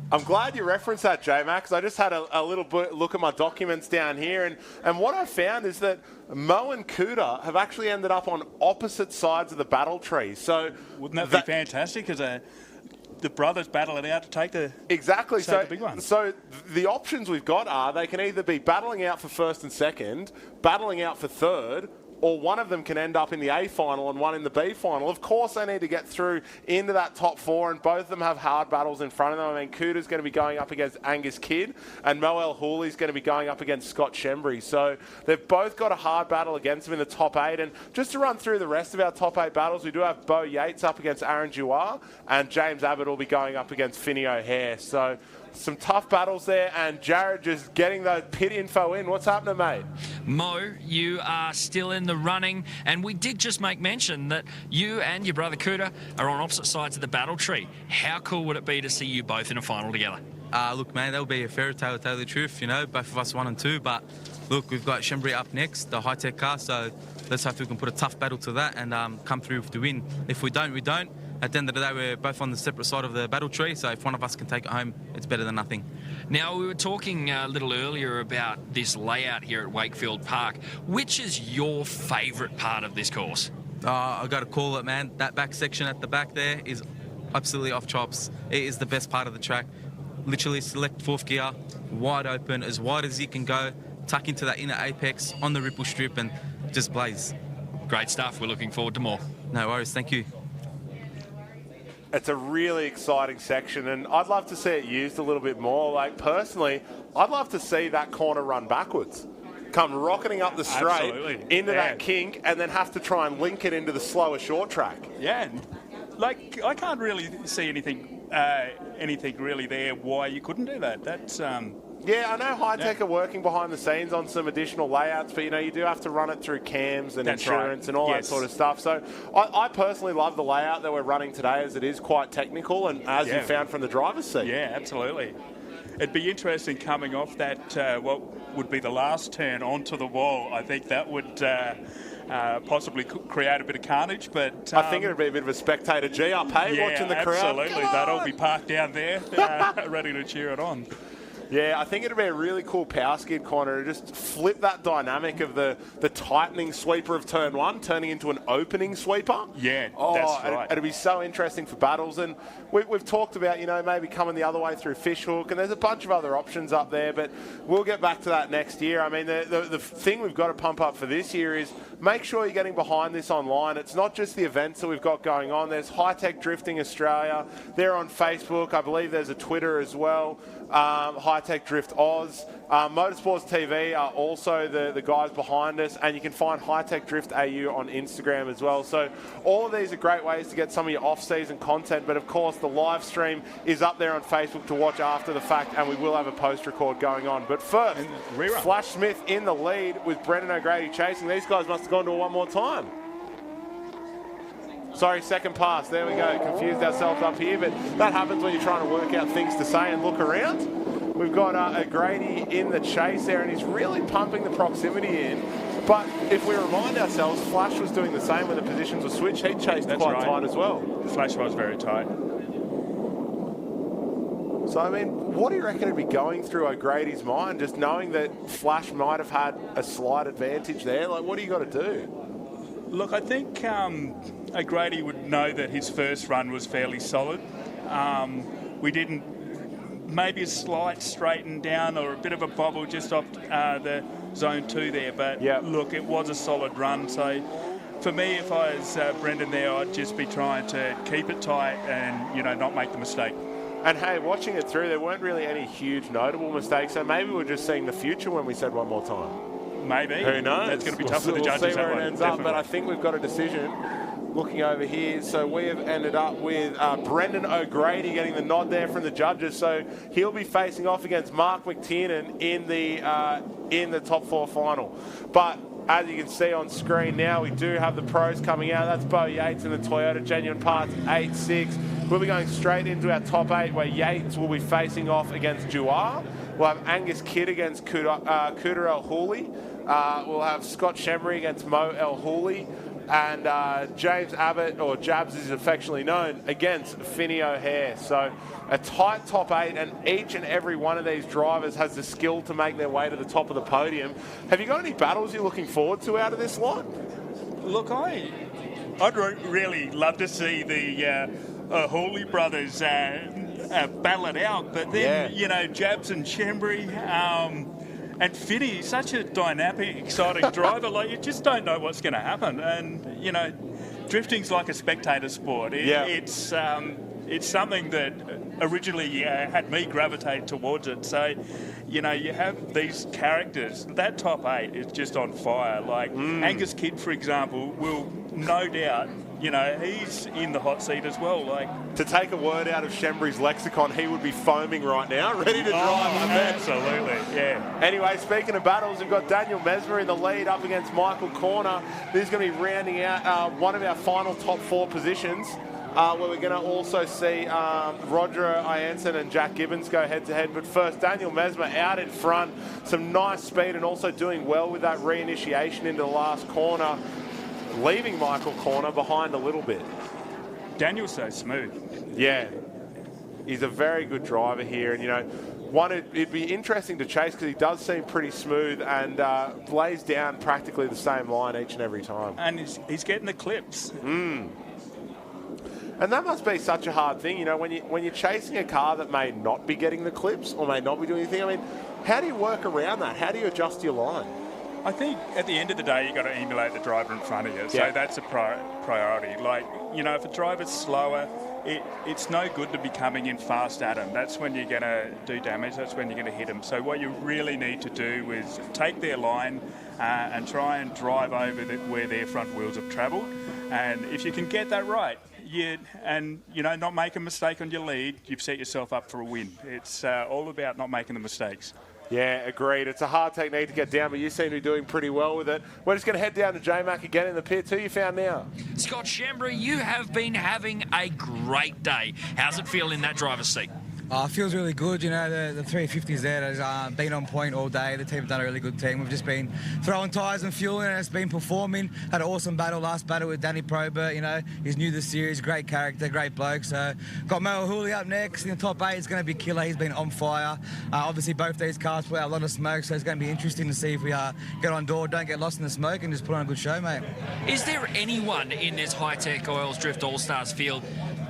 Speaker 2: I'm glad you referenced that, J-Mac, because I just had a little look at my documents down here, and what I found is that Mo and Cooter have actually ended up on opposite sides of the battle tree. So
Speaker 17: wouldn't that be fantastic? Because the brothers battle it out to take the the big one.
Speaker 2: So the options we've got are they can either be battling out for first and second, battling out for third, or one of them can end up in the A final and one in the B final. Of course, they need to get through into that top 4, and both of them have hard battles in front of them. I mean, Cooter's going to be going up against Angus Kidd, and Mo El-Houli's going to be going up against Scott Shembry. So they've both got a hard battle against them in the top 8. And just to run through the rest of our top 8 battles, we do have Bo Yates up against Aaron Duar, and James Abbott will be going up against Finney O'Hare. So some tough battles there, and Jared just getting the pit info in. What's happening, mate?
Speaker 1: Mo, you are still in the running, and we did just make mention that you and your brother Cooter are on opposite sides of the battle tree. How cool would it be to see you both in a final together?
Speaker 19: Look, man, that'll be a fairy tale to tell you the truth, you know, both of us 1 and 2, but look, we've got Shembry up next, the Hi-Tec car, so let's hope we can put a tough battle to that and come through with the win. If we don't, we don't. At the end of the day, we're both on the separate side of the battle tree, so if one of us can take it home, it's better than nothing.
Speaker 1: Now, we were talking a little earlier about this layout here at Wakefield Park. Which is your favourite part of this course?
Speaker 19: I've got to call it, man. That back section at the back there is absolutely off chops. It is the best part of the track. Literally select 4th gear, wide open, as wide as you can go, tuck into that inner apex on the ripple strip and just blaze.
Speaker 1: Great stuff. We're looking forward to more.
Speaker 19: No worries. Thank you.
Speaker 2: It's a really exciting section, and I'd love to see it used a little bit more. Like, personally, I'd love to see that corner run backwards. Come rocketing up the straight into that kink, and then have to try and link it into the slower short track.
Speaker 17: Yeah, like, I can't really see anything really there why you couldn't do that. That's...
Speaker 2: Yeah, I know Hi-Tec are working behind the scenes on some additional layouts, but, you know, you do have to run it through cams and insurance and all that sort of stuff. So I personally love the layout that we're running today, as it is quite technical and as you found from the driver's seat.
Speaker 17: Yeah, absolutely. It'd be interesting coming off that, what would be the last turn onto the wall. I think that would possibly create a bit of carnage, but...
Speaker 2: I think it would be a bit of a spectator G-up, hey, watching the crowd.
Speaker 17: Absolutely. They'd all be parked down there, ready to cheer it on.
Speaker 2: Yeah, I think it'd be a really cool power skid corner to just flip that dynamic of the tightening sweeper of turn 1 turning into an opening sweeper.
Speaker 17: Yeah, that's right.
Speaker 2: It'd be so interesting for battles. And we've talked about, you know, maybe coming the other way through Fishhook, and there's a bunch of other options up there, but we'll get back to that next year. I mean, the thing we've got to pump up for this year is make sure you're getting behind this online. It's not just the events that we've got going on. There's Hi-Tec Drifting Australia. They're on Facebook. I believe there's a Twitter as well. Hi-Tec Drift Oz. Motorsports TV are also the guys behind us, and you can find Hi-Tec Drift AU on Instagram as well. So all of these are great ways to get some of your off-season content, but of course the live stream is up there on Facebook to watch after the fact, and we will have a post-record going on. But first, Flash Smith in the lead with Brendan O'Grady chasing. These guys must have gone to it one more time. Sorry, second pass. There we go. Confused ourselves up here, but that happens when you're trying to work out things to say and look around. We've got O'Grady in the chase there, and he's really pumping the proximity in. But if we remind ourselves, Flash was doing the same when the positions were switched. He chased quite tight as well.
Speaker 17: Flash was very tight.
Speaker 2: So So, I mean, what do you reckon would be going through O'Grady's mind, just knowing that Flash might have had a slight advantage there? Like, what do you got to do?
Speaker 17: Look, I think O'Grady would know that his first run was fairly solid. We didn't, maybe a slight straighten down or a bit of a bobble just off the zone 2 there, but look, it was a solid run. So for me, if I was Brendan there, I'd just be trying to keep it tight and, you know, not make the mistake.
Speaker 2: And hey, watching it through, there weren't really any huge notable mistakes, so maybe we're just seeing the future when we said one more time.
Speaker 17: Maybe.
Speaker 2: Who knows?
Speaker 17: That's going to be tough for the judges.
Speaker 2: We'll see where it ends up, but I think we've got a decision. Looking over here, so we have ended up with Brendan O'Grady getting the nod there from the judges, so he'll be facing off against Mark McTiernan in the top 4 final. But as you can see on screen now, we do have the pros coming out. That's Bo Yates in the Toyota Genuine Parts 8.6. We'll be going straight into our top 8, where Yates will be facing off against Juar. We'll have Angus Kidd against Cooter El Hooley. We'll have Scott Shembury against Mo El Hooley. And James Abbott, or Jabs as he's affectionately known, against Finney O'Hare. So a tight top 8, and each and every one of these drivers has the skill to make their way to the top of the podium. Have you got any battles you're looking forward to out of this lot?
Speaker 17: Look, I'd really love to see the Hawley brothers battle it out, but then, you know, Jabs and Shembury, and Finney, such a dynamic, exciting driver. Like, you just don't know what's going to happen. And, you know, drifting's like a spectator sport. It's something that originally had me gravitate towards it. So, you know, you have these characters. That top 8 is just on fire. Like, Angus Kidd, for example, will no doubt, you know, he's in the hot seat as well. Like,
Speaker 2: to take a word out of Shembury's lexicon, he would be foaming right now, ready to drive. I bet.
Speaker 17: Absolutely, yeah.
Speaker 2: Anyway, speaking of battles, we've got Daniel Mesmer in the lead up against Michael Corner. This is going to be rounding out one of our final top 4 positions, where we're going to also see Roger Ianson and Jack Gibbons go head-to-head. But first, Daniel Mesmer out in front, some nice speed, and also doing well with that reinitiation into the last corner, leaving Michael Corner behind a little bit.
Speaker 17: Daniel's so smooth.
Speaker 2: Yeah, he's a very good driver here, and, you know, it'd be interesting to chase because he does seem pretty smooth and lays down practically the same line each and every time.
Speaker 17: And he's getting the clips.
Speaker 2: And that must be such a hard thing, you know, when you're chasing a car that may not be getting the clips or may not be doing anything. I mean, how do you work around that? How do you adjust your line?
Speaker 17: I think at the end of the day, you've got to emulate the driver in front of you. So that's a priority. Like, you know, if a driver's slower, it's no good to be coming in fast at them. That's when you're going to do damage. That's when you're going to hit them. So what you really need to do is take their line and try and drive over where their front wheels have travelled. And if you can get that right, and, you know, not make a mistake on your lead, you've set yourself up for a win. It's all about not making the mistakes.
Speaker 2: Yeah, agreed. It's a hard technique to get down, but you seem to be doing pretty well with it. We're just going to head down to J-Mac again in the pits. Who you found now?
Speaker 1: Scott Shembury, you have been having a great day. How's it feel in that driver's seat?
Speaker 4: It feels really good, you know, the 350s there has been on point all day. The team have done a really good team. We've just been throwing tyres and fuel in, and it's been performing. Had an awesome last battle with Danny Probert, you know. He's new to the series, great character, great bloke. So got Mo Hooley up next in the top 8. It's going to be killer. He's been on fire. Obviously, both these cars put out a lot of smoke, so it's going to be interesting to see if we get on door, don't get lost in the smoke, and just put on a good show, mate.
Speaker 1: Is there anyone in this Hi-Tec Oils Drift All-Stars field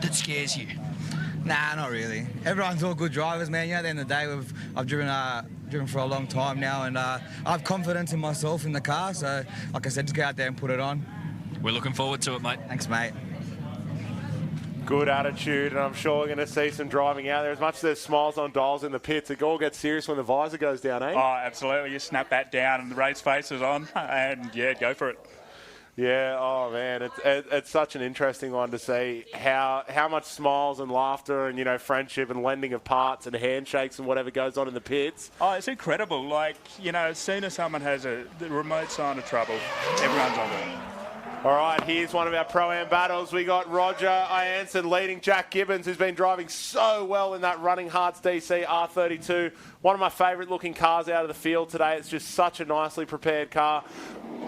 Speaker 1: that scares you?
Speaker 4: Nah, not really. Everyone's all good drivers, man. You know, at the end of the day, I've driven for a long time now, and I have confidence in myself in the car. So, like I said, just go out there and put it on.
Speaker 1: We're looking forward to it, mate.
Speaker 4: Thanks, mate.
Speaker 2: Good attitude, and I'm sure we're going to see some driving out there. As much as there's smiles on dials in the pits, it all gets serious when the visor goes down, eh?
Speaker 17: Oh, absolutely. You snap that down and the race face is on, and, yeah, go for it.
Speaker 2: Yeah, oh man, it's such an interesting one to see how much smiles and laughter and, you know, friendship and lending of parts and handshakes and whatever goes on in the pits.
Speaker 17: Oh, it's incredible. Like, you know, as soon as someone has the remote sign of trouble, everyone's on it.
Speaker 2: All right, here's one of our Pro-Am battles. We got Roger Ianson leading Jack Gibbons, who's been driving so well in that Running Hearts DC R32. One of my favourite looking cars out of the field today. It's just such a nicely prepared car.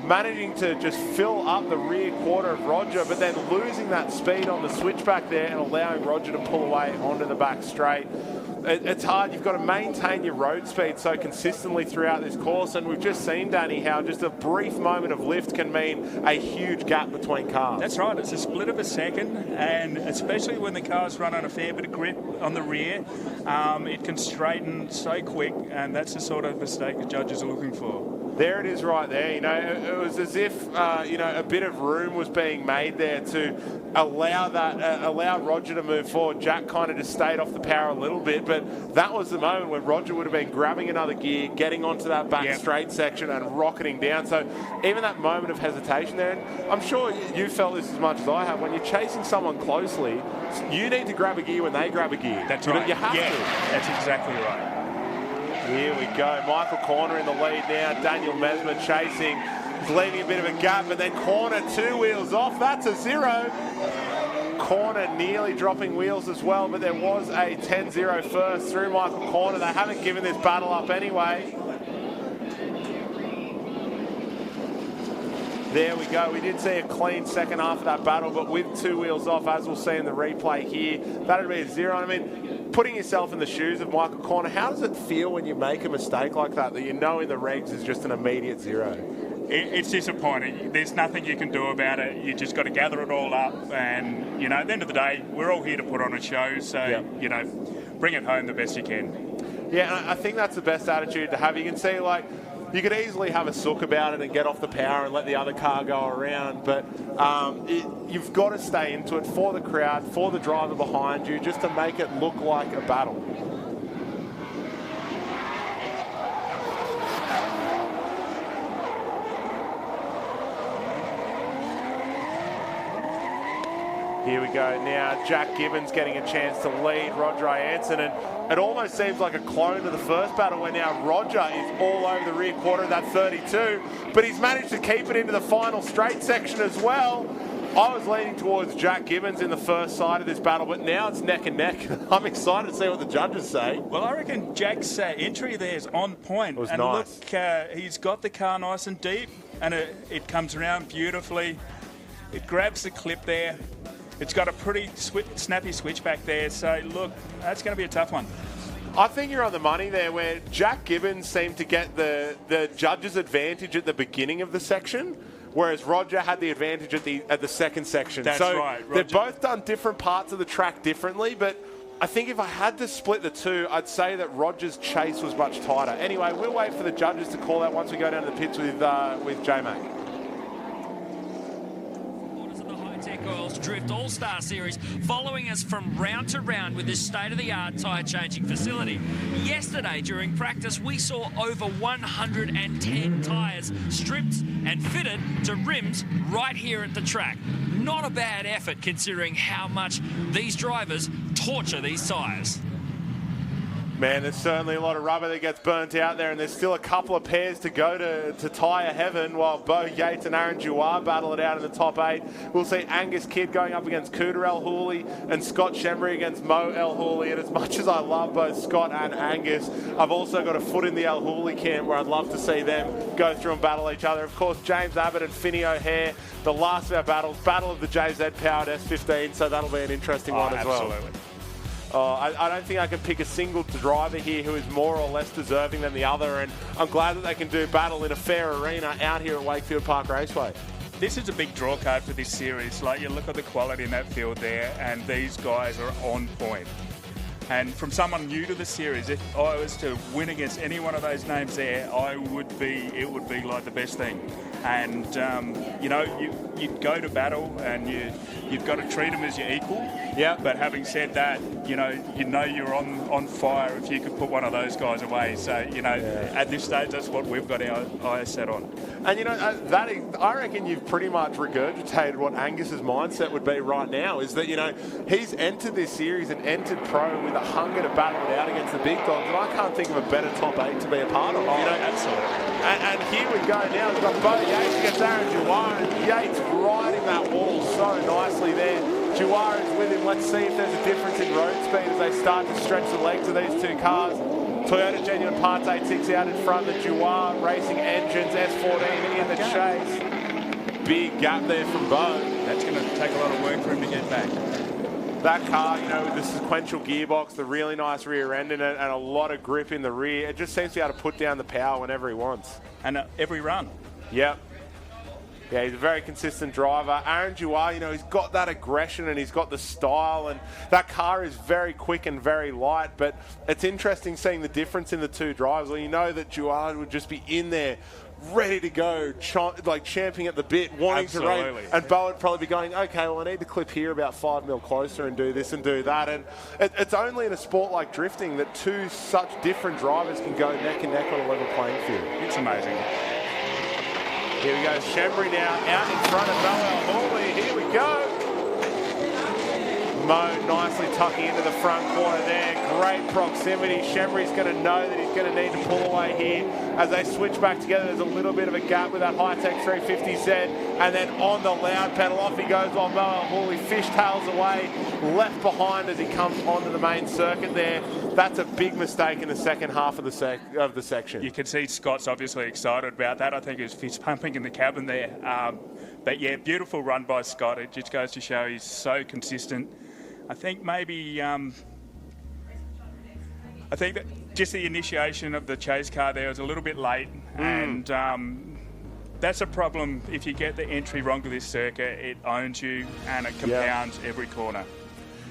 Speaker 2: Managing to just fill up the rear quarter of Roger, but then losing that speed on the switchback there and allowing Roger to pull away onto the back straight. it's hard. You've got to maintain your road speed so consistently throughout this course, and we've just seen, Danny, how just a brief moment of lift can mean a huge gap between cars.
Speaker 17: That's right. It's a split of a second, and especially when the cars run on a fair bit of grip on the rear, it can straighten so quick, and that's the sort of mistake the judges are looking for.
Speaker 2: There it is right there. You know, it was as if, you know, a bit of room was being made there to allow Roger to move forward. Jack kind of just stayed off the power a little bit, but that was the moment when Roger would have been grabbing another gear, getting onto that back straight section and rocketing down. So even that moment of hesitation there, and I'm sure you felt this as much as I have, when you're chasing someone closely, you need to grab a gear when they grab a gear.
Speaker 17: That's
Speaker 2: right.
Speaker 17: You have to. That's exactly right.
Speaker 2: Here we go. Michael Corner in the lead now. Daniel Mesmer chasing. He's leaving a bit of a gap, but then Corner 2 wheels off. That's a 0. Corner nearly dropping wheels as well, but there was a 10-0 first through Michael Corner. They haven't given this battle up anyway. There we go. We did see a clean second half of that battle, but with 2 wheels off, as we'll see in the replay here, that'd be a 0. I mean, putting yourself in the shoes of Michael Corner, how does it feel when you make a mistake like that you know in the regs is just an immediate 0?
Speaker 17: It's disappointing. There's nothing you can do about it. You just got to gather it all up, and, you know, at the end of the day, we're all here to put on a show, so, you know, bring it home the best you can.
Speaker 2: Yeah, and I think that's the best attitude to have. You can see, like, you could easily have a sook about it and get off the power and let the other car go around, but you've got to stay into it for the crowd, for the driver behind you, just to make it look like a battle. Here we go now. Jack Gibbons getting a chance to lead Roger Anson, and it almost seems like a clone of the first battle where now Roger is all over the rear quarter of that 32, but he's managed to keep it into the final straight section as well. I was leaning towards Jack Gibbons in the first side of this battle, but now it's neck and neck. I'm excited to see what the judges say.
Speaker 17: Well, I reckon Jack's entry there is on point.
Speaker 2: It was
Speaker 17: and
Speaker 2: nice.
Speaker 17: Look, he's got the car nice and deep, and it comes around beautifully. It grabs the clip there. It's got a pretty snappy switch back there, so look, that's going to be a tough one.
Speaker 2: I think you're on the money there, where Jack Gibbons seemed to get the judges' advantage at the beginning of the section, whereas Roger had the advantage at the second section.
Speaker 17: That's right.
Speaker 2: They've both done different parts of the track differently, but I think if I had to split the two, I'd say that Roger's chase was much tighter. Anyway, we'll wait for the judges to call out once we go down to the pits with J-Mac.
Speaker 1: Hi-Tec Oil's Drift All-Star Series, following us from round to round with this state-of-the-art tyre changing facility. Yesterday during practice we saw over 110 tyres stripped and fitted to rims right here at the track. Not a bad effort considering how much these drivers torture these tyres.
Speaker 2: Man, there's certainly a lot of rubber that gets burnt out there, and there's still a couple of pairs to go to tyre heaven while Bo Yates and Aaron Dewar battle it out in the top 8. We'll see Angus Kidd going up against Cooter El Hooley and Scott Shembry against Mo El Hooley. And as much as I love both Scott and Angus, I've also got a foot in the El Hooley camp where I'd love to see them go through and battle each other. Of course, James Abbott and Finney O'Hare, the last of our battles, battle of the JZ powered S15, so that'll be an interesting one as well.
Speaker 17: Absolutely.
Speaker 2: I don't think I can pick a single driver here who is more or less deserving than the other, and I'm glad that they can do battle in a fair arena out here at Wakefield Park Raceway.
Speaker 17: This is a big draw card for this series. Like, you look at the quality in that field there, and these guys are on point. And from someone new to the series, if I was to win against any one of those names there, it would be like the best thing. And, you know, you'd go to battle and you've got to treat them as your equal.
Speaker 2: Yeah.
Speaker 17: But having said that, you know you're on fire if you could put one of those guys away. So, at this stage, that's what we've got our eyes set on.
Speaker 2: And, I reckon you've pretty much regurgitated what Angus's mindset would be right now, is that, he's entered this series and entered pro with a hunger to battle it out against the big dogs, and I can't think of a better top 8 to be a part of.
Speaker 17: Absolutely.
Speaker 2: And here we go now. We've got Bo Yates against Aaron Dewar, and Yates riding that wall so nicely there. Dewar is with him. Let's see if there's a difference in road speed as they start to stretch the legs of these two cars. Toyota Genuine Parts 86 out in front. The Dewar Racing Engines S14 in the chase. Big gap there from Bo.
Speaker 17: That's going to take a lot of work for him to get back.
Speaker 2: That car, you know, with the sequential gearbox, the really nice rear end in it, and a lot of grip in the rear, it just seems to be able to put down the power whenever he wants.
Speaker 17: And every run.
Speaker 2: Yep. Yeah, he's a very consistent driver. Aaron Duar, you know, he's got that aggression and he's got the style, and that car is very quick and very light, but it's interesting seeing the difference in the two drivers. Well, you know that Duar would just be in there, ready to go, like champing at the bit, wanting to race. And Bo would probably be going, okay, well, I need to clip here about 5 mil closer and do this and do that. And it's only in a sport like drifting that two such different drivers can go neck and neck on a level playing field.
Speaker 17: It's amazing.
Speaker 2: Here we go, Shembry now out in front of Mo Hawley. Here we go. Mo nicely tucking into the front corner there. Great proximity. Shembry's going to know that he's going to need to pull away here. As they switch back together, there's a little bit of a gap with that Hi-Tec 350Z. And then on the loud pedal, off he goes while Mo Hawley fishtails away, left behind as he comes onto the main circuit there. That's a big mistake in the second half of the section.
Speaker 17: You can see Scott's obviously excited about that. I think he was fist pumping in the cabin there. But yeah, beautiful run by Scott. It just goes to show he's so consistent. I think maybe, I think that just the initiation of the chase car there was a little bit late, and that's a problem if you get the entry wrong to this circuit. It owns you and it compounds every corner.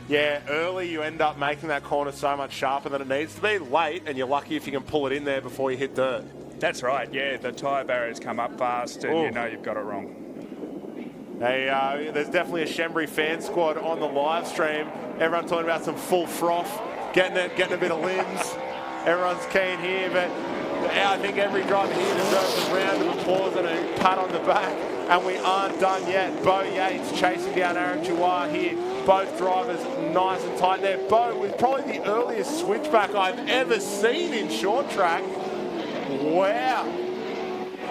Speaker 2: Yeah, early you end up making that corner so much sharper than it needs to be. Late, and you're lucky if you can pull it in there before you hit dirt.
Speaker 17: That's right, yeah. The tyre barriers come up fast and you know you've got it wrong.
Speaker 2: Hey, there's definitely a Shembry fan squad on the live stream. Everyone talking about some full froth, getting a bit of limbs. Everyone's keen here, but I think every driver here deserves a round of applause and a pat on the back. And we aren't done yet. Bo Yates chasing down Aaron Duar here. Both drivers nice and tight there. Bo with probably the earliest switchback I've ever seen in short track. Wow.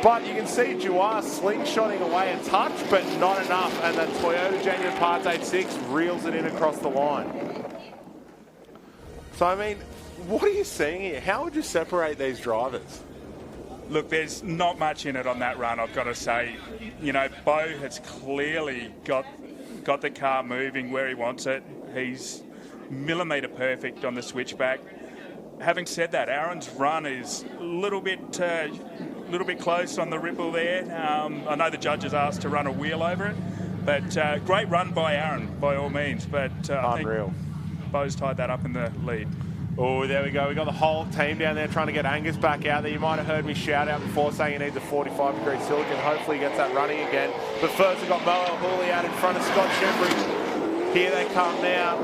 Speaker 2: But you can see Duar slingshotting away a touch, but not enough. And that Toyota Genuine Parts 86 reels it in across the line. So, I mean, what are you seeing here? How would you separate these drivers?
Speaker 17: Look, there's not much in it on that run, I've got to say. You know, Bo has clearly got the car moving where he wants it. He's millimetre perfect on the switchback. Having said that, Aaron's run is a little bit close on the ripple there. I know the judges asked to run a wheel over it, but great run by Aaron, by all means. But I think Bo's tied that up in the lead.
Speaker 2: Oh, there we go. We got the whole team down there trying to get Angus back out there. You might have heard me shout out before saying he needs a 45-degree silicon. Hopefully he gets that running again. But first we've got Mo Hawley out in front of Scott Shembry. Here they come now.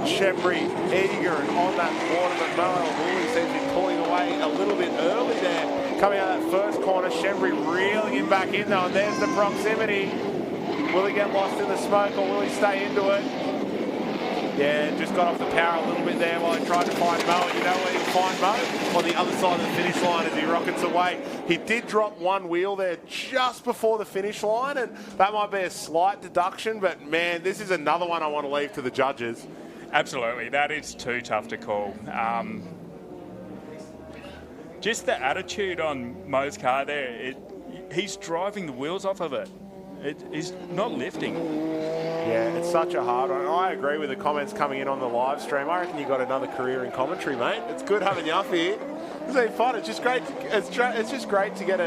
Speaker 2: Shembry eager and on that corner, but Mo Hawley seems to be pulling away a little bit early there. Coming out of that first corner, Shembry reeling him back in though, and there's the proximity. Will he get lost in the smoke or will he stay into it? Yeah, just got off the power a little bit there while he tried to find Mo. And you know where he'll find Mo? On the other side of the finish line as he rockets away. He did drop one wheel there just before the finish line, and that might be a slight deduction, but man, this is another one I want to leave to the judges.
Speaker 17: Absolutely, that is too tough to call. Just the attitude on Mo's car there, he's driving the wheels off of it. He's not lifting.
Speaker 2: Yeah, it's such a hard one. I agree with the comments coming in on the live stream. I reckon you got another career in commentary, mate. It's good having you up here. It's been fun. It's just great. It's just great to get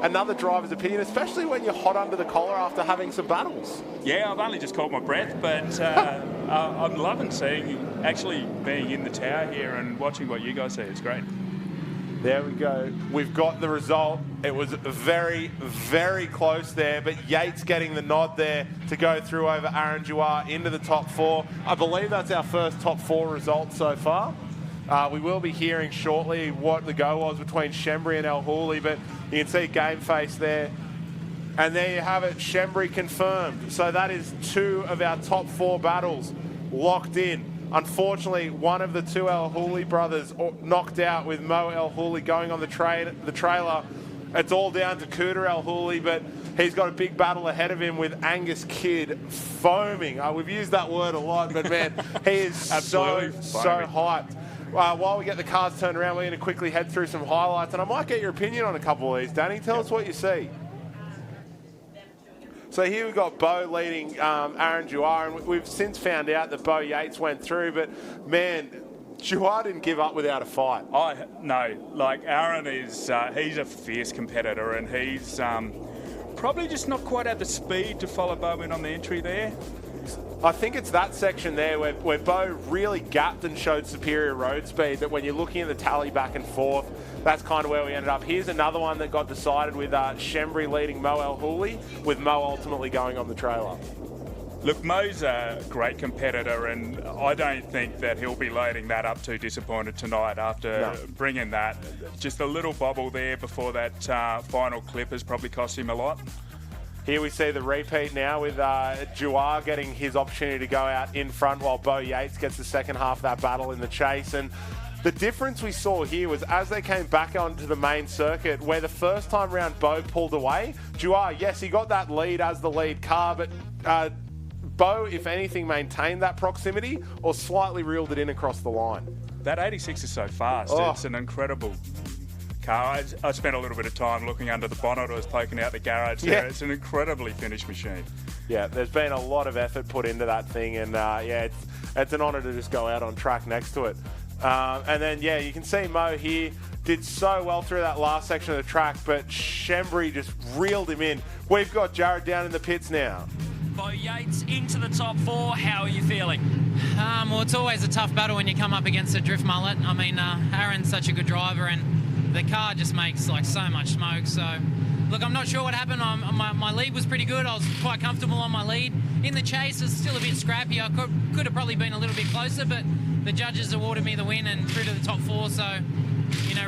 Speaker 2: another driver's opinion, especially when you're hot under the collar after having some battles.
Speaker 17: Yeah, I've only just caught my breath, but I'm loving seeing you actually being in the tower here and watching what you guys see. It's great.
Speaker 2: There we go. We've got the result. It was very, very close there, but Yates getting the nod there to go through over Aaron Duar into the top four. I believe that's our first top four result so far. We will be hearing shortly what the go was between Shembry and El Hawley, but you can see game face there. And there you have it, Shembry confirmed. So that is two of our top four battles locked in. Unfortunately, one of the two El Hawley brothers knocked out with Mo El Hawley going on the trailer. It's all down to Cooter El Hawley, but he's got a big battle ahead of him with Angus Kidd foaming. We've used that word a lot, but man, he is so hyped. While we get the cars turned around, we're going to quickly head through some highlights, and I might get your opinion on a couple of these. Danny, tell us what you see. So here we've got Bo leading Aaron Juar, and we've since found out that Bo Yates went through, but man, Juar didn't give up without a fight.
Speaker 17: No, like Aaron is, he's a fierce competitor, and he's probably just not quite at the speed to follow Bo in on the entry there.
Speaker 2: I think it's that section there where Bo really gapped and showed superior road speed, that when you're looking at the tally back and forth, that's kind of where we ended up. Here's another one that got decided with Shembri leading Mo El Houli, with Mo ultimately going on the trailer.
Speaker 17: Look, Mo's a great competitor, and I don't think that he'll be loading that up too disappointed tonight after bringing that. Just a little bobble there before that final clip has probably cost him a lot.
Speaker 2: Here we see the repeat now with Juar getting his opportunity to go out in front while Bo Yates gets the second half of that battle in the chase. And the difference we saw here was as they came back onto the main circuit, where the first time round Bo pulled away, Juar, yes, he got that lead as the lead car, but Bo, if anything, maintained that proximity or slightly reeled it in across the line.
Speaker 17: That 86 is so fast.
Speaker 2: Oh.
Speaker 17: It's an incredible car. I spent a little bit of time looking under the bonnet. I was poking out the garage there.
Speaker 2: Yeah.
Speaker 17: It's an incredibly finished machine.
Speaker 2: Yeah, there's been a lot of effort put into that thing, and it's an honour to just go out on track next to it. And then, you can see Mo here did so well through that last section of the track, but Shembri just reeled him in. We've got Jared down in the pits now.
Speaker 1: Bo Yates into the top 4. How are you feeling?
Speaker 5: Well, it's always a tough battle when you come up against a drift mullet. I mean, Aaron's such a good driver, and the car just makes like so much smoke. So, look, I'm not sure what happened. My lead was pretty good. I was quite comfortable on my lead. In the chase, it's still a bit scrappy. I could have probably been a little bit closer, but the judges awarded me the win and through to the top 4. So,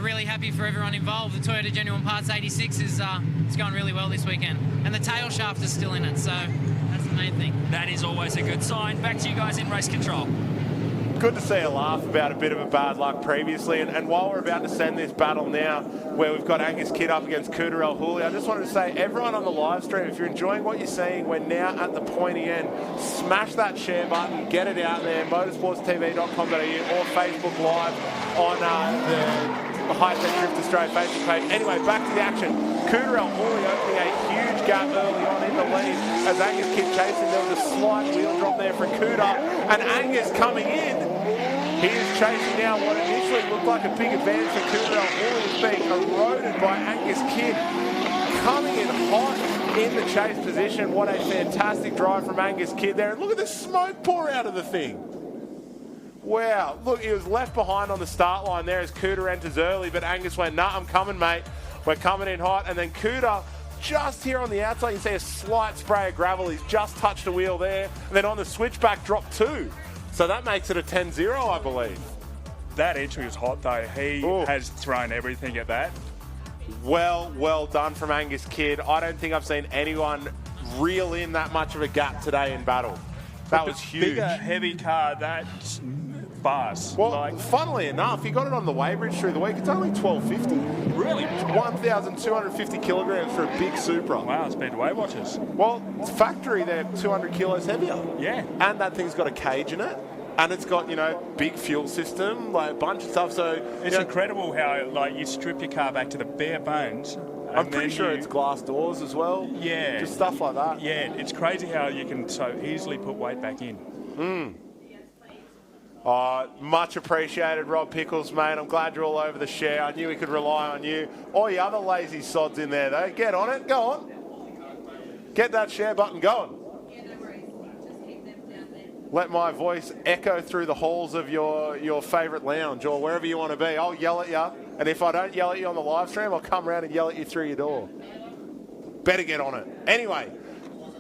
Speaker 5: really happy for everyone involved. The Toyota Genuine Parts 86 is going really well this weekend, and the tail shaft is still in it. So that's the main thing.
Speaker 1: That is always a good sign. Back to you guys in race control.
Speaker 2: Good to see a laugh about a bit of a bad luck previously, and while we're about to send this battle now, where we've got Angus Kidd up against Cooter El Houli, I just wanted to say, everyone on the live stream, if you're enjoying what you're seeing, we're now at the pointy end. Smash that share button, get it out there, motorsportstv.com.au or Facebook Live on the Hi-Tec Drift Australia Facebook page. Anyway, back to the action. Cooter El Houli opening a huge gap early on in the lead as Angus Kidd chasing. There was a slight wheel drop there for Cooter, and Angus coming in. He is chasing now what initially looked like a big advantage for Cooter El Houli, is being eroded by Angus Kidd. Coming in hot in the chase position. What a fantastic drive from Angus Kidd there. And look at the smoke pour out of the thing. Wow. Look, he was left behind on the start line there as Cooter enters early, but Angus went, nah, I'm coming, mate. We're coming in hot. And then Cooter, just here on the outside, you see a slight spray of gravel. He's just touched a wheel there. And then on the switchback, dropped 2. So that makes it a 10-0, I believe.
Speaker 17: That entry was hot, though. He has thrown everything at that.
Speaker 2: Well done from Angus Kidd. I don't think I've seen anyone reel in that much of a gap today in battle. That was huge.
Speaker 17: Bigger, heavy car, that's fast.
Speaker 2: Well, funnily enough, he got it on the weighbridge through the week. It's only 1250.
Speaker 17: Really?
Speaker 2: 1,250 kilograms for a big Supra.
Speaker 17: Wow, it's been Weight Watchers.
Speaker 2: Well, it's factory, they're 200 kilos heavier.
Speaker 17: Yeah.
Speaker 2: And that thing's got a cage in it. And it's got, big fuel system, like a bunch of stuff. So
Speaker 17: it's incredible how, you strip your car back to the bare bones.
Speaker 2: I'm pretty sure it's glass doors as well.
Speaker 17: Yeah.
Speaker 2: Just stuff like that.
Speaker 17: Yeah, it's crazy how you can so easily put weight back in.
Speaker 2: Much appreciated, Rob Pickles, mate. I'm glad you're all over the share. I knew we could rely on you. All you other lazy sods in there, though, get on it. Go on. Get that share button going. Let my voice echo through the halls of your favourite lounge or wherever you want to be. I'll yell at you. And if I don't yell at you on the live stream, I'll come around and yell at you through your door. Better get on it. Anyway,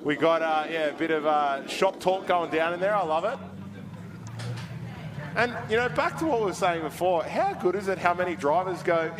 Speaker 2: we got a bit of shop talk going down in there. I love it. And, back to what we were saying before, how good is it how many drivers go,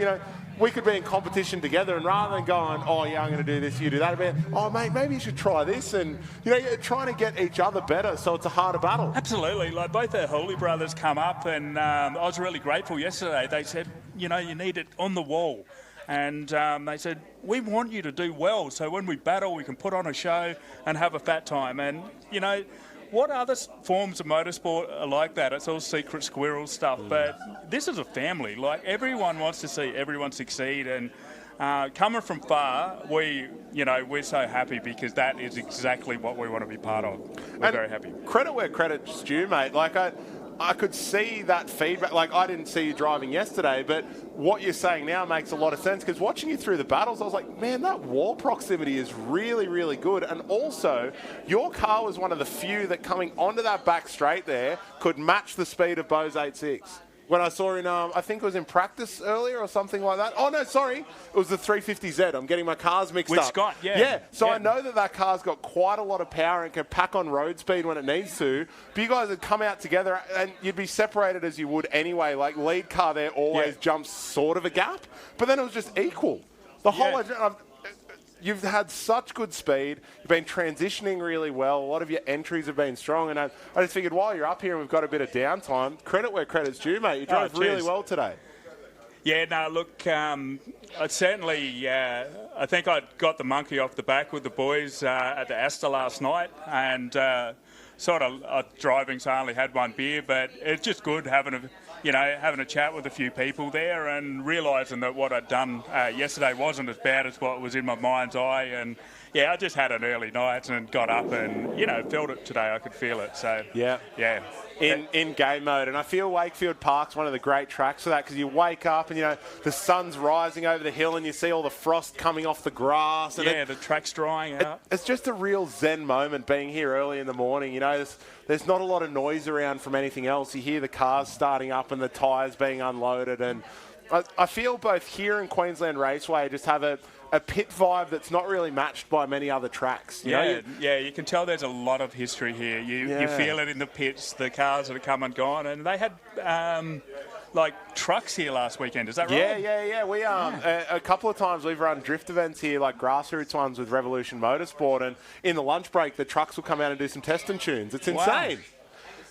Speaker 2: we could be in competition together, and rather than going, oh, yeah, I'm going to do this, you do that, about, oh, mate, maybe you should try this. And, you're trying to get each other better, so it's a harder battle.
Speaker 17: Absolutely. Both our Holy brothers come up, and I was really grateful yesterday. They said, you need it on the wall. And they said, we want you to do well, so when we battle, we can put on a show and have a fat time. And, what other forms of motorsport are like that? It's all secret squirrel stuff, but this is a family. Everyone wants to see everyone succeed, and Coming from far, we're so happy because that is exactly what we want to be part of. We're very happy.
Speaker 2: Credit where credit's due, mate. Like, I could see that feedback. Like, I didn't see you driving yesterday, but what you're saying now makes a lot of sense, because watching you through the battles, I was like, man, that wall proximity is really, really good. And also, your car was one of the few that coming onto that back straight there could match the speed of Bo's 8.6. When I saw in, I think it was in practice earlier or something like that. Oh, no, sorry. It was the 350Z. I'm getting my cars mixed up.
Speaker 17: With Scott, yeah.
Speaker 2: Yeah, so
Speaker 17: yeah.
Speaker 2: I know that car's got quite a lot of power and can pack on road speed when it needs to. But you guys would come out together and you'd be separated as you would anyway. Like, lead car there always jumps sort of a gap. But then it was just equal. The whole... You've had such good speed. You've been transitioning really well. A lot of your entries have been strong. And I just figured while you're up here and we've got a bit of downtime, credit where credit's due, mate. You drove really well today.
Speaker 17: Yeah, no, look, I certainly, I think I got the monkey off the back with the boys at the Allstars last night. And sort of driving, so I only had one beer. But it's just good having a chat with a few people there and realising that what I'd done yesterday wasn't as bad as what was in my mind's eye. And, yeah, I just had an early night and got up and, felt it today. I could feel it. So, yeah.
Speaker 2: In game mode. And I feel Wakefield Park's one of the great tracks for that, because you wake up and, the sun's rising over the hill and you see all the frost coming off the grass. And
Speaker 17: the track's drying out.
Speaker 2: It's just a real zen moment being here early in the morning. There's not a lot of noise around from anything else. You hear the cars starting up and the tyres being unloaded. And I feel both here and Queensland Raceway just have a pit vibe that's not really matched by many other tracks.
Speaker 17: You can tell there's a lot of history here. You feel it in the pits, the cars that have come and gone. And they had... trucks here last weekend, is that right?
Speaker 2: Yeah. We a couple of times we've run drift events here, like grassroots ones with Revolution Motorsport, and in the lunch break the trucks will come out and do some testing tunes. It's insane.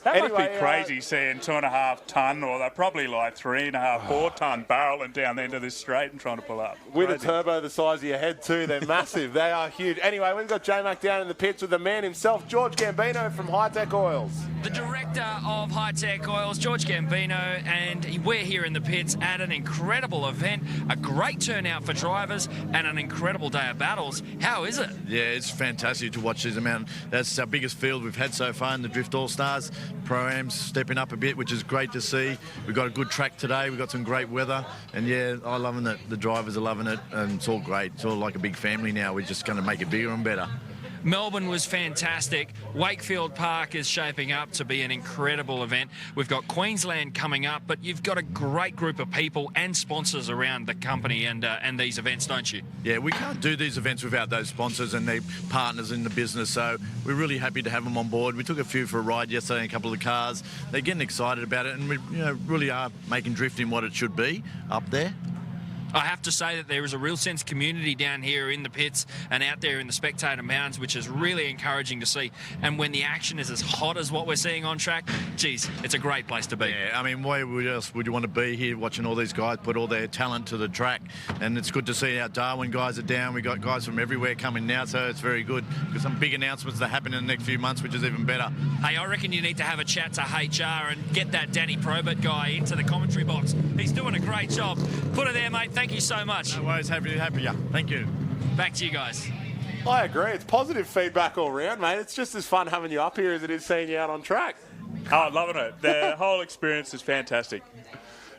Speaker 17: That must be crazy seeing 2.5 tonne, or they're probably like 3.5, 4 tonne barreling down the end of this straight and trying to pull up.
Speaker 2: With a turbo the size of your head too, they're massive. They are huge. Anyway, we've got J-Mac down in the pits with the man himself, George Gambino from Hi-Tec Oils.
Speaker 1: The director of Hi-Tec Oils, George Gambino, and we're here in the pits at an incredible event, a great turnout for drivers, and an incredible day of battles. How is it?
Speaker 20: Yeah, it's fantastic to watch this amount. That's our biggest field we've had so far in the Drift All-Stars. Pro-Am's stepping up a bit, which is great to see. We've got a good track today. We've got some great weather. And, I'm loving it. The drivers are loving it. And it's all great. It's all like a big family now. We're just going to make it bigger and better.
Speaker 1: Melbourne was fantastic. Wakefield Park is shaping up to be an incredible event. We've got Queensland coming up, but you've got a great group of people and sponsors around the company and these events, don't you?
Speaker 20: Yeah, we can't do these events without those sponsors and their partners in the business, so we're really happy to have them on board. We took a few for a ride yesterday in a couple of the cars. They're getting excited about it, and we really are making drifting what it should be up there.
Speaker 1: I have to say that there is a real sense of community down here in the pits and out there in the spectator mounds, which is really encouraging to see. And when the action is as hot as what we're seeing on track, geez, it's a great place to be.
Speaker 20: Yeah, I mean, where else would you want to be here watching all these guys put all their talent to the track? And it's good to see our Darwin guys are down. We've got guys from everywhere coming now, so it's very good. Got some big announcements that happen in the next few months, which is even better.
Speaker 1: Hey, I reckon you need to have a chat to HR and get that Danny Probert guy into the commentary box. He's doing a great job. Put it there, mate. Thank you so much.
Speaker 20: No worries. Happy to have you. Thank you.
Speaker 1: Back to you guys.
Speaker 2: I agree. It's positive feedback all round, mate. It's just as fun having you up here as it is seeing you out on track.
Speaker 17: Oh, loving it. The whole experience is fantastic.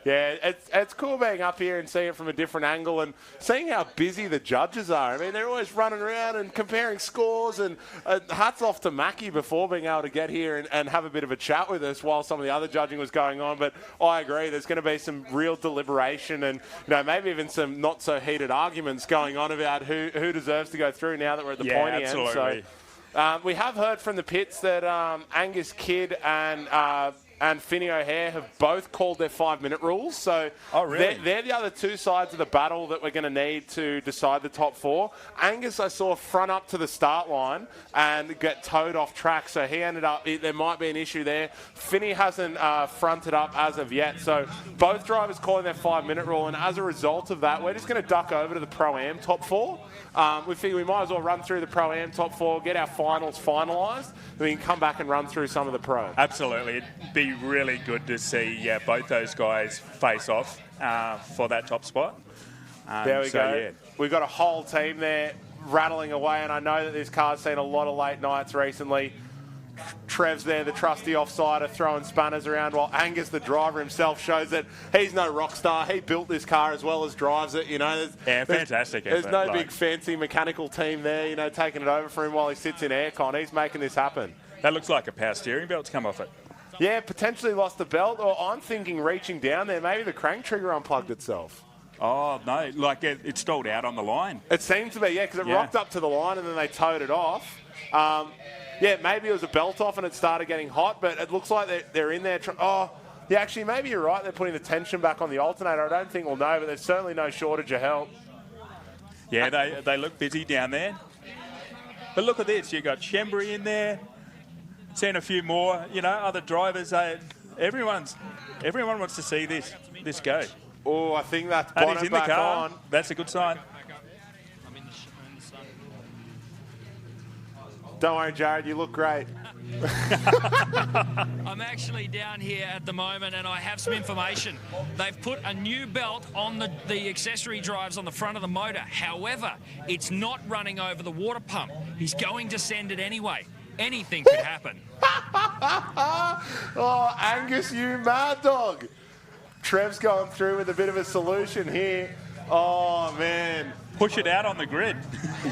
Speaker 2: Yeah, it's cool being up here and seeing it from a different angle and seeing how busy the judges are. I mean, they're always running around and comparing scores, and hats off to Mackie before being able to get here and have a bit of a chat with us while some of the other judging was going on. But I agree, there's going to be some real deliberation and maybe even some not so heated arguments going on about who deserves to go through now that we're at the pointy end. So we have heard from the pits that Angus Kidd and Finney O'Hare have both called their 5-minute rules. So they're the other two sides of the battle that we're going to need to decide the top 4. Angus, I saw front up to the start line and get towed off track. So he ended up, there might be an issue there. Finney hasn't fronted up as of yet. So both drivers calling their 5-minute rule. And as a result of that, we're just going to duck over to the Pro-Am top 4. We figure we might as well run through the Pro-Am top 4, get our finals finalised, then we can come back and run through some of the Pro.
Speaker 17: Absolutely. It'd be really good to see both those guys face off for that top spot.
Speaker 2: There we go.
Speaker 21: Yeah.
Speaker 2: We've got a whole team there rattling away, and I know that this car's seen a lot of late nights recently. Trev's there, the trusty offsider, throwing spanners around, while Angus, the driver himself, shows that he's no rock star. He built this car as well as drives it. You know,
Speaker 21: fantastic
Speaker 2: There's
Speaker 21: effort,
Speaker 2: no big fancy mechanical team there, you know, taking it over for him while he sits in aircon. He's making this happen.
Speaker 21: That looks like a power steering belt's come off it.
Speaker 2: Yeah, potentially lost the belt, or I'm thinking reaching down there, maybe the crank trigger unplugged itself.
Speaker 21: Oh, no, like it stalled out on the line.
Speaker 2: It seemed to be, yeah, because it rocked up to the line and then they towed it off. Yeah, maybe it was a belt off and it started getting hot, but it looks like they're in there. Yeah, actually, maybe you're right. They're putting the tension back on the alternator. I don't think we'll know, but there's certainly no shortage of help.
Speaker 21: Yeah, they look busy down there. But look at this. You've got Shembry in there. Seen a few more, you know, other drivers. Everyone wants to see this go.
Speaker 2: Oh, I think that's
Speaker 21: and
Speaker 2: Bono
Speaker 21: he's in the
Speaker 2: back
Speaker 21: car.
Speaker 2: on.
Speaker 21: That's a good sign.
Speaker 2: Don't worry, Jared, you look great.
Speaker 1: I'm actually down here at the moment and I have some information. They've put a new belt on the accessory drives on the front of the motor. However, it's not running over the water pump. He's going to send it anyway. Anything could happen.
Speaker 2: Oh, Angus, you mad dog. Trev's going through with a bit of a solution here. Oh, man.
Speaker 21: Push it out on the grid.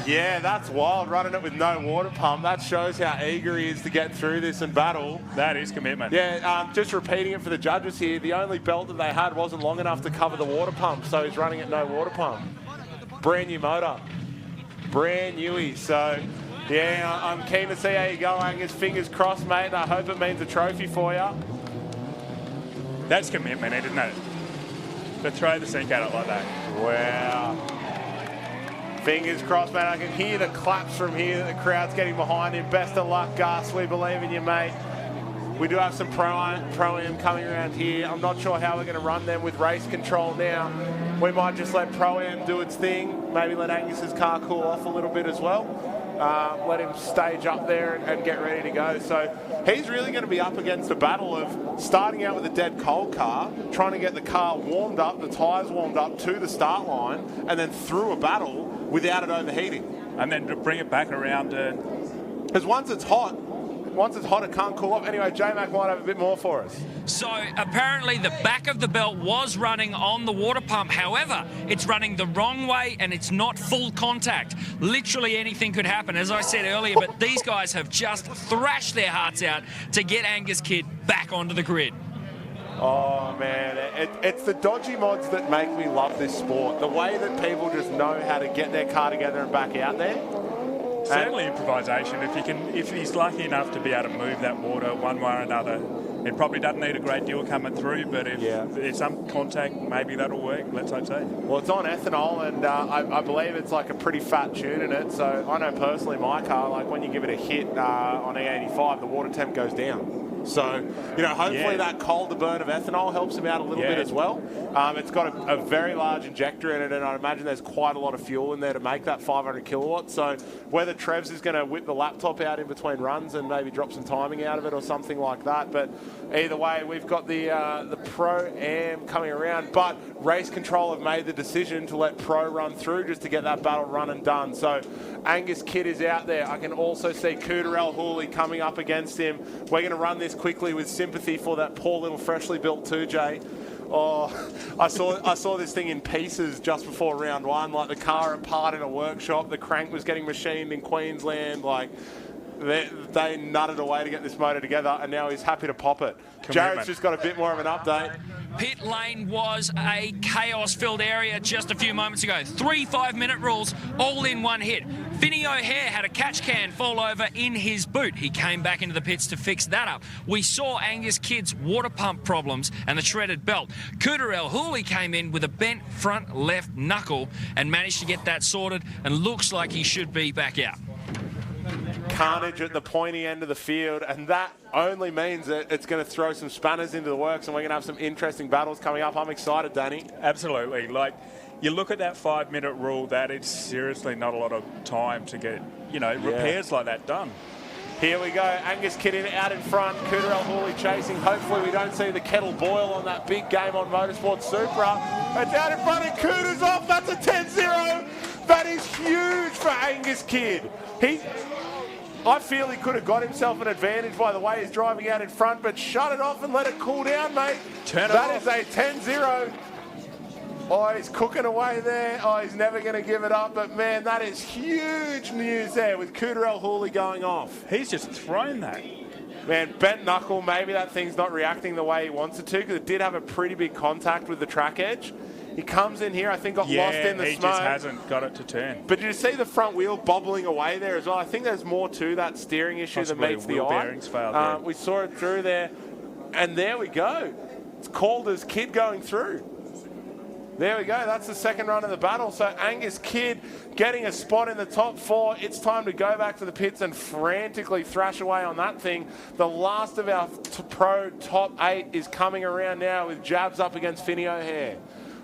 Speaker 2: Yeah, that's wild, running it with no water pump. That shows how eager he is to get through this and battle.
Speaker 21: That is commitment.
Speaker 2: Yeah, just repeating it for the judges here, the only belt that they had wasn't long enough to cover the water pump, so he's running at no water pump. Brand new motor. Brand newy, so... Yeah, I'm keen to see how you go, Angus. Fingers crossed, mate, and I hope it means a trophy for you.
Speaker 21: That's commitment, isn't it? To throw the sink at it like that.
Speaker 2: Wow. Fingers crossed, mate. I can hear the claps from here. The crowd's getting behind him. Best of luck, Gus. We believe in you, mate. We do have some Pro-Am coming around here. I'm not sure how we're going to run them with race control now. We might just let Pro-Am do its thing. Maybe let Angus's car cool off a little bit as well. Let him stage up there and get ready to go. So he's really going to be up against a battle of starting out with a dead cold car, trying to get the car warmed up, the tyres warmed up to the start line, and then through a battle without it overheating.
Speaker 21: And then to bring it back around.
Speaker 2: Because once it's hot, it can't cool off. Anyway, J-Mac might have a bit more for us.
Speaker 1: So apparently the back of the belt was running on the water pump. However, it's running the wrong way and it's not full contact. Literally anything could happen, as I said earlier, but these guys have just thrashed their hearts out to get Angus Kidd back onto the grid.
Speaker 2: Oh, man. It's the dodgy mods that make me love this sport. The way that people just know how to get their car together and back out there.
Speaker 21: Certainly improvisation. If he's lucky enough to be able to move that water one way or another, it probably doesn't need a great deal coming through, but if there's some contact, maybe that'll work. Let's hope so.
Speaker 2: Well, it's on ethanol, and I believe it's like a pretty fat tune in it. So I know personally my car, like when you give it a hit on E85, the water temp goes down. So, you know, hopefully that colder burn of ethanol helps him out a little bit as well. It's got a very large injector in it, and I imagine there's quite a lot of fuel in there to make that 500 kilowatts. So whether Trevs is going to whip the laptop out in between runs and maybe drop some timing out of it or something like that. But either way, we've got the Pro-Am coming around. But Race Control have made the decision to let Pro run through just to get that battle run and done. So Angus Kidd is out there. I can also see Cooterell Hooley coming up against him. We're going to run this quickly with sympathy for that poor little freshly built 2J. Oh, I saw this thing in pieces just before round one. Like the car apart in a workshop. The crank was getting machined in Queensland. Like they nutted away to get this motor together, and now he's happy to pop it. Jared's just got a bit more of an update.
Speaker 1: Pit lane was a chaos-filled area just a few moments ago. 3 5-minute rules, all in one hit. Vinny O'Hare had a catch can fall over in his boot. He came back into the pits to fix that up. We saw Angus Kidd's water pump problems and the shredded belt. Cooterell Hooley came in with a bent front left knuckle and managed to get that sorted, and looks like he should be back out.
Speaker 2: Carnage at the pointy end of the field, and that only means that it's going to throw some spanners into the works, and we're going to have some interesting battles coming up. I'm excited, Danny.
Speaker 21: Absolutely. Like, you look at that 5-minute rule, that is seriously not a lot of time to get, repairs like that done.
Speaker 2: Here we go. Angus Kidd out in front. Cooterell Hawley chasing. Hopefully we don't see the kettle boil on that big game on Motorsport Supra. It's out in front and Cooter's off. That's a 10-0. That is huge for Angus Kidd. I feel he could have got himself an advantage by the way he's driving out in front, but shut it off and let it cool down, mate. That is a 10-0. Oh, he's cooking away there. Oh, he's never going to give it up. But, man, that is huge news there with Cooterell Hawley going off.
Speaker 21: He's just thrown that.
Speaker 2: Man, bent knuckle. Maybe that thing's not reacting the way he wants it to because it did have a pretty big contact with the track edge. He comes in here, I think got lost in the smoke.
Speaker 21: he just hasn't got it to turn.
Speaker 2: But did you see the front wheel bobbling away there as well? I think there's more to that steering issue
Speaker 21: Possibly
Speaker 2: that meets the
Speaker 21: wheel
Speaker 2: eye.
Speaker 21: bearings failed,
Speaker 2: We saw it through there. And there we go. It's called as Kidd going through. There we go. That's the second run of the battle. So Angus Kidd getting a spot in the top 4. It's time to go back to the pits and frantically thrash away on that thing. The last of our pro top 8 is coming around now with jabs up against Finney O'Hare.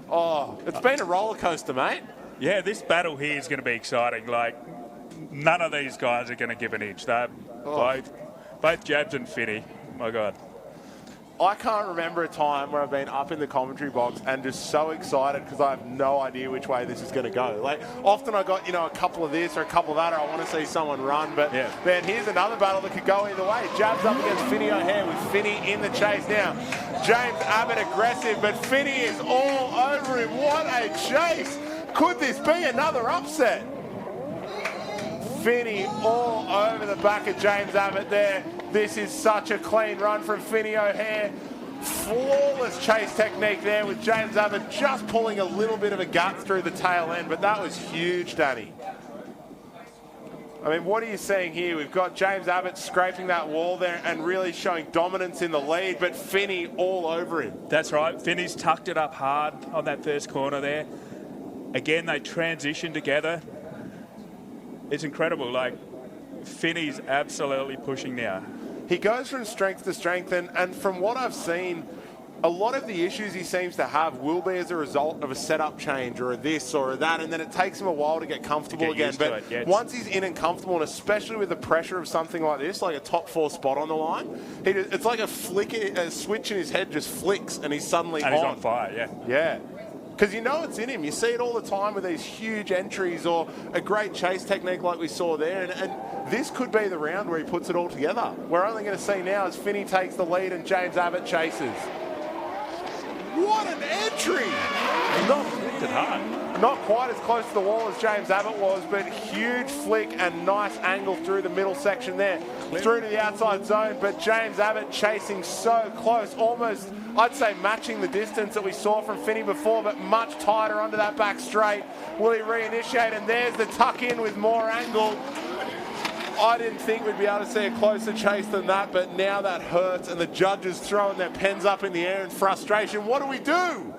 Speaker 2: Oh, it's been a roller coaster, mate.
Speaker 21: Yeah, this battle here is going to be exciting. Like, none of these guys are going to give an inch. They're both Jabs and Finney. My God.
Speaker 2: I can't remember a time where I've been up in the commentary box and just so excited because I have no idea which way this is going to go. Like, often I got, a couple of this or a couple of that, or I want to see someone run. But, man, here's another battle that could go either way. Jabs up against Finney O'Hare with Finney in the chase now. James Abbott aggressive, but Finney is all over him. What a chase. Could this be another upset? Finney all over the back of James Abbott there. This is such a clean run from Finney O'Hare. Flawless chase technique there with James Abbott just pulling a little bit of a gut through the tail end, but that was huge, Danny. I mean, what are you seeing here? We've got James Abbott scraping that wall there and really showing dominance in the lead, but Finney all over him.
Speaker 21: That's right. Finney's tucked it up hard on that first corner there. Again, they transition together. It's incredible. Like, Finney's absolutely pushing now.
Speaker 2: He goes from strength to strength, and from what I've seen, a lot of the issues he seems to have will be as a result of a setup change or a this or a that, and then it takes him a while to get comfortable again. But once he's in and comfortable, and especially with the pressure of something like this, like a top 4 spot on the line, it's like a switch in his head just flicks, and he's suddenly
Speaker 21: on. And he's on fire, yeah.
Speaker 2: Yeah. Because you know it's in him. You see it all the time with these huge entries or a great chase technique like we saw there. And this could be the round where he puts it all together. We're only going to see now as Finney takes the lead and James Abbott chases. What an entry!
Speaker 21: Not flicked it hard.
Speaker 2: Not quite as close to the wall as James Abbott was, but huge flick and nice angle through the middle section there. Through to the outside zone, but James Abbott chasing so close, almost, I'd say, matching the distance that we saw from Finney before, but much tighter onto that back straight. Will he reinitiate? And there's the tuck in with more angle. I didn't think we'd be able to see a closer chase than that, but now that hurts, and the judges throwing their pens up in the air in frustration. What do we do?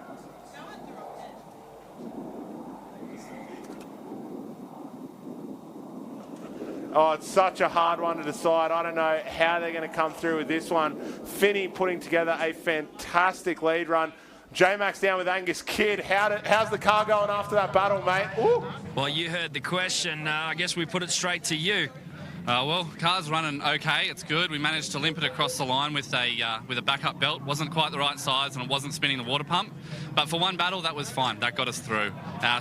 Speaker 2: Oh, it's such a hard one to decide. I don't know how they're going to come through with this one. Finney putting together a fantastic lead run. J-Max down with Angus Kidd. How's the car going after that battle, mate? Ooh.
Speaker 1: Well, you heard the question. I guess we put it straight to you.
Speaker 11: Well, car's running okay. It's good. We managed to limp it across the line with a backup belt. Wasn't quite the right size and it wasn't spinning the water pump. But for one battle, that was fine. That got us through.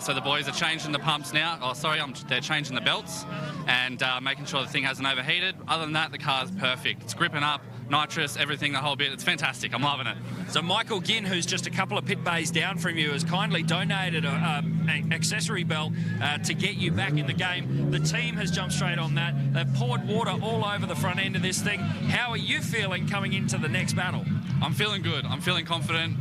Speaker 11: So the boys are changing the pumps now. Oh, sorry, they're changing the belts and making sure the thing hasn't overheated. Other than that, the car's perfect. It's gripping up, nitrous, everything, the whole bit. It's fantastic. I'm loving it.
Speaker 1: So Michael Ginn, who's just a couple of pit bays down from you, has kindly donated an accessory belt to get you back in the game. The team has jumped straight on that. They've poured water all over the front end of this thing. How are you feeling coming into the next battle?
Speaker 11: I'm feeling good. I'm feeling confident.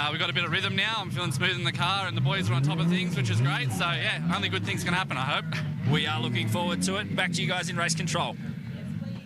Speaker 11: We've got a bit of rhythm now. I'm feeling smooth in the car and the boys are on top of things, which is great. So, yeah, only good things can happen, I hope.
Speaker 1: We are looking forward to it. Back to you guys in race control.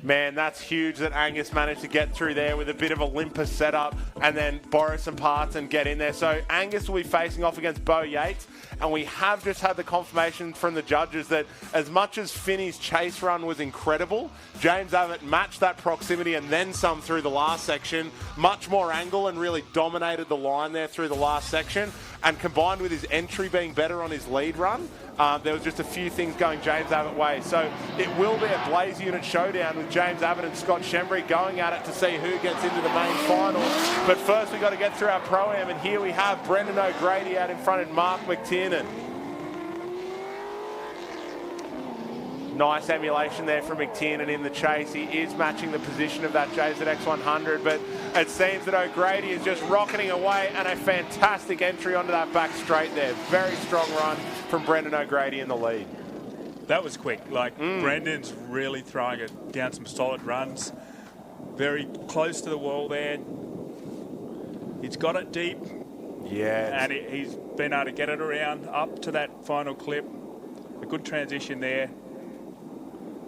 Speaker 2: Man, that's huge that Angus managed to get through there with a bit of a limper setup and then borrow some parts and get in there. So Angus will be facing off against Bo Yates, and we have just had the confirmation from the judges that as much as Finney's chase run was incredible, James Abbott matched that proximity and then some through the last section, much more angle and really dominated the line there through the last section. And combined with his entry being better on his lead run, there was just a few things going James Abbott way. So it will be a Blaze unit showdown with James Abbott and Scott Shembry going at it to see who gets into the main final. But first we've got to get through our Pro-Am, and here we have Brendan O'Grady out in front of Mark McTiernan. Nice emulation there from McTiernan in the chase. He is matching the position of that JZX 100, but it seems that O'Grady is just rocketing away, and a fantastic entry onto that back straight there. Very strong run from Brendan O'Grady in the lead.
Speaker 21: That was quick. Like, Brendan's really throwing it down some solid runs. Very close to the wall there. He's got it deep.
Speaker 2: Yeah.
Speaker 21: And he's been able to get it around up to that final clip. A good transition there.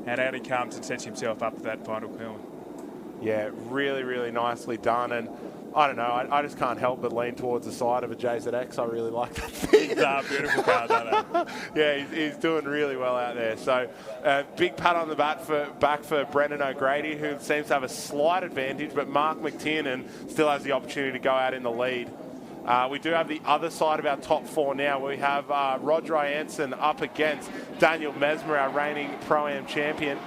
Speaker 21: And out he comes and sets himself up for that final kill.
Speaker 2: Yeah, really, really nicely done. And I don't know, I just can't help but lean towards the side of a JZX. I really like that thing.
Speaker 21: Beautiful car, don't it?
Speaker 2: Yeah, he's doing really well out there. So big pat on the back for Brendan O'Grady, who seems to have a slight advantage, but Mark McTiernan still has the opportunity to go out in the lead. We do have the other side of our top four now. We have Roger Jansen up against Daniel Mesmer, our reigning Pro-Am champion.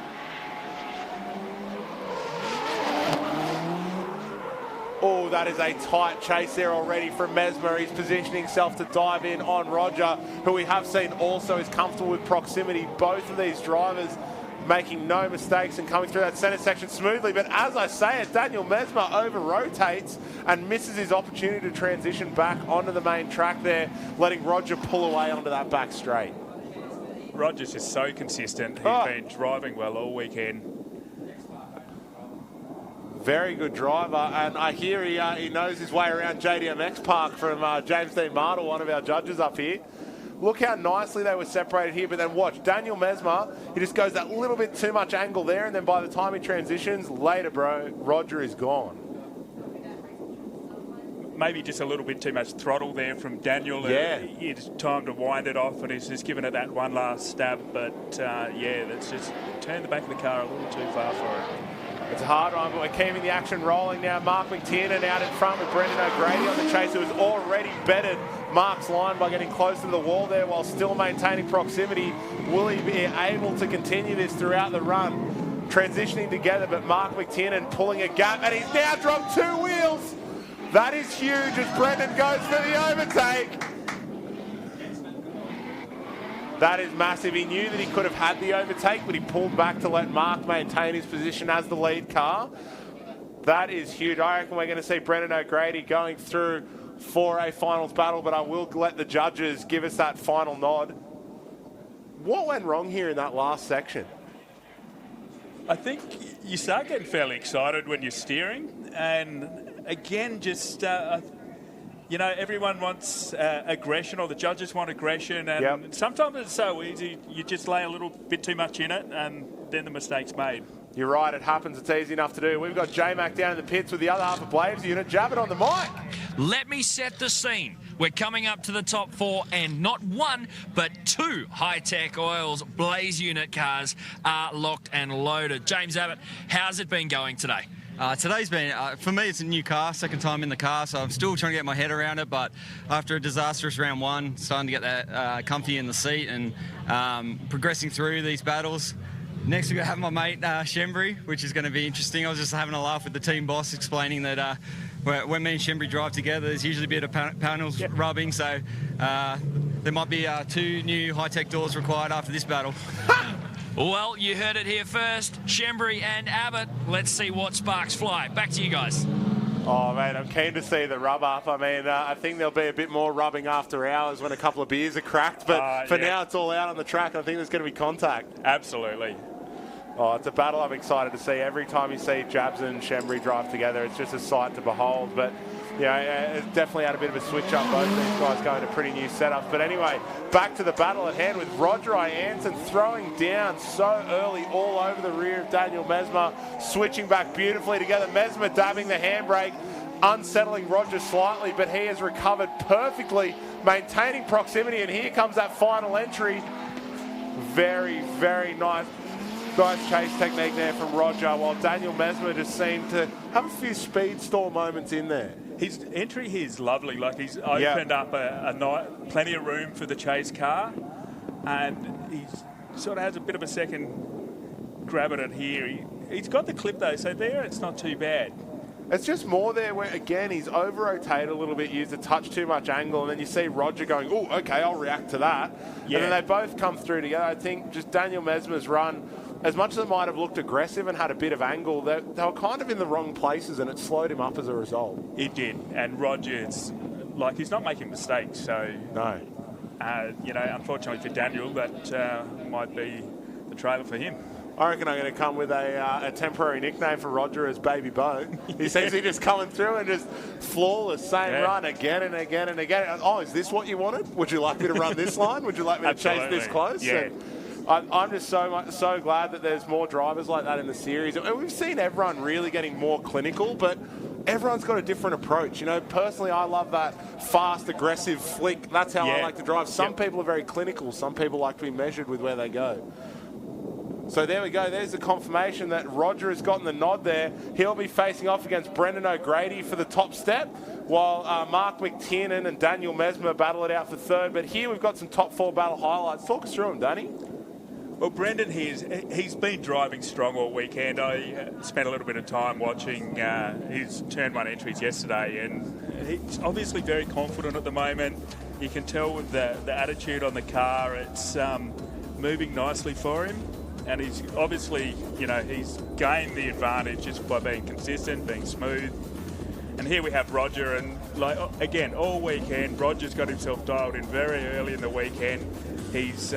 Speaker 2: Oh, that is a tight chase there already from Mesmer. He's positioning himself to dive in on Roger, who we have seen also is comfortable with proximity. Both of these drivers making no mistakes and coming through that centre section smoothly. But as I say it, Daniel Mesmer over-rotates and misses his opportunity to transition back onto the main track there, letting Roger pull away onto that back straight.
Speaker 21: Roger's just so consistent. He's been driving well all weekend.
Speaker 2: Very good driver, and I hear he knows his way around JDMX Park from James Dean Martle, one of our judges up here. Look how nicely they were separated here, but then watch, Daniel Mesmer, he just goes that little bit too much angle there, and then by the time he transitions, later, bro, Roger is gone.
Speaker 21: Maybe just a little bit too much throttle there from Daniel.
Speaker 2: Yeah.
Speaker 21: It's time to wind it off, and he's just given it that one last stab, but yeah, that's just turned the back of the car a little too far for it.
Speaker 2: It's a hard one, but we're keeping the action rolling now. Mark McTiernan out in front with Brendan O'Grady on the chase, who has already bettered Mark's line by getting close to the wall there while still maintaining proximity. Will he be able to continue this throughout the run? Transitioning together, but Mark McTiernan pulling a gap, and he's now dropped 2 wheels. That is huge as Brendan goes for the overtake. That is massive. He knew that he could have had the overtake, but he pulled back to let Mark maintain his position as the lead car. That is huge. I reckon we're going to see Brendan O'Grady going through for a finals battle, but I will let the judges give us that final nod. What went wrong here in that last section?
Speaker 21: I think you start getting fairly excited when you're steering, and again, just you know, everyone wants aggression, or the judges want aggression, and sometimes it's so easy. You just lay a little bit too much in it, and then the mistake's made.
Speaker 2: You're right, it happens. It's easy enough to do. We've got J-Mac down in the pits with the other half of Blaze unit. Jab it on the mic.
Speaker 1: Let me set the scene. We're coming up to the top 4, and not 1, but 2 Hi-Tec Oils Blaze unit cars are locked and loaded. James Abbott, how's it been going today?
Speaker 6: Today's been, for me, it's a new car, second time in the car, so I'm still trying to get my head around it, but after a disastrous round 1, starting to get that comfy in the seat and progressing through these battles. Next, we're going to have my mate, Shembry, which is going to be interesting. I was just having a laugh with the team boss, explaining that when me and Shembry drive together, there's usually a bit of panels rubbing, so there might be 2 new Hi-Tec doors required after this battle.
Speaker 1: Well, you heard it here first. Shembry and Abbott. Let's see what sparks fly. Back to you guys.
Speaker 2: Oh, mate, I'm keen to see the rub up. I mean, I think there'll be a bit more rubbing after hours when a couple of beers are cracked. But for now, it's all out on the track. I think there's going to be contact.
Speaker 21: Absolutely.
Speaker 2: Oh, it's a battle I'm excited to see. Every time you see Jabs and Shembry drive together, it's just a sight to behold. But, you know, it's definitely had a bit of a switch up. Both these guys going to pretty new setups. But anyway, back to the battle at hand with Roger Jansen throwing down so early all over the rear of Daniel Mesmer, switching back beautifully together. Mesmer dabbing the handbrake, unsettling Roger slightly, but he has recovered perfectly, maintaining proximity. And here comes that final entry. Very, very nice chase technique there from Roger, while Daniel Mesmer just seemed to have a few speed stall moments in there.
Speaker 21: His entry here is lovely. Like, he's opened up a night, plenty of room for the chase car. and he sort of has a bit of a second grab at it here. He's got the clip though, so there it's not too bad.
Speaker 2: It's just more there where, again, he's over-rotated a little bit, used a touch too much angle, and then you see Roger going, oh, okay, I'll react to that.
Speaker 21: Yeah.
Speaker 2: And then they both come through together. I think just Daniel Mesmer's run, as much as it might have looked aggressive and had a bit of angle, they were kind of in the wrong places, and it slowed him up as a result.
Speaker 21: It did, and Roger's, like, he's not making mistakes, so...
Speaker 2: No.
Speaker 21: You know, unfortunately for Daniel, that might be the trailer for him.
Speaker 2: I reckon I'm going to come with a temporary nickname for Roger as Baby Bo. He seems to be just coming through and just flawless, same run again and again and again. Oh, is this what you wanted? Would you like me to run this line? Would you like me to chase this close?
Speaker 21: Yeah.
Speaker 2: And I'm just so glad that there's more drivers like that in the series. And we've seen everyone really getting more clinical, but everyone's got a different approach. You know, personally, I love that fast, aggressive flick. That's how I like to drive. Some people are very clinical. Some people like to be measured with where they go. So there we go. There's the confirmation that Roger has gotten the nod there. He'll be facing off against Brendan O'Grady for the top step, while Mark McTiernan and Daniel Mesmer battle it out for third. But here we've got some top 4 battle highlights. Talk us through them, Danny.
Speaker 21: Well, Brendan, he's been driving strong all weekend. I spent a little bit of time watching his Turn 1 entries yesterday, and he's obviously very confident at the moment. You can tell with the attitude on the car, it's moving nicely for him. And he's obviously, you know, he's gained the advantage just by being consistent, being smooth. And here we have Roger, and like again, all weekend, Roger's got himself dialed in very early in the weekend. He's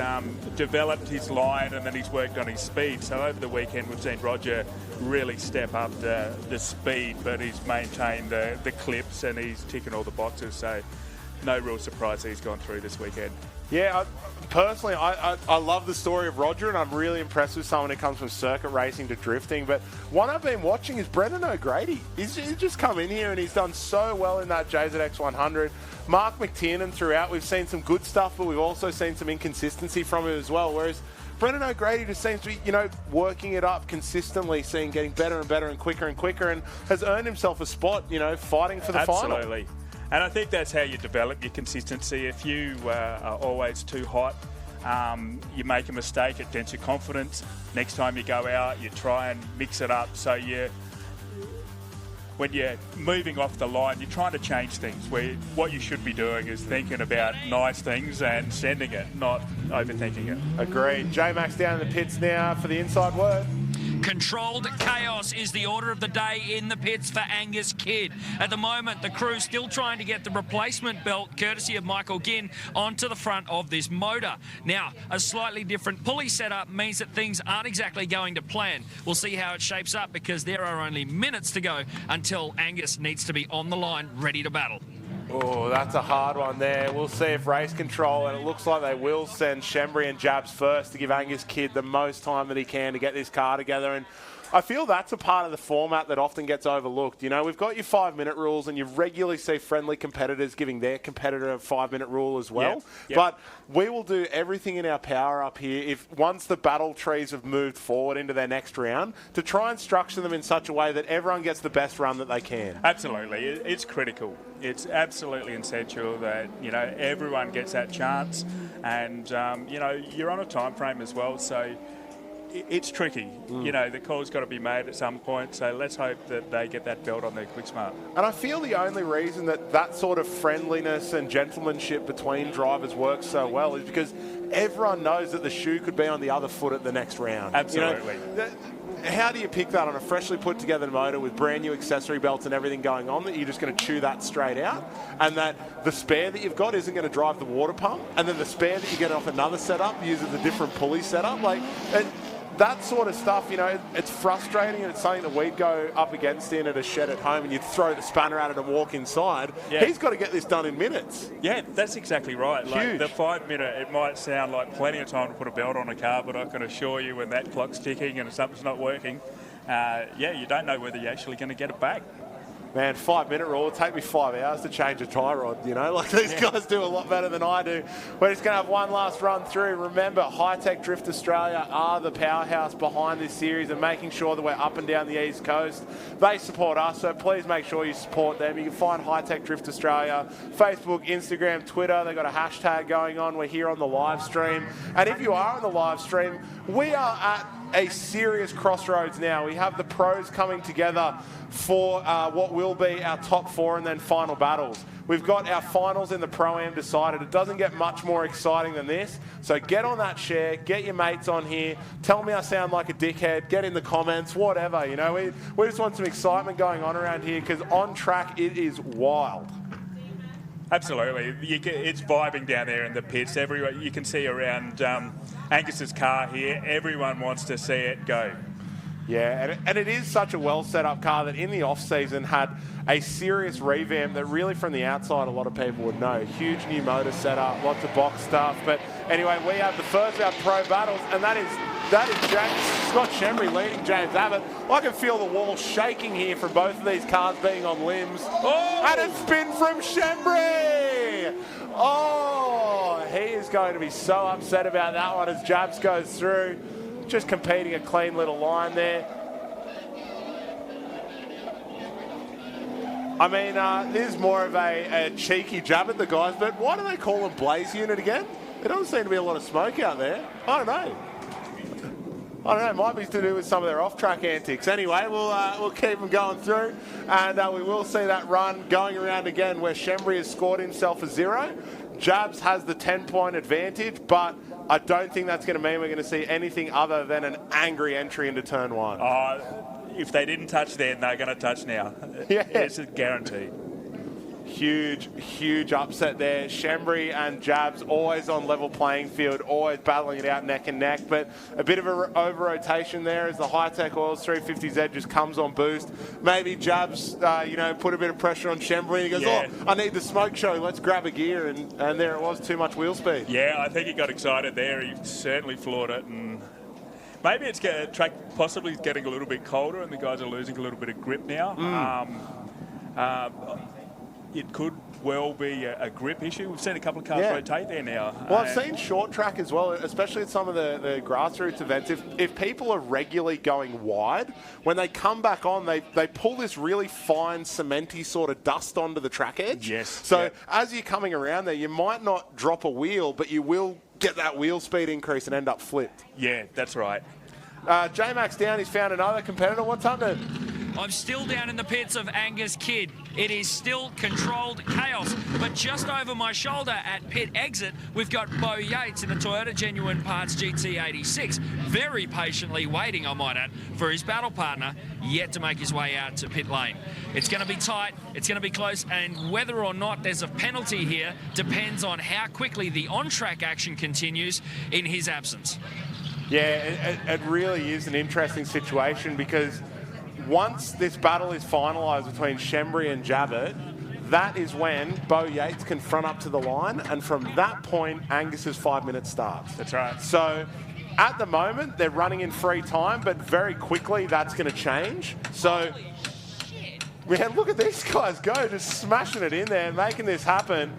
Speaker 21: developed his line, and then he's worked on his speed. So over the weekend, we've seen Roger really step up the speed, but he's maintained the clips, and he's ticking all the boxes. So no real surprise he's gone through this weekend.
Speaker 2: Yeah, personally, I love the story of Roger, and I'm really impressed with someone who comes from circuit racing to drifting. But one I've been watching is Brendan O'Grady. He's just come in here, and he's done so well in that JZX 100. Mark McTiernan throughout, we've seen some good stuff, but we've also seen some inconsistency from him as well. Whereas Brendan O'Grady just seems to be, you know, working it up consistently, getting better and better and quicker, and has earned himself a spot, you know, fighting for the final.
Speaker 21: Absolutely. And I think that's how you develop your consistency. If you are always too hot, you make a mistake, it dents your confidence. Next time you go out, you try and mix it up. So when you're moving off the line, you're trying to change things. What you should be doing is thinking about nice things and sending it, not overthinking it.
Speaker 2: Agreed. J-Max down in the pits now for the inside word.
Speaker 1: Controlled chaos is the order of the day in the pits for Angus Kidd. At the moment, the crew still trying to get the replacement belt, courtesy of Michael Ginn, onto the front of this motor. Now, a slightly different pulley setup means that things aren't exactly going to plan. We'll see how it shapes up, because there are only minutes to go until Angus needs to be on the line, ready to battle.
Speaker 2: Oh, that's a hard one there. We'll see if race control, and it looks like they will send Shembry and Jabs first to give Angus Kidd the most time that he can to get this car together. And I feel that's a part of the format that often gets overlooked. You know, we've got your 5-minute rules, and you regularly see friendly competitors giving their competitor a 5-minute rule as well.
Speaker 21: Yep.
Speaker 2: But we will do everything in our power up here, if once the battle trees have moved forward into their next round, to try and structure them in such a way that everyone gets the best run that they can.
Speaker 21: Absolutely. It's critical. It's absolutely essential that, you know, everyone gets that chance. And, you know, you're on a time frame as well, so it's tricky. You know, the call's got to be made at some point, so let's hope that they get that belt on there quick smart.
Speaker 2: And I feel the only reason that sort of friendliness and gentlemanship between drivers works so well is because everyone knows that the shoe could be on the other foot at the next round.
Speaker 21: Absolutely.
Speaker 2: You know, how do you pick that on a freshly put together motor with brand new accessory belts and everything going on, that you're just going to chew that straight out, and that the spare that you've got isn't going to drive the water pump, and then the spare that you get off another setup uses a different pulley setup? Like, that sort of stuff, you know, it's frustrating, and it's something that we'd go up against in at a shed at home, and you'd throw the spanner at it and walk inside.
Speaker 21: Yeah.
Speaker 2: He's got to get this done in minutes.
Speaker 21: Yeah, that's exactly right. Like,
Speaker 2: Huge.
Speaker 21: the 5-minute, it might sound like plenty of time to put a belt on a car, but I can assure you when that clock's ticking and something's not working, you don't know whether you're actually going to get it back.
Speaker 2: Man, 5-minute rule, it'll take me 5 hours to change a tie rod, you know? Like, these guys do a lot better than I do. We're just going to have one last run through. Remember, Hi-Tec Drift Australia are the powerhouse behind this series and making sure that we're up and down the East Coast. They support us, so please make sure you support them. You can find Hi-Tec Drift Australia, Facebook, Instagram, Twitter. They've got a hashtag going on. We're here on the live stream. And if you are on the live stream, we are at a serious crossroads now. We have the pros coming together for what will be our top 4 and then final battles. We've got our finals in the Pro-Am decided. It doesn't get much more exciting than this. So get on that share, get your mates on here, tell me I sound like a dickhead, get in the comments, whatever. You know, we just want some excitement going on around here because on track it is wild.
Speaker 21: Absolutely. It's vibing down there in the pits. Everyone, you can see around Angus's car here. Everyone wants to see it go.
Speaker 2: Yeah, and it is such a well set up car that in the off season had a serious revamp that really from the outside a lot of people would know. Huge new motor setup, lots of box stuff. But anyway, we have the first of our pro battles, and that is Scott Shembry leading James Abbott. I can feel the wall shaking here from both of these cars being on limbs. Oh! And a spin from Shembry! Oh, he is going to be so upset about that one as Jabs goes through. Just competing a clean little line there. I mean, this is more of a cheeky jab at the guys, but why do they call them Blaze Unit again? There doesn't seem to be a lot of smoke out there. I don't know. It might be to do with some of their off-track antics. Anyway, we'll keep them going through, and we will see that run going around again where Shembry has scored himself a 0. Jabs has the 10-point advantage, but I don't think that's going to mean we're going to see anything other than an angry entry into turn 1.
Speaker 21: If they didn't touch then, they're going to touch now.
Speaker 2: Yeah.
Speaker 21: It's guaranteed.
Speaker 2: Huge upset there. Shembry and Jabs always on level playing field, always battling it out neck and neck, but a bit of a over-rotation there as the Hi-Tec Oils 350Z just comes on boost. Maybe Jabs, put a bit of pressure on Shembry and he goes, I need the smoke show, let's grab a gear, and there it was, too much wheel speed.
Speaker 21: Yeah, I think he got excited there. He certainly floored it, and maybe it's track possibly getting a little bit colder and the guys are losing a little bit of grip now. It could well be a grip issue. We've seen a couple of cars rotate there now.
Speaker 2: Well, I've seen short track as well, especially at some of the grassroots events. If people are regularly going wide, when they come back on, they pull this really fine, cementy sort of dust onto the track edge.
Speaker 21: Yes.
Speaker 2: So as you're coming around there, you might not drop a wheel, but you will get that wheel speed increase and end up flipped.
Speaker 21: Yeah, that's right.
Speaker 2: J-Max down, he's found another competitor. What's happening?
Speaker 1: I'm still down in the pits of Angus Kidd. It is still controlled chaos, but just over my shoulder at pit exit, we've got Bo Yates in the Toyota Genuine Parts GT86, very patiently waiting, I might add, for his battle partner, yet to make his way out to pit lane. It's going to be tight, it's going to be close, and whether or not there's a penalty here depends on how quickly the on-track action continues in his absence.
Speaker 2: Yeah, it really is an interesting situation because once this battle is finalised between Shembry and Jabbert, that is when Bo Yates can front up to the line, and from that point, Angus's 5 minutes starts.
Speaker 21: That's right.
Speaker 2: So at the moment, they're running in free time, but very quickly that's going to change. So, man, look at these guys go, just smashing it in there, making this happen.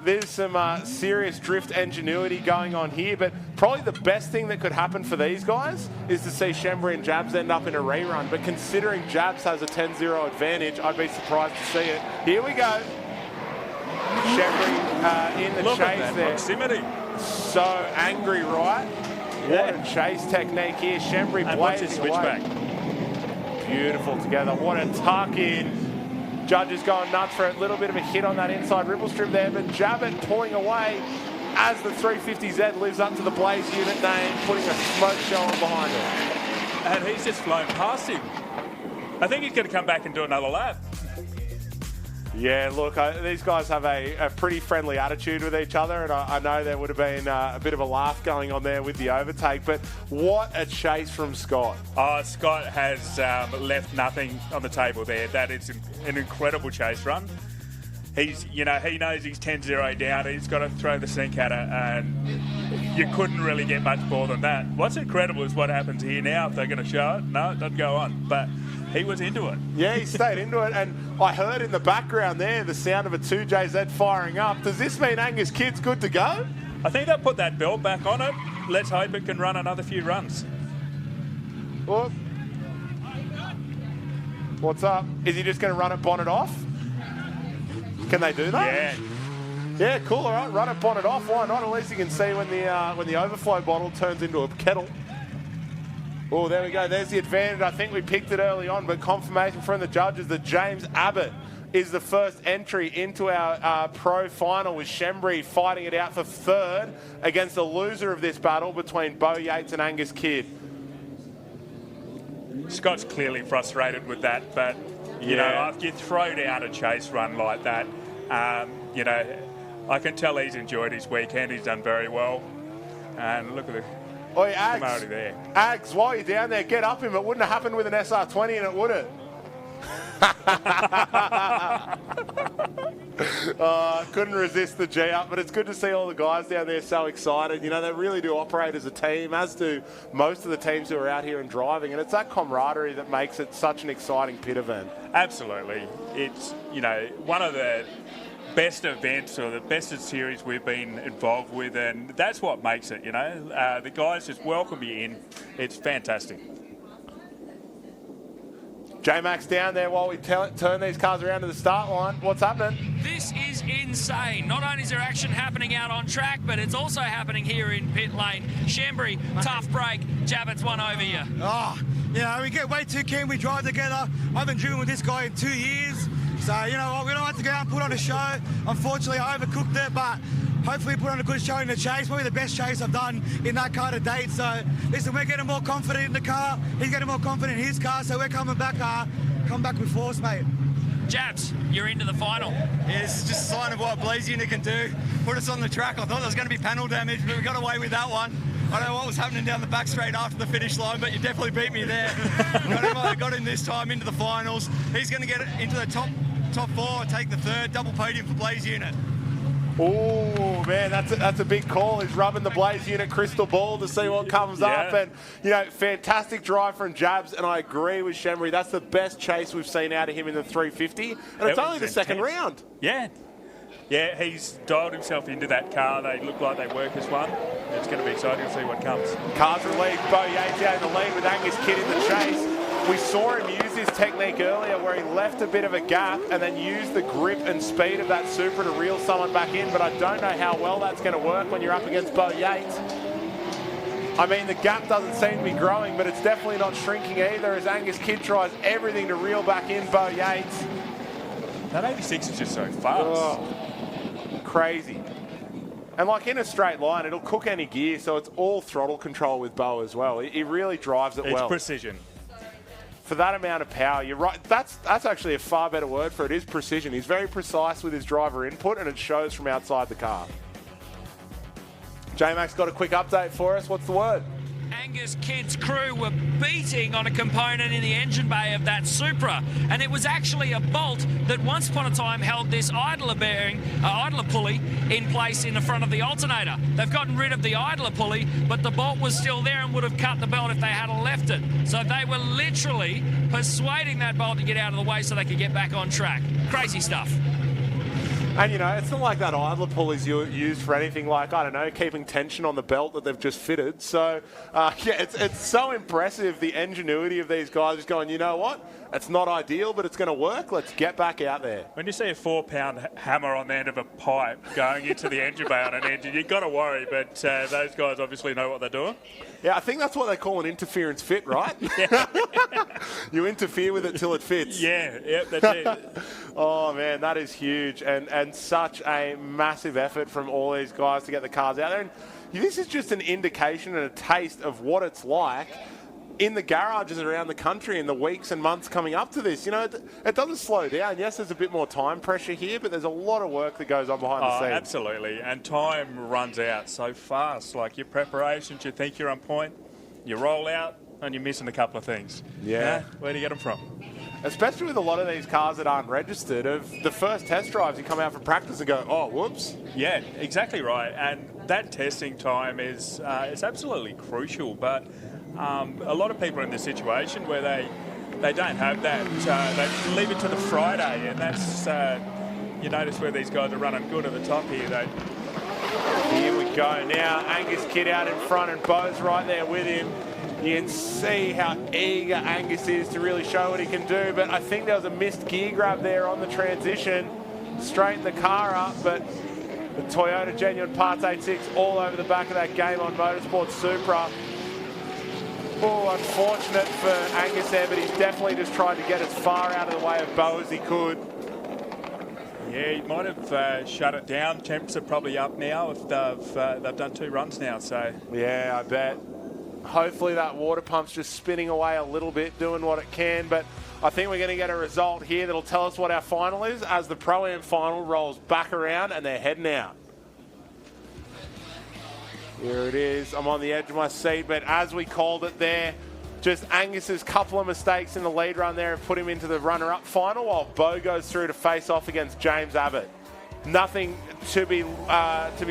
Speaker 2: There's some serious drift ingenuity going on here, but probably the best thing that could happen for these guys is to see Shembry and Jabs end up in a rerun. But considering Jabs has a 10-0 advantage, I'd be surprised to see it. Here we go. Shembry in the chase there.
Speaker 21: Proximity.
Speaker 2: So angry, right? Yeah. What a chase technique here. Shembry blazing away. Beautiful together. What a tuck in. Judges going nuts for a little bit of a hit on that inside ripple strip there, but Jabbert pulling away as the 350Z lives up to the Blaze Unit name, putting a smoke show on behind it.
Speaker 21: And he's just flown past him. I think he's going to come back and do another lap.
Speaker 2: Yeah, look, these guys have a pretty friendly attitude with each other, and I know there would have been a bit of a laugh going on there with the overtake, but what a chase from Scott.
Speaker 21: Oh, Scott has left nothing on the table there. That is an incredible chase run. He knows he's 10-0 down. He's got to throw the sink at it, and you couldn't really get much more than that. What's incredible is what happens here now. If they're going to show it, no, it doesn't go on. But He was into it.
Speaker 2: Yeah, he stayed into it, and I heard in the background there the sound of a 2JZ firing up. Does this mean Angus Kidd's good to go?
Speaker 21: I think they'll put that belt back on it. Let's hope it can run another few runs.
Speaker 2: Well, what's up? Is he just going to run it bonnet off? Can they do that?
Speaker 21: Yeah.
Speaker 2: Yeah, cool. All right, run it bonnet off. Why not? At least you can see when the overflow bottle turns into a kettle. Oh, there we go. There's the advantage. I think we picked it early on, but confirmation from the judges that James Abbott is the first entry into our pro final, with Shembry fighting it out for third against the loser of this battle between Bo Yates and Angus Kidd.
Speaker 21: Scott's clearly frustrated with that, but, you know, after you throw down a chase run like that, you know, I can tell he's enjoyed his weekend. He's done very well. And look at the
Speaker 2: Oi, Ags,
Speaker 21: similarity there.
Speaker 2: Ags, while you're down there, get up him. It wouldn't have happened with an SR20 in it, would it? Couldn't resist the G up, but it's good to see all the guys down there so excited. You know, they really do operate as a team, as do most of the teams who are out here and driving, and it's that camaraderie that makes it such an exciting pit event.
Speaker 21: Absolutely. It's, you know, one of the best events or the best series we've been involved with, and that's what makes it, you know. The guys just welcome you in. It's fantastic.
Speaker 2: J-Max down there while we turn these cars around to the start line. What's happening?
Speaker 1: This is insane. Not only is there action happening out on track, but it's also happening here in pit lane. Shembry, tough break. Jabbett's one over you.
Speaker 4: Oh, yeah, we get way too keen. We drive together. I've been driven with this guy in 2 years. So, you know, we don't have to go out and put on a show. Unfortunately, I overcooked it, but hopefully put on a good show in the chase. Probably the best chase I've done in that car to date. So, listen, we're getting more confident in the car. He's getting more confident in his car. So we're coming back with force, mate.
Speaker 1: Jabs, you're into the final.
Speaker 6: Yeah, this is just a sign of what a Blaze unit can do. Put us on the track. I thought there was going to be panel damage, but we got away with that one. I don't know what was happening down the back straight after the finish line, but you definitely beat me there. got him this time into the finals. He's going to get it into the top four, take the third, double podium for Blaze unit.
Speaker 2: Oh, man, that's a big call. He's rubbing the Blaze unit crystal ball to see what comes up. And, you know, fantastic drive from Jabs, and I agree with Shembry. That's the best chase we've seen out of him in the 350, and it's only the second round.
Speaker 21: Yeah. Yeah, he's dialed himself into that car. They look like they work as one. It's going to be exciting to see what comes.
Speaker 2: Cars relieved. Bo Yates out in the lead with Angus Kidd in the chase. We saw him use his technique earlier where he left a bit of a gap and then used the grip and speed of that Supra to reel someone back in, but I don't know how well that's going to work when you're up against Bo Yates. I mean, the gap doesn't seem to be growing, but it's definitely not shrinking either as Angus Kidd tries everything to reel back in Bo Yates.
Speaker 21: That 86 is just so fast.
Speaker 2: Oh, crazy. And like in a straight line, it'll cook any gear, so it's all throttle control with Bo as well. He really drives it well.
Speaker 21: It's precision.
Speaker 2: For that amount of power, you're right. That's actually a far better word for it. Is precision. He's very precise with his driver input, and it shows from outside the car. J-Max got a quick update for us. What's the word?
Speaker 1: Angus Kidd's crew were beating on a component in the engine bay of that Supra, and it was actually a bolt that once upon a time held this idler pulley in place in the front of the alternator. They've gotten rid of the idler pulley, but the bolt was still there and would have cut the belt if they had left it. So they were literally persuading that bolt to get out of the way so they could get back on track. Crazy stuff.
Speaker 2: And, you know, it's not like that idler pulley's used for anything like, I don't know, keeping tension on the belt that they've just fitted. So, yeah, it's so impressive, the ingenuity of these guys just going, you know what? It's not ideal, but it's going to work. Let's get back out there.
Speaker 21: When you see a 4-pound hammer on the end of a pipe going into the engine bay on an engine, you've got to worry, but those guys obviously know what they're doing.
Speaker 2: Yeah, I think that's what they call an interference fit, right? You interfere with it till it fits.
Speaker 21: Yeah, that's it.
Speaker 2: Oh, man, that is huge and such a massive effort from all these guys to get the cars out there. And this is just an indication and a taste of what it's like in the garages around the country in the weeks and months coming up to this. You know, it doesn't slow down. Yes, there's a bit more time pressure here, but there's a lot of work that goes on behind the scenes.
Speaker 21: Absolutely, and time runs out so fast. Like your preparations, you think you're on point, you roll out, and you're missing a couple of things.
Speaker 2: Yeah.
Speaker 21: Where do you get them from?
Speaker 2: Especially with a lot of these cars that aren't registered, of the first test drives, you come out from practice and go, oh, whoops.
Speaker 21: Yeah, exactly right. And that testing time is absolutely crucial, but a lot of people are in this situation where they they don't have that. They leave it to the Friday, and that's you notice where these guys are running good at the top here.
Speaker 2: Here we go now. Angus Kidd out in front, and Bo's right there with him. You can see how eager Angus is to really show what he can do, but I think there was a missed gear grab there on the transition. Straighten the car up, but the Toyota Genuine Parts 86 all over the back of that Game On Motorsport Supra. Oh, unfortunate for Angus there, but he's definitely just tried to get as far out of the way of Bo as he could.
Speaker 21: Yeah, he might have shut it down. Temps are probably up now if they've done 2 runs now. So
Speaker 2: yeah, I bet. Hopefully that water pump's just spinning away a little bit, doing what it can. But I think we're going to get a result here that'll tell us what our final is as the Pro-Am final rolls back around and they're heading out. Here it is. I'm on the edge of my seat, but as we called it there, just Angus's couple of mistakes in the lead run there have put him into the runner-up final, while Bo goes through to face off against James Abbott. Nothing to be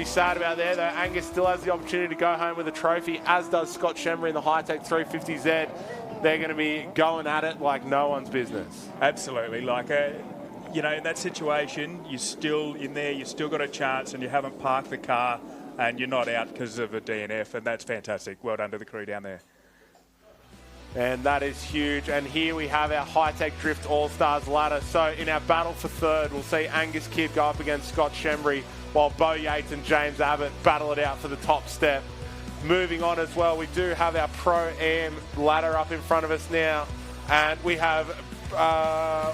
Speaker 2: sad about there, though. Angus still has the opportunity to go home with a trophy, as does Scott Shembry in the Hi-Tec 350Z. They're going to be going at it like no one's business.
Speaker 21: absolutely, like you know, in that situation, you're still in there. You still got a chance, and you haven't parked the car, and you're not out because of a DNF, and that's fantastic. Well done to the crew down there.
Speaker 2: And that is huge. And here we have our Hi-Tec Drift All-Stars ladder. So in our battle for third, we'll see Angus Kidd go up against Scott Shembry, while Bo Yates and James Abbott battle it out for the top step. Moving on as well, we do have our Pro-Am ladder up in front of us now. And we have,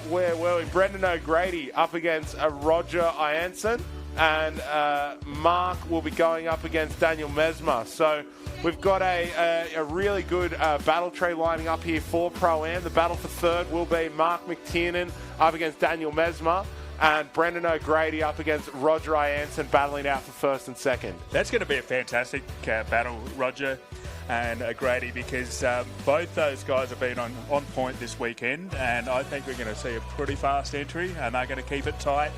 Speaker 2: where were we? Brendan O'Grady up against Roger Ianson. And Mark will be going up against Daniel Mesmer. So we've got a really good battle tree lining up here for Pro-Am. The battle for third will be Mark McTiernan up against Daniel Mesmer, and Brendan O'Grady up against Roger Ianson, battling out for first and second.
Speaker 21: That's going to be a fantastic battle, Roger and O'Grady, because both those guys have been on point this weekend, and I think we're going to see a pretty fast entry, and they're going to keep it tight.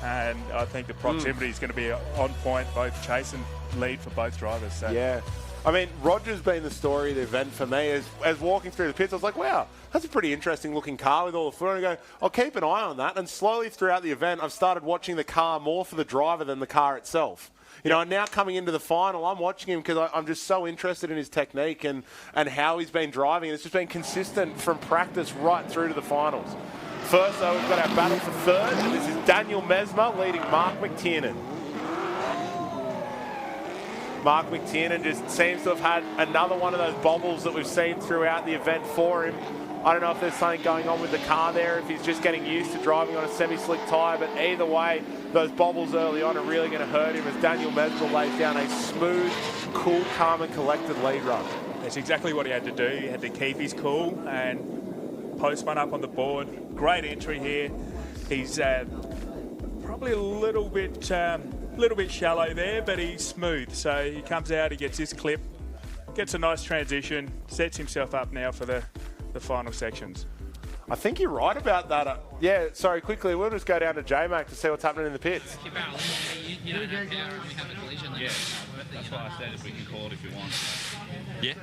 Speaker 21: And I think the proximity is going to be on point, both chase and lead for both drivers. So.
Speaker 2: Yeah. I mean, Roger's been the story of the event for me. As walking through the pits, I was like, wow, that's a pretty interesting looking car with all the fluid. And I go, I'll keep an eye on that. And slowly throughout the event, I've started watching the car more for the driver than the car itself. You know, and now coming into the final, I'm watching him because I'm just so interested in his technique and how he's been driving. And it's just been consistent from practice right through to the finals. First, though, we've got our battle for third, and this is Daniel Mesmer leading Mark McTiernan. Mark McTiernan just seems to have had another one of those bobbles that we've seen throughout the event for him. I don't know if there's something going on with the car there, if he's just getting used to driving on a semi-slick tyre, but either way, those bobbles early on are really going to hurt him as Daniel Mesmer lays down a smooth, cool, calm and collected lead run.
Speaker 21: That's exactly what he had to do. He had to keep his cool and post one up on the board. Great entry here. He's probably a little bit shallow there, but he's smooth. So he comes out, he gets his clip, gets a nice transition, sets himself up now for the final sections.
Speaker 2: I think you're right about that. Yeah, sorry, quickly, we'll just go down to J-Mac to see what's happening in the pits.
Speaker 11: You don't have power and we have a collision. Yeah, that's why I said if we can call it if you want.
Speaker 1: Yeah.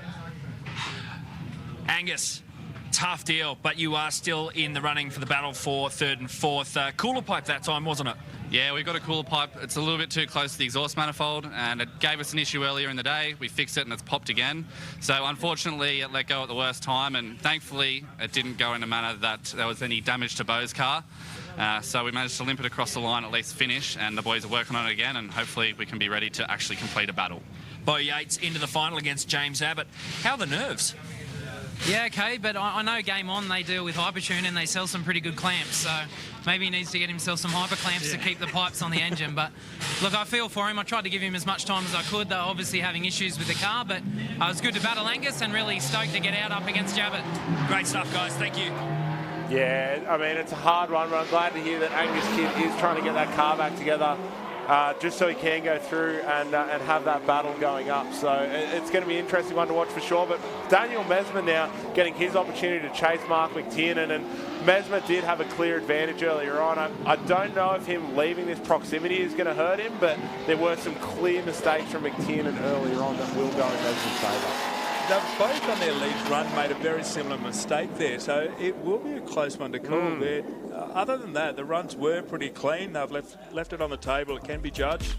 Speaker 1: Angus, tough deal, but you are still in the running for the battle for third and fourth. Cooler pipe that time, wasn't it?
Speaker 11: Yeah, we got a cooler pipe. It's a little bit too close to the exhaust manifold, and it gave us an issue earlier in the day. We fixed it, and it's popped again. So unfortunately, it let go at the worst time, and thankfully, it didn't go in a manner that there was any damage to Bo's car. So we managed to limp it across the line, at least finish, and the boys are working on it again, and hopefully we can be ready to actually complete a battle.
Speaker 1: Bo Yates into the final against James Abbott. How are the nerves?
Speaker 5: Yeah, okay, but I know Game On, they deal with Hypertune and they sell some pretty good clamps, so maybe he needs to get himself some hyper clamps to keep the pipes on the engine. But look, I feel for him. I tried to give him as much time as I could. They were obviously having issues with the car, but it was good to battle Angus and really stoked to get out up against Abbott.
Speaker 1: Great stuff, guys. Thank you.
Speaker 2: Yeah, I mean, it's a hard one, but I'm glad to hear that Angus Kidd is trying to get that car back together. Just so he can go through and have that battle going up. So it's going to be an interesting one to watch for sure. But Daniel Mesmer now getting his opportunity to chase Mark McTiernan, and Mesmer did have a clear advantage earlier on. I don't know if him leaving this proximity is going to hurt him, but there were some clear mistakes from McTiernan earlier on that will go in Mesmer's favour.
Speaker 21: they've both on their lead run made a very similar mistake there, so it will be a close one to call there. Other than that, the runs were pretty clean. They've left it on the table. It can be judged.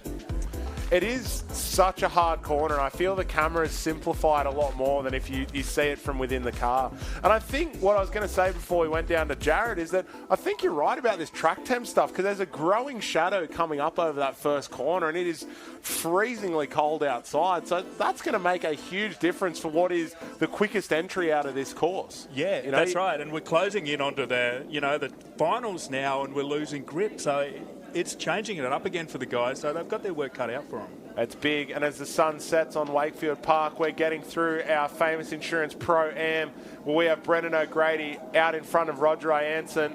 Speaker 2: It is such a hard corner, and I feel the camera is simplified a lot more than if you see it from within the car. And I think what I was going to say before we went down to Jared is that I think you're right about this track temp stuff, because there's a growing shadow coming up over that first corner, and it is freezingly cold outside. So that's going to make a huge difference for what is the quickest entry out of this course.
Speaker 21: Yeah, that's right. And we're closing in onto the finals now, and we're losing grip. So it's changing it up again for the guys, so they've got their work cut out for them.
Speaker 2: It's big, and as the sun sets on Wakefield Park, we're getting through our famous Insurance Pro-Am, where we have Brendan O'Grady out in front of Roger Ianson.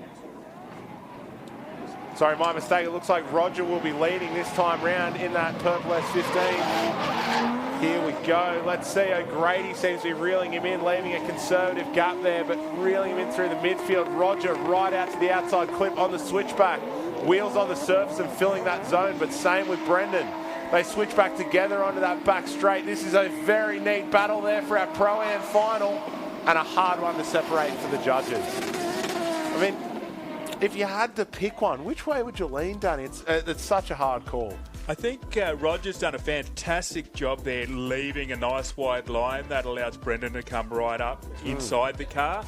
Speaker 2: Sorry, my mistake. It looks like Roger will be leading this time round in that purple S15. Here we go. Let's see. O'Grady seems to be reeling him in, leaving a conservative gap there, but reeling him in through the midfield. Roger right out to the outside clip on the switchback. Wheels on the surface and filling that zone, but same with Brendan. They switch back together onto that back straight. This is a very neat battle there for our Pro-Am final, and a hard one to separate for the judges. I mean, if you had to pick one, which way would you lean, Danny? It's such a hard call.
Speaker 21: I think Roger's done a fantastic job there, leaving a nice wide line that allows Brendan to come right up inside the car.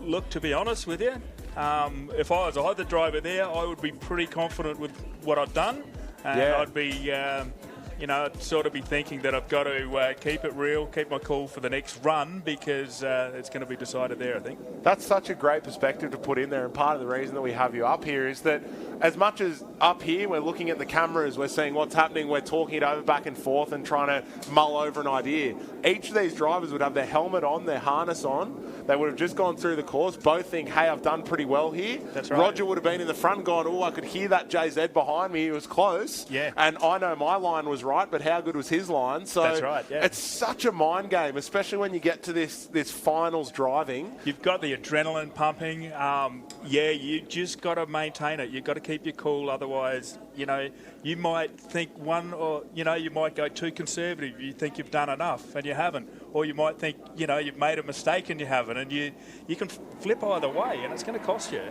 Speaker 21: Look, to be honest with you, if I was either driver there, I would be pretty confident with what I've done. And I'd be, I'd sort of be thinking that I've got to keep it real, keep my cool for the next run, because it's going to be decided there, I think.
Speaker 2: That's such a great perspective to put in there, and part of the reason that we have you up here is that as much as up here we're looking at the cameras, we're seeing what's happening, we're talking it over back and forth and trying to mull over an idea. Each of these drivers would have their helmet on, their harness on. They would have just gone through the course, both think, hey, I've done pretty well here.
Speaker 21: That's right.
Speaker 2: Roger would have been in the front going, oh, I could hear that JZ behind me. He was close.
Speaker 21: Yeah.
Speaker 2: And I know my line was right, but how good was his line? So
Speaker 21: that's right, yeah.
Speaker 2: It's such a mind game, especially when you get to this finals driving.
Speaker 21: You've got the adrenaline pumping. You just got to maintain it. You've got to keep your cool, otherwise, you might think you might go too conservative. You think you've done enough, and you haven't. Or you might think, you've made a mistake and you haven't, and you can flip either way, and it's going to cost you.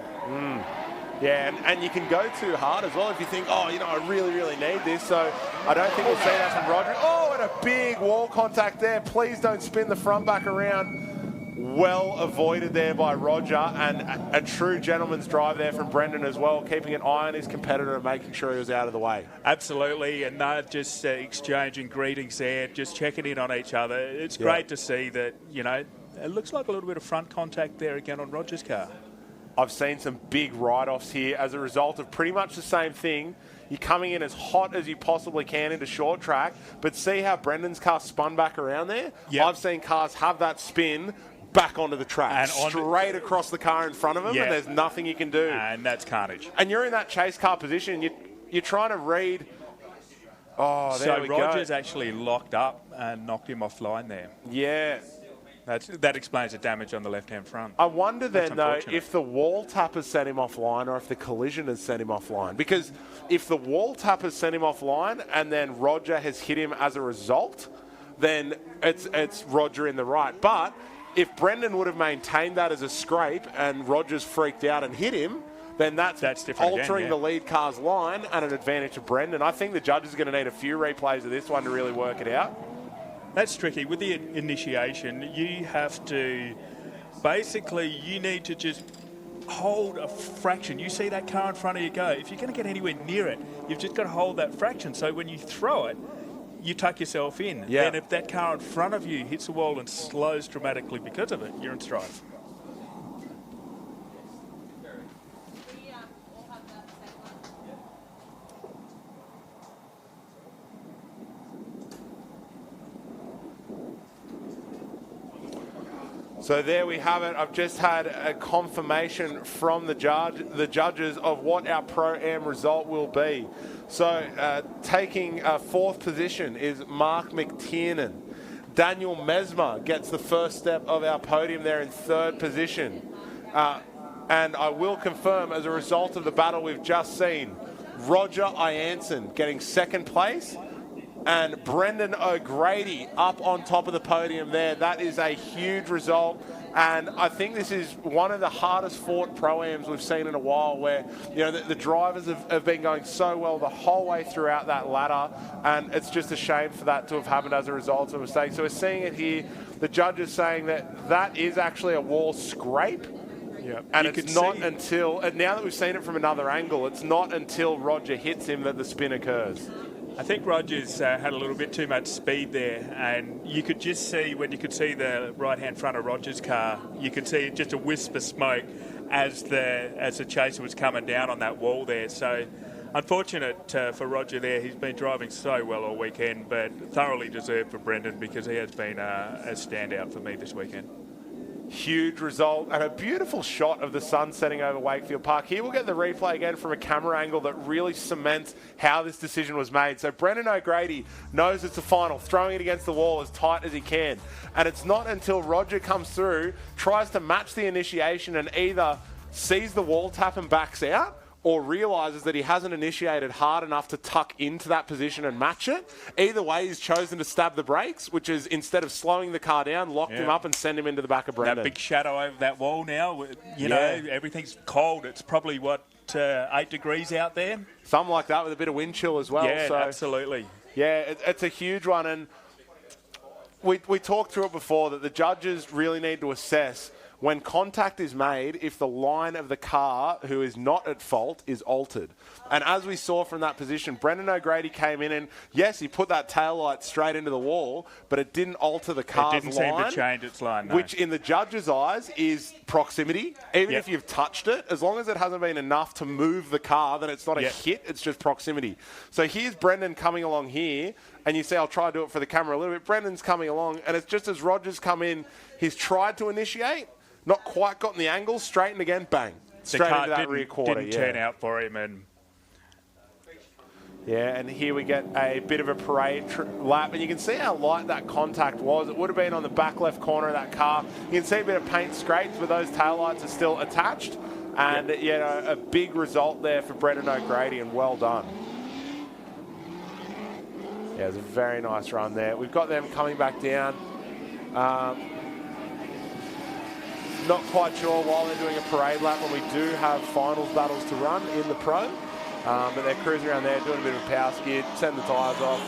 Speaker 2: Yeah, and you can go too hard as well if you think, I really, really need this. So I don't think we'll see that from Roger. Oh, and a big wall contact there. Please don't spin the front back around. Well avoided there by Roger, and a true gentleman's drive there from Brendan as well, keeping an eye on his competitor and making sure he was out of the way.
Speaker 21: Absolutely, and just exchanging greetings there, just checking in on each other. It's great to see that, it looks like a little bit of front contact there again on Roger's car.
Speaker 2: I've seen some big write-offs here as a result of pretty much the same thing. You're coming in as hot as you possibly can into short track, but see how Brendan's car spun back around there?
Speaker 21: Yep.
Speaker 2: I've seen cars have that spin back onto the track, and straight across the car in front of them, and there's nothing you can do.
Speaker 21: And that's carnage.
Speaker 2: And you're in that chase car position, you're trying to read. Oh, there we go.
Speaker 21: So Roger's actually locked up and knocked him offline there.
Speaker 2: Yeah.
Speaker 21: That explains the damage on the left-hand front.
Speaker 2: I wonder then, though, if the wall tap has sent him offline or if the collision has sent him offline. Because if the wall tap has sent him offline and then Roger has hit him as a result, then it's Roger in the right. But if Brendan would have maintained that as a scrape and Roger's freaked out and hit him, then that's altering the lead car's line and an advantage to Brendan. I think the judges are going to need a few replays of this one to really work it out.
Speaker 21: That's tricky. With the initiation, you have to, you need to just hold a fraction. You see that car in front of you go. If you're going to get anywhere near it, you've just got to hold that fraction. So when you throw it, you tuck yourself in.
Speaker 2: Yeah.
Speaker 21: And if that car in front of you hits the wall and slows dramatically because of it, you're in strife.
Speaker 2: So there we have it. I've just had a confirmation from the judges of what our Pro-Am result will be. So taking fourth position is Mark McTiernan. Daniel Mesmer gets the first step of our podium there in third position. And I will confirm, as a result of the battle we've just seen, Roger Ianson getting second place, And Brendan O'Grady up on top of the podium there. That is a huge result. And I think this is one of the hardest fought Pro-Ams we've seen in a while, where the drivers have been going so well the whole way throughout that ladder, and it's just a shame for that to have happened as a result of a mistake. So we're seeing it here. The judges saying that is actually a wall scrape.
Speaker 21: Yep.
Speaker 2: And it's not until, and now that we've seen it from another angle, it's not until Roger hits him that the spin occurs.
Speaker 21: I think Rogers had a little bit too much speed there, and you could just see, when you could see the right-hand front of Rogers' car, you could see just a wisp of smoke as the chaser was coming down on that wall there. So unfortunate for Roger there. He's been driving so well all weekend, but thoroughly deserved for Brendan, because he has been a standout for me this weekend.
Speaker 2: Huge result and a beautiful shot of the sun setting over Wakefield Park. Here we'll get the replay again from a camera angle that really cements how this decision was made. So Brendan O'Grady knows it's a final, throwing it against the wall as tight as he can. And it's not until Roger comes through, tries to match the initiation, and either sees the wall tap and backs out, or realises that he hasn't initiated hard enough to tuck into that position and match it. Either way, he's chosen to stab the brakes, which is, instead of slowing the car down, locked him up and send him into the back of Brendan.
Speaker 21: That big shadow over that wall now, you know, everything's cold. It's probably, 8 degrees out there?
Speaker 2: Something like that, with a bit of wind chill as well.
Speaker 21: Yeah,
Speaker 2: so,
Speaker 21: absolutely.
Speaker 2: Yeah, it's a huge one. And we talked through it before, that the judges really need to assess when contact is made, if the line of the car who is not at fault is altered. And as we saw from that position, Brendan O'Grady came in and, yes, he put that tail light straight into the wall, but it didn't alter the car's line.
Speaker 21: It didn't seem to change its line, no.
Speaker 2: Which in the judge's eyes is proximity. Even if you've touched it, as long as it hasn't been enough to move the car, then it's not a hit, it's just proximity. So here's Brendan coming along here, and you see, I'll try to do it for the camera a little bit. Brendan's coming along, and it's just as Rogers come in, he's tried to initiate, not quite gotten the angle, straightened again, bang. Straight into that rear quarter.
Speaker 21: Didn't turn out for him. And
Speaker 2: and here we get a bit of a parade lap, and you can see how light that contact was. It would have been on the back left corner of that car. You can see a bit of paint scrapes, but those taillights are still attached. And a big result there for Brendan O'Grady, and well done. Yeah, it was a very nice run there. We've got them coming back down. Not quite sure while they're doing a parade lap when we do have finals battles to run in the Pro. But they're cruising around there, doing a bit of a power skid, setting the tyres off.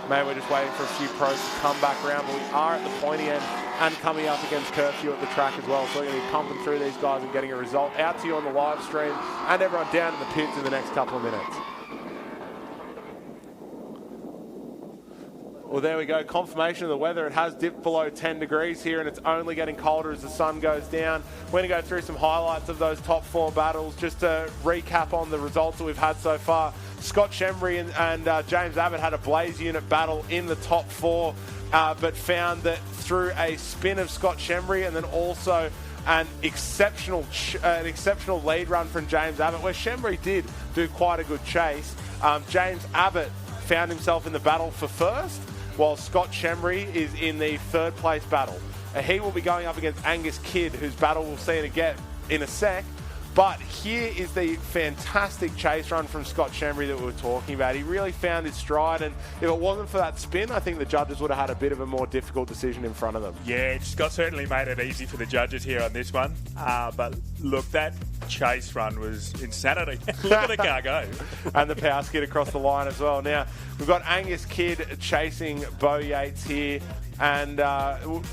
Speaker 2: Maybe we're just waiting for a few pros to come back around, but we are at the pointy end and coming up against curfew at the track as well. So we're going to be pumping through these guys and getting a result out to you on the live stream, and everyone down in the pits in the next couple of minutes. Well, there we go. Confirmation of the weather. It has dipped below 10 degrees here, and it's only getting colder as the sun goes down. We're going to go through some highlights of those top 4 battles, just to recap on the results that we've had so far. Scott Shembry and James Abbott had a Blaze unit battle in the top 4, but found that through a spin of Scott Shembry, and then also an exceptional lead run from James Abbott, where Shembry did do quite a good chase. James Abbott found himself in the battle for first, while Scott Shembry is in the 3rd place battle. He will be going up against Angus Kidd, whose battle we'll see again in a sec. But here is the fantastic chase run from Scott Shembry that we were talking about. He really found his stride, and if it wasn't for that spin, I think the judges would have had a bit of a more difficult decision in front of them.
Speaker 21: Yeah, Scott certainly made it easy for the judges here on this one. But look, that chase run was insanity. Look at the car go.
Speaker 2: And the power skid across the line as well. Now, we've got Angus Kidd chasing Bo Yates here. And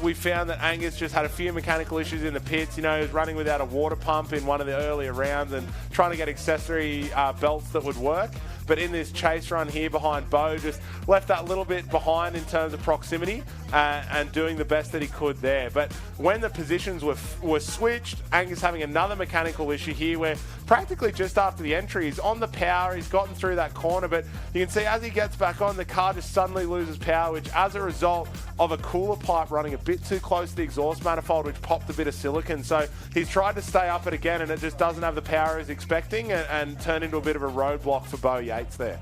Speaker 2: we found that Angus just had a few mechanical issues in the pits. You know, he was running without a water pump in one of the earlier rounds and trying to get accessory belts that would work. But in this chase run here behind Bo, just left that little bit behind in terms of proximity and doing the best that he could there. But when the positions were switched, Angus having another mechanical issue here where practically just after the entry, he's on the power, he's gotten through that corner, but you can see as he gets back on, the car just suddenly loses power, which as a result of a cooler pipe running a bit too close to the exhaust manifold, which popped a bit of silicon. So he's tried to stay up it again, and it just doesn't have the power he's expecting, and turned into a bit of a roadblock for Bo Yates there.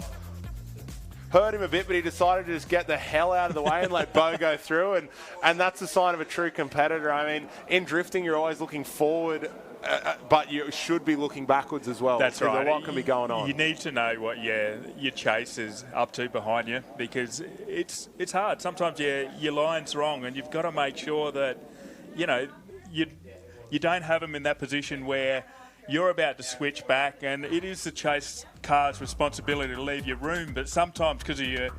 Speaker 2: hurt him a bit, but he decided to just get the hell out of the way and let Bo go through. And that's a sign of a true competitor. I mean, in drifting, you're always looking forward, but you should be looking backwards as well.
Speaker 21: That's right.
Speaker 2: A lot can be going on.
Speaker 21: You need to know what your chase is up to behind you, because it's hard. Sometimes your line's wrong, and you've got to make sure that, you know, you don't have them in that position where you're about to switch back, and it is the chase car's responsibility to leave your room, but sometimes because of you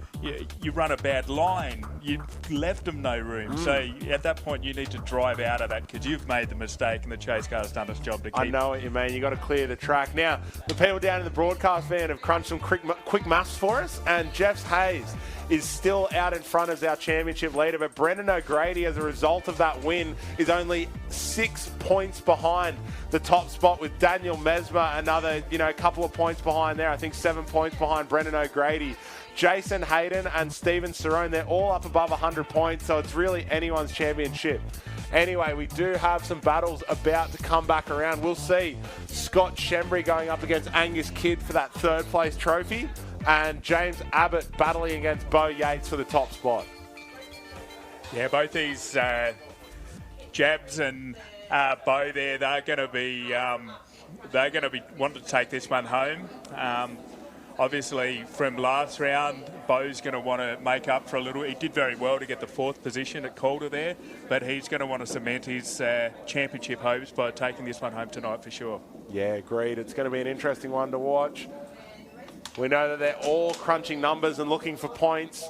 Speaker 21: run a bad line, you've left them no room. So at that point, you need to drive out of that because you've made the mistake, and the chase car's done its job to keep.
Speaker 2: I know what you mean. You've got to clear the track. Now, the people down in the broadcast van have crunched some quick maths for us, and Jeff Hayes is still out in front as our championship leader, but Brendan O'Grady, as a result of that win, is only 6 points behind the top spot, with Daniel Mesmer another, couple of points behind there. I think 7 points behind Brendan O'Grady. Jason Hayden and Stephen Cerrone, they're all up above 100 points, so it's really anyone's championship. Anyway, we do have some battles about to come back around. We'll see Scott Shembry going up against Angus Kidd for that third place trophy, and James Abbott battling against Bo Yates for the top spot.
Speaker 21: Yeah, both these Jabs and Bo there, they're going to be wanting to take this one home. Obviously, from last round, Bo's going to want to make up for a little. He did very well to get the 4th position at Calder there, but he's going to want to cement his championship hopes by taking this one home tonight for sure.
Speaker 2: Yeah, agreed. It's going to be an interesting one to watch. We know that they're all crunching numbers and looking for points.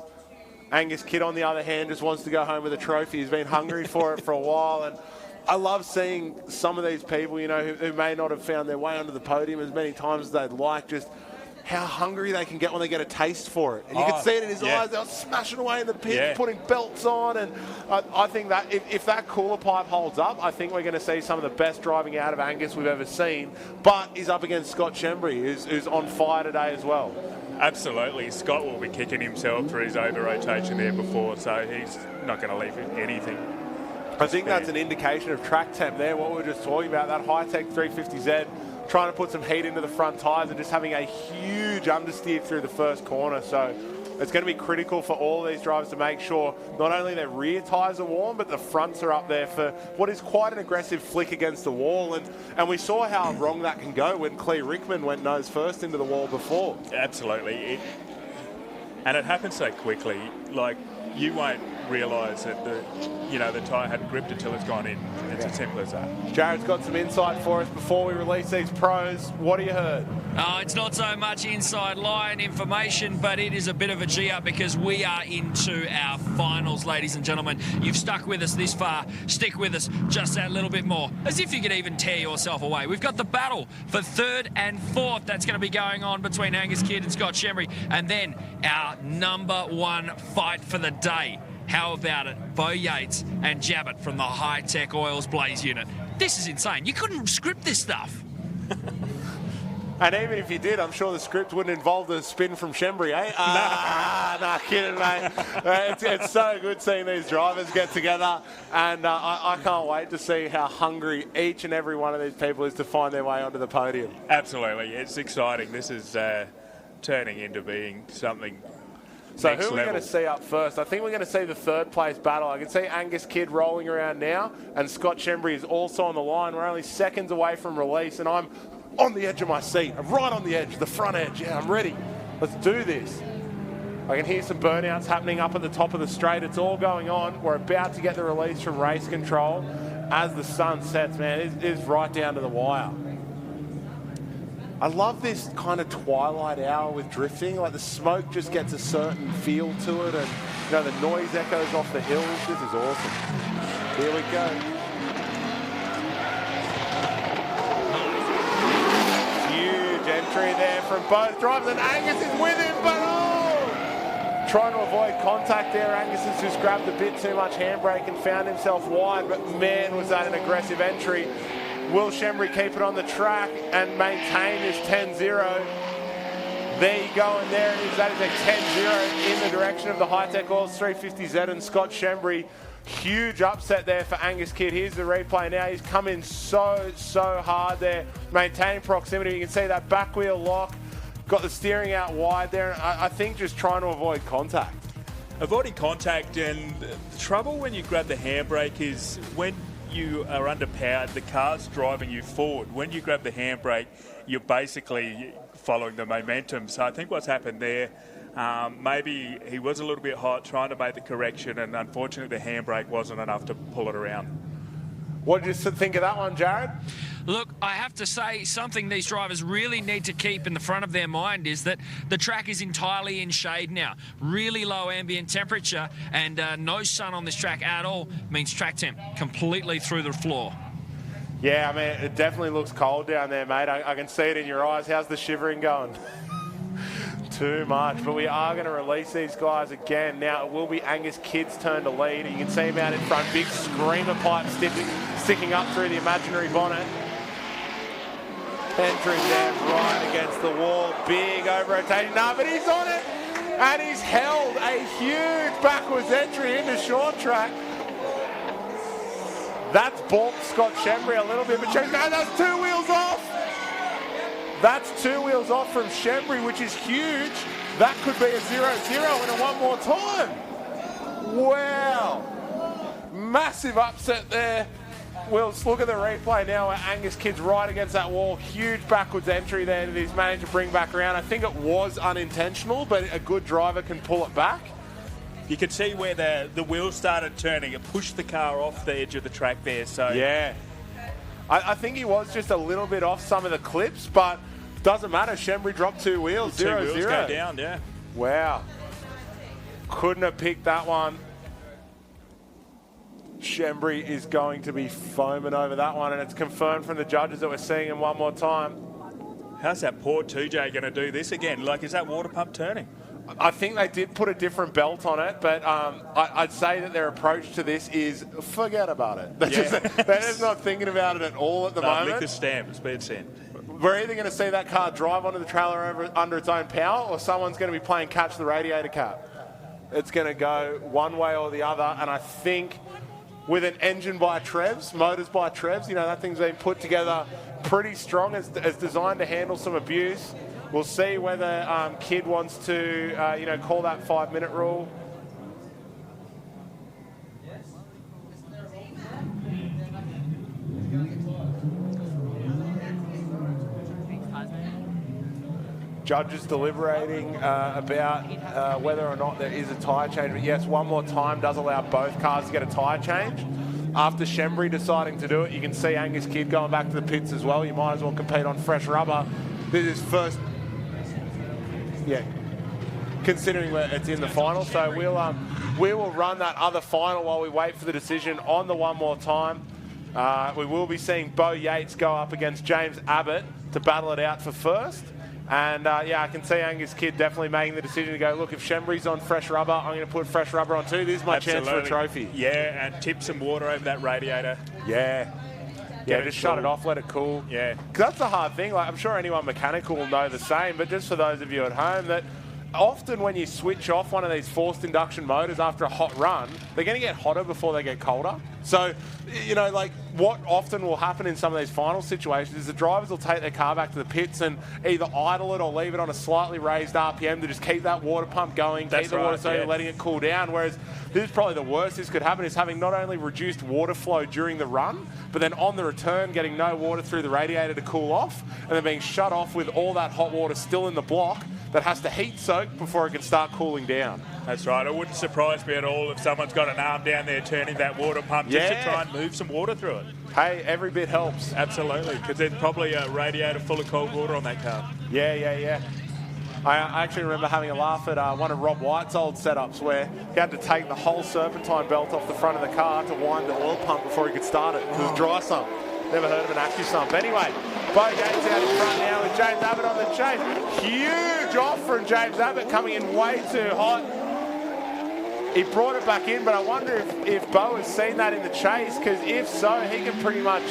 Speaker 2: Angus Kidd, on the other hand, just wants to go home with a trophy. He's been hungry for it for a while, and I love seeing some of these people, who may not have found their way onto the podium as many times as they'd like, just how hungry they can get when they get a taste for it. And you can see it in his eyes. They're smashing away in the pit, putting belts on. And I think that if that cooler pipe holds up, I think we're going to see some of the best driving out of Angus we've ever seen. But he's up against Scott Shembry, who's on fire today as well.
Speaker 21: Absolutely. Scott will be kicking himself for his over-rotation there before, so he's not going to leave anything.
Speaker 2: I think that's an indication of track temp there, what we were just talking about, that Hi-Tec 350Z trying to put some heat into the front tyres and just having a huge understeer through the first corner. So it's going to be critical for all these drivers to make sure not only their rear tyres are warm, but the fronts are up there for what is quite an aggressive flick against the wall. And we saw how wrong that can go when Clee Rickman went nose first into the wall before.
Speaker 21: Absolutely. And it happens so quickly. Like, you won't realise that the tyre hadn't gripped until it's gone in. It's as simple as that.
Speaker 2: Jared's got some insight for us before we release these pros. What have you heard?
Speaker 1: It's not so much inside line information, but it is a bit of a G-up because we are into our finals, ladies and gentlemen. You've stuck with us this far. Stick with us just that little bit more, as if you could even tear yourself away. We've got the battle for 3rd and 4th. That's going to be going on between Angus Kidd and Scott Shembry. And then our number 1 fight for the day. How about it? Bo Yates and Jabbett from the Hi-Tec Oils Blaze unit. This is insane. You couldn't script this stuff.
Speaker 2: And even if you did, I'm sure the script wouldn't involve the spin from Shembry, eh? Nah, kidding, mate. It's so good seeing these drivers get together, and I can't wait to see how hungry each and every one of these people is to find their way onto the podium.
Speaker 21: Absolutely. It's exciting. This is turning into being something.
Speaker 2: So who are we going to see up first? I think we're going to see the 3rd place battle. I can see Angus Kidd rolling around now, and Scott Shembry is also on the line. We're only seconds away from release, and I'm on the edge of my seat. I'm right on the edge, the front edge. Yeah, I'm ready. Let's do this. I can hear some burnouts happening up at the top of the straight. It's all going on. We're about to get the release from race control as the sun sets, man. It is right down to the wire. I love this kind of twilight hour with drifting. Like, the smoke just gets a certain feel to it, and the noise echoes off the hills. This is awesome. Here we go. Huge entry there from both drivers, and Angus is with him, but trying to avoid contact there. Angus has just grabbed a bit too much handbrake and found himself wide, but man, was that an aggressive entry. Will Shembry keep it on the track and maintain this 10-0? There you go, and there it is. That is a 10-0 in the direction of the Hi-Tec Oils 350Z and Scott Shembry. Huge upset there for Angus Kidd. Here's the replay now. He's come in so hard there, maintaining proximity. You can see that back wheel lock. got the steering out wide there. I think just trying to avoid contact.
Speaker 21: Avoiding contact, and the trouble when you grab the handbrake is when you are underpowered, the car's driving you forward. When you grab the handbrake, you're basically following the momentum. So I think what's happened there, maybe he was a little bit hot trying to make the correction, and unfortunately the handbrake wasn't enough to pull it around.
Speaker 2: What did you think of that one, Jared?
Speaker 1: Look, I have to say something these drivers really need to keep in the front of their mind is that the track is entirely in shade now. Really low ambient temperature and no sun on this track at all means track temp completely through the floor.
Speaker 2: Yeah, I mean, it definitely looks cold down there, mate. I can see it in your eyes. How's the shivering going? Too much, but we are going to release these guys again. Now it will be Angus Kidd's turn to lead. You can see him out in front, big screamer pipe sticking up through the imaginary bonnet. Entering there right against the wall, big over-rotating. No, but he's on it, and he's held a huge backwards entry into short track. That's balked Scott Shembry a little bit, but no, that's 2 wheels off. That's 2 wheels off from Shembry, which is huge. That could be a 0-0 in a one more time. Wow. Massive upset there. We'll look at the replay now where Angus Kidd's right against that wall. Huge backwards entry there that he's managed to bring back around. I think it was unintentional, but a good driver can pull it back.
Speaker 21: You could see where the wheels started turning. It pushed the car off the edge of the track there. So
Speaker 2: yeah. I think he was just a little bit off some of the clips, but doesn't matter. Shembry dropped 2 wheels, 0-0.
Speaker 21: 2 wheels go down, yeah.
Speaker 2: Wow. Couldn't have picked that one. Shembry is going to be foaming over that one, and it's confirmed from the judges that we're seeing him one more time.
Speaker 21: How's that poor 2J going to do this again? Like, is that water pump turning?
Speaker 2: I think they did put a different belt on it, but I'd say that their approach to this is forget about it. They're just not thinking about it at all at the moment.
Speaker 21: Lick the stamp, it's been sent.
Speaker 2: We're either going to see that car drive onto the trailer under its own power, or someone's going to be playing catch the radiator cap. It's going to go one way or the other, and I think with an engine by Trevs, motors by Trevs, you know, that thing's been put together pretty strong. It's designed to handle some abuse. We'll see whether Kidd wants to, call that 5-minute rule. Judges deliberating about whether or not there is a tyre change. But yes, one more time does allow both cars to get a tyre change. After Shembry deciding to do it, you can see Angus Kidd going back to the pits as well. You might as well compete on fresh rubber. This is first, considering it's in the final. So we will run that other final while we wait for the decision on the one more time. We will be seeing Bo Yates go up against James Abbott to battle it out for first. And I can see Angus Kidd definitely making the decision to go, look, if Shembry's on fresh rubber, I'm going to put fresh rubber on too. This is my chance for a trophy.
Speaker 21: Yeah, and tip some water over that radiator.
Speaker 2: Yeah. Yeah, just shut it off, let it cool.
Speaker 21: Yeah.
Speaker 2: Because that's the hard thing. Like, I'm sure anyone mechanical will know the same, but just for those of you at home, that often when you switch off one of these forced induction motors after a hot run, they're going to get hotter before they get colder. So, what often will happen in some of these final situations is the drivers will take their car back to the pits and either idle it or leave it on a slightly raised RPM to just keep that water pump going, keep the water letting it cool down. Whereas this is probably the worst this could happen, is having not only reduced water flow during the run, but then on the return getting no water through the radiator to cool off, and then being shut off with all that hot water still in the block that has to heat soak before it can start cooling down.
Speaker 21: That's right. It wouldn't surprise me at all if someone's got an arm down there turning that water pump just to try and move some water through it.
Speaker 2: Hey, every bit helps.
Speaker 21: Absolutely, because there's probably a radiator full of cold water on that car.
Speaker 2: Yeah. I actually remember having a laugh at one of Rob White's old setups where he had to take the whole serpentine belt off the front of the car to wind the oil pump before he could start it. It was dry sump. Never heard of an AccuSump. Anyway, Bo Yates out in front now with James Abbott on the chase. Huge off from James Abbott, coming in way too hot. He brought it back in, but I wonder if Bo has seen that in the chase, because if so, he can pretty much,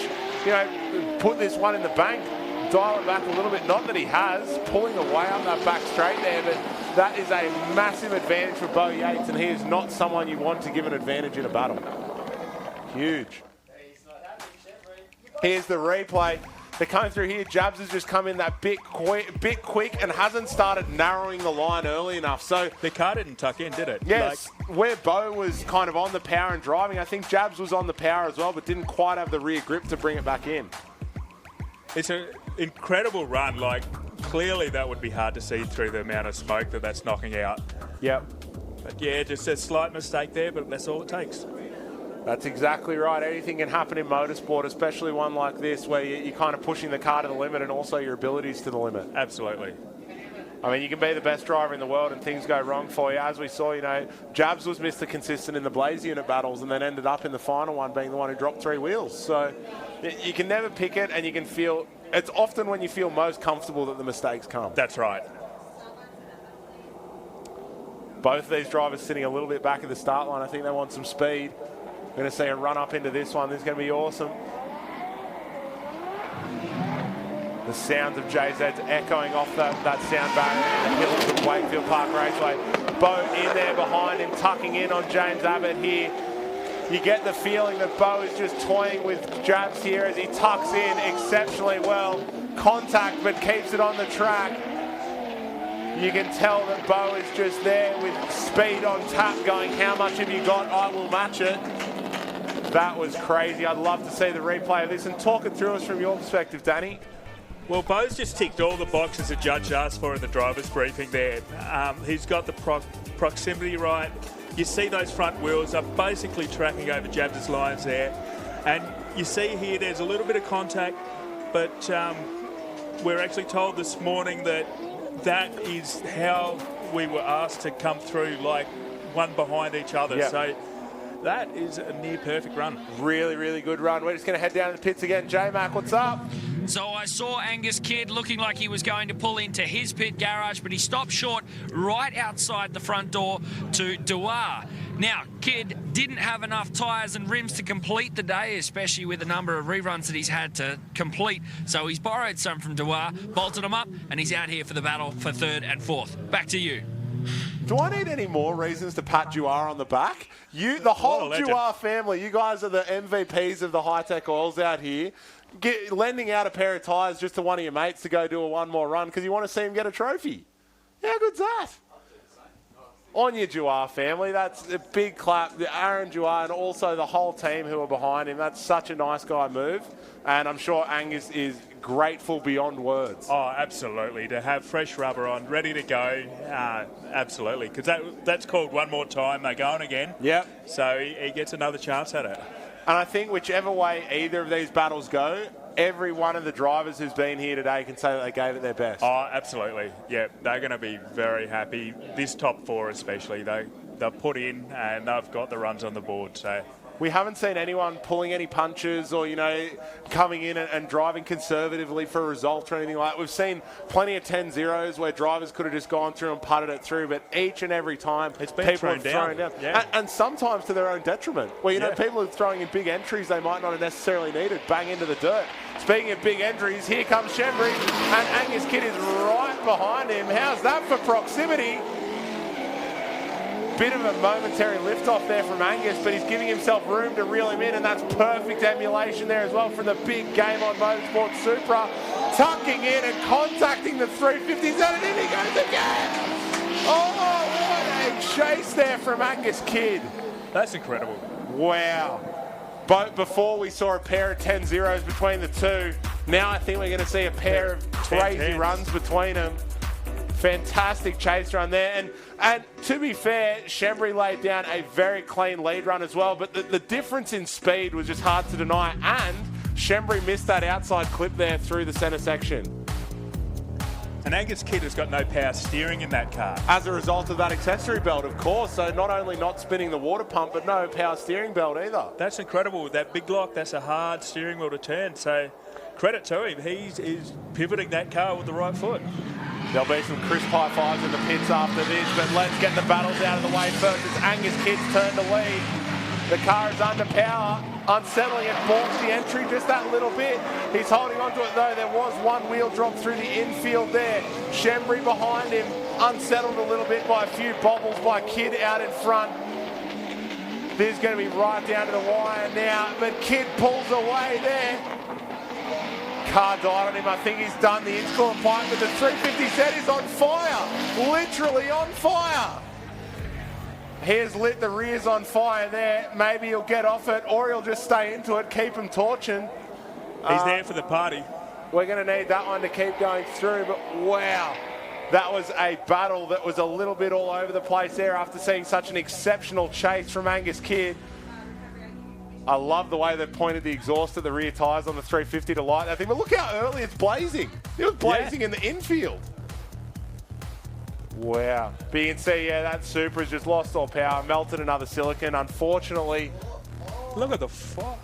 Speaker 2: put this one in the bank, dial it back a little bit. Not that he has, pulling away up that back straight there, but that is a massive advantage for Bo Yates, and he is not someone you want to give an advantage in a battle. Huge. Here's the replay. They're coming through here. Jabs has just come in that bit quick and hasn't started narrowing the line early enough. So
Speaker 21: the car didn't tuck in, did it?
Speaker 2: Yes, where Bo was kind of on the power and driving, I think Jabs was on the power as well, but didn't quite have the rear grip to bring it back in.
Speaker 21: It's an incredible run. Like, clearly that would be hard to see through the amount of smoke that's knocking out.
Speaker 2: Yep.
Speaker 21: But yeah, just a slight mistake there, but that's all it takes.
Speaker 2: That's exactly right. Anything can happen in motorsport, especially one like this where you're kind of pushing the car to the limit and also your abilities to the limit.
Speaker 21: Absolutely.
Speaker 2: I mean, you can be the best driver in the world and things go wrong for you. As we saw, Jabs was Mr. Consistent in the Blaze unit battles and then ended up in the final one being the one who dropped 3 wheels. So you can never pick it, and you can feel, it's often when you feel most comfortable that the mistakes come.
Speaker 21: That's right.
Speaker 2: Both of these drivers sitting a little bit back at the start line. I think they want some speed. We're going to see a run up into this one. This is going to be awesome. The sounds of JZ's echoing off that sound barrier in the hills of Wakefield Park Raceway. Bo in there behind him, tucking in on James Abbott here. You get the feeling that Bo is just toying with Jabs here as he tucks in exceptionally well. Contact, but keeps it on the track. You can tell that Bo is just there with speed on tap going, how much have you got? I will match it. That was crazy. I'd love to see the replay of this and talk it through us from your perspective, Danny.
Speaker 21: Well, Bo's just ticked all the boxes the judge asked for in the driver's briefing there. He's got the proximity right. You see those front wheels are basically tracking over Jabs' lines there. And you see here there's a little bit of contact, but we're actually told this morning that is how we were asked to come through, like one behind each other.
Speaker 2: Yep.
Speaker 21: So that is a near perfect run.
Speaker 2: Really, really good run. We're just going to head down to the pits again. J-Mac, what's up?
Speaker 1: So I saw Angus Kidd looking like he was going to pull into his pit garage, but he stopped short right outside the front door to Dewar. Now, Kidd didn't have enough tyres and rims to complete the day, especially with the number of reruns that he's had to complete. So he's borrowed some from Dewar, bolted them up, and he's out here for the battle for 3rd and 4th. Back to you.
Speaker 2: Do I need any more reasons to pat Dewar on the back? The whole Dewar family, you guys are the MVPs of the Hi-Tec oils out here. Lending out a pair of tyres just to one of your mates to go do a one more run because you want to see him get a trophy. How good's that? On your Dewar family, that's a big clap. Aaron Dewar and also the whole team who are behind him. That's such a nice guy move. And I'm sure Angus is grateful beyond words.
Speaker 21: Oh, absolutely. To have fresh rubber on, ready to go, absolutely. Because that's called one more time. They're going again.
Speaker 2: Yep.
Speaker 21: So he gets another chance at it.
Speaker 2: And I think whichever way either of these battles go, every one of the drivers who's been here today can say that they gave it their best.
Speaker 21: Oh, absolutely. Yeah, they're going to be very happy. This top 4 especially, they've put in and they've got the runs on the board. So
Speaker 2: we haven't seen anyone pulling any punches or, coming in and driving conservatively for results or anything like that. We've seen plenty of 10-0s where drivers could have just gone through and putted it through, but each and every time people have thrown down.
Speaker 21: Yeah.
Speaker 2: And sometimes to their own detriment. Where, people are throwing in big entries they might not have necessarily needed, bang into the dirt. Speaking of big entries, here comes Shembry, and Angus Kidd is right behind him. How's that for proximity? Bit of a momentary lift-off there from Angus, but he's giving himself room to reel him in, and that's perfect emulation there as well from the big Game On Motorsport Supra. Tucking in and contacting the 350s, and in he goes again! Oh, what a chase there from Angus Kidd.
Speaker 21: That's incredible.
Speaker 2: Wow. But before we saw a pair of 10-0s between the two, now I think we're going to see a pair of crazy runs between them. Fantastic chase run there. And to be fair, Shembry laid down a very clean lead run as well, but the difference in speed was just hard to deny, and Shembry missed that outside clip there through the centre section.
Speaker 21: And Angus Kidd has got no power steering in that car.
Speaker 2: As a result of that accessory belt, of course. So not only not spinning the water pump, but no power steering belt either.
Speaker 21: That's incredible. With that big lock, that's a hard steering wheel to turn. So credit to him. He's pivoting that car with the right foot.
Speaker 2: There'll be some crisp high fives in the pits after this, but let's get the battles out of the way first. It's Angus Kidd's turn to lead. The car is under power, unsettling it, balks the entry just that little bit. He's holding on to it though. There was one wheel drop through the infield there. Shembry behind him, unsettled a little bit by a few bobbles by Kidd out in front. This is going to be right down to the wire now, but Kidd pulls away there. Car died on him. I think he's done the Inchcaugh pipe, but the 350Z is on fire. Literally on fire. He has lit the rears on fire there. Maybe he'll get off it, or he'll just stay into it, keep him torching.
Speaker 21: He's there for the party.
Speaker 2: We're going to need that one to keep going through, but wow. That was a battle that was a little bit all over the place there after seeing such an exceptional chase from Angus Kidd. I love the way they pointed the exhaust at the rear tyres on the 350 to light that thing. But look how early it's blazing. It was blazing in the infield. Wow. But you can see, yeah, that Supra has just lost all power, melted another silicon. Unfortunately,
Speaker 21: look at the fire.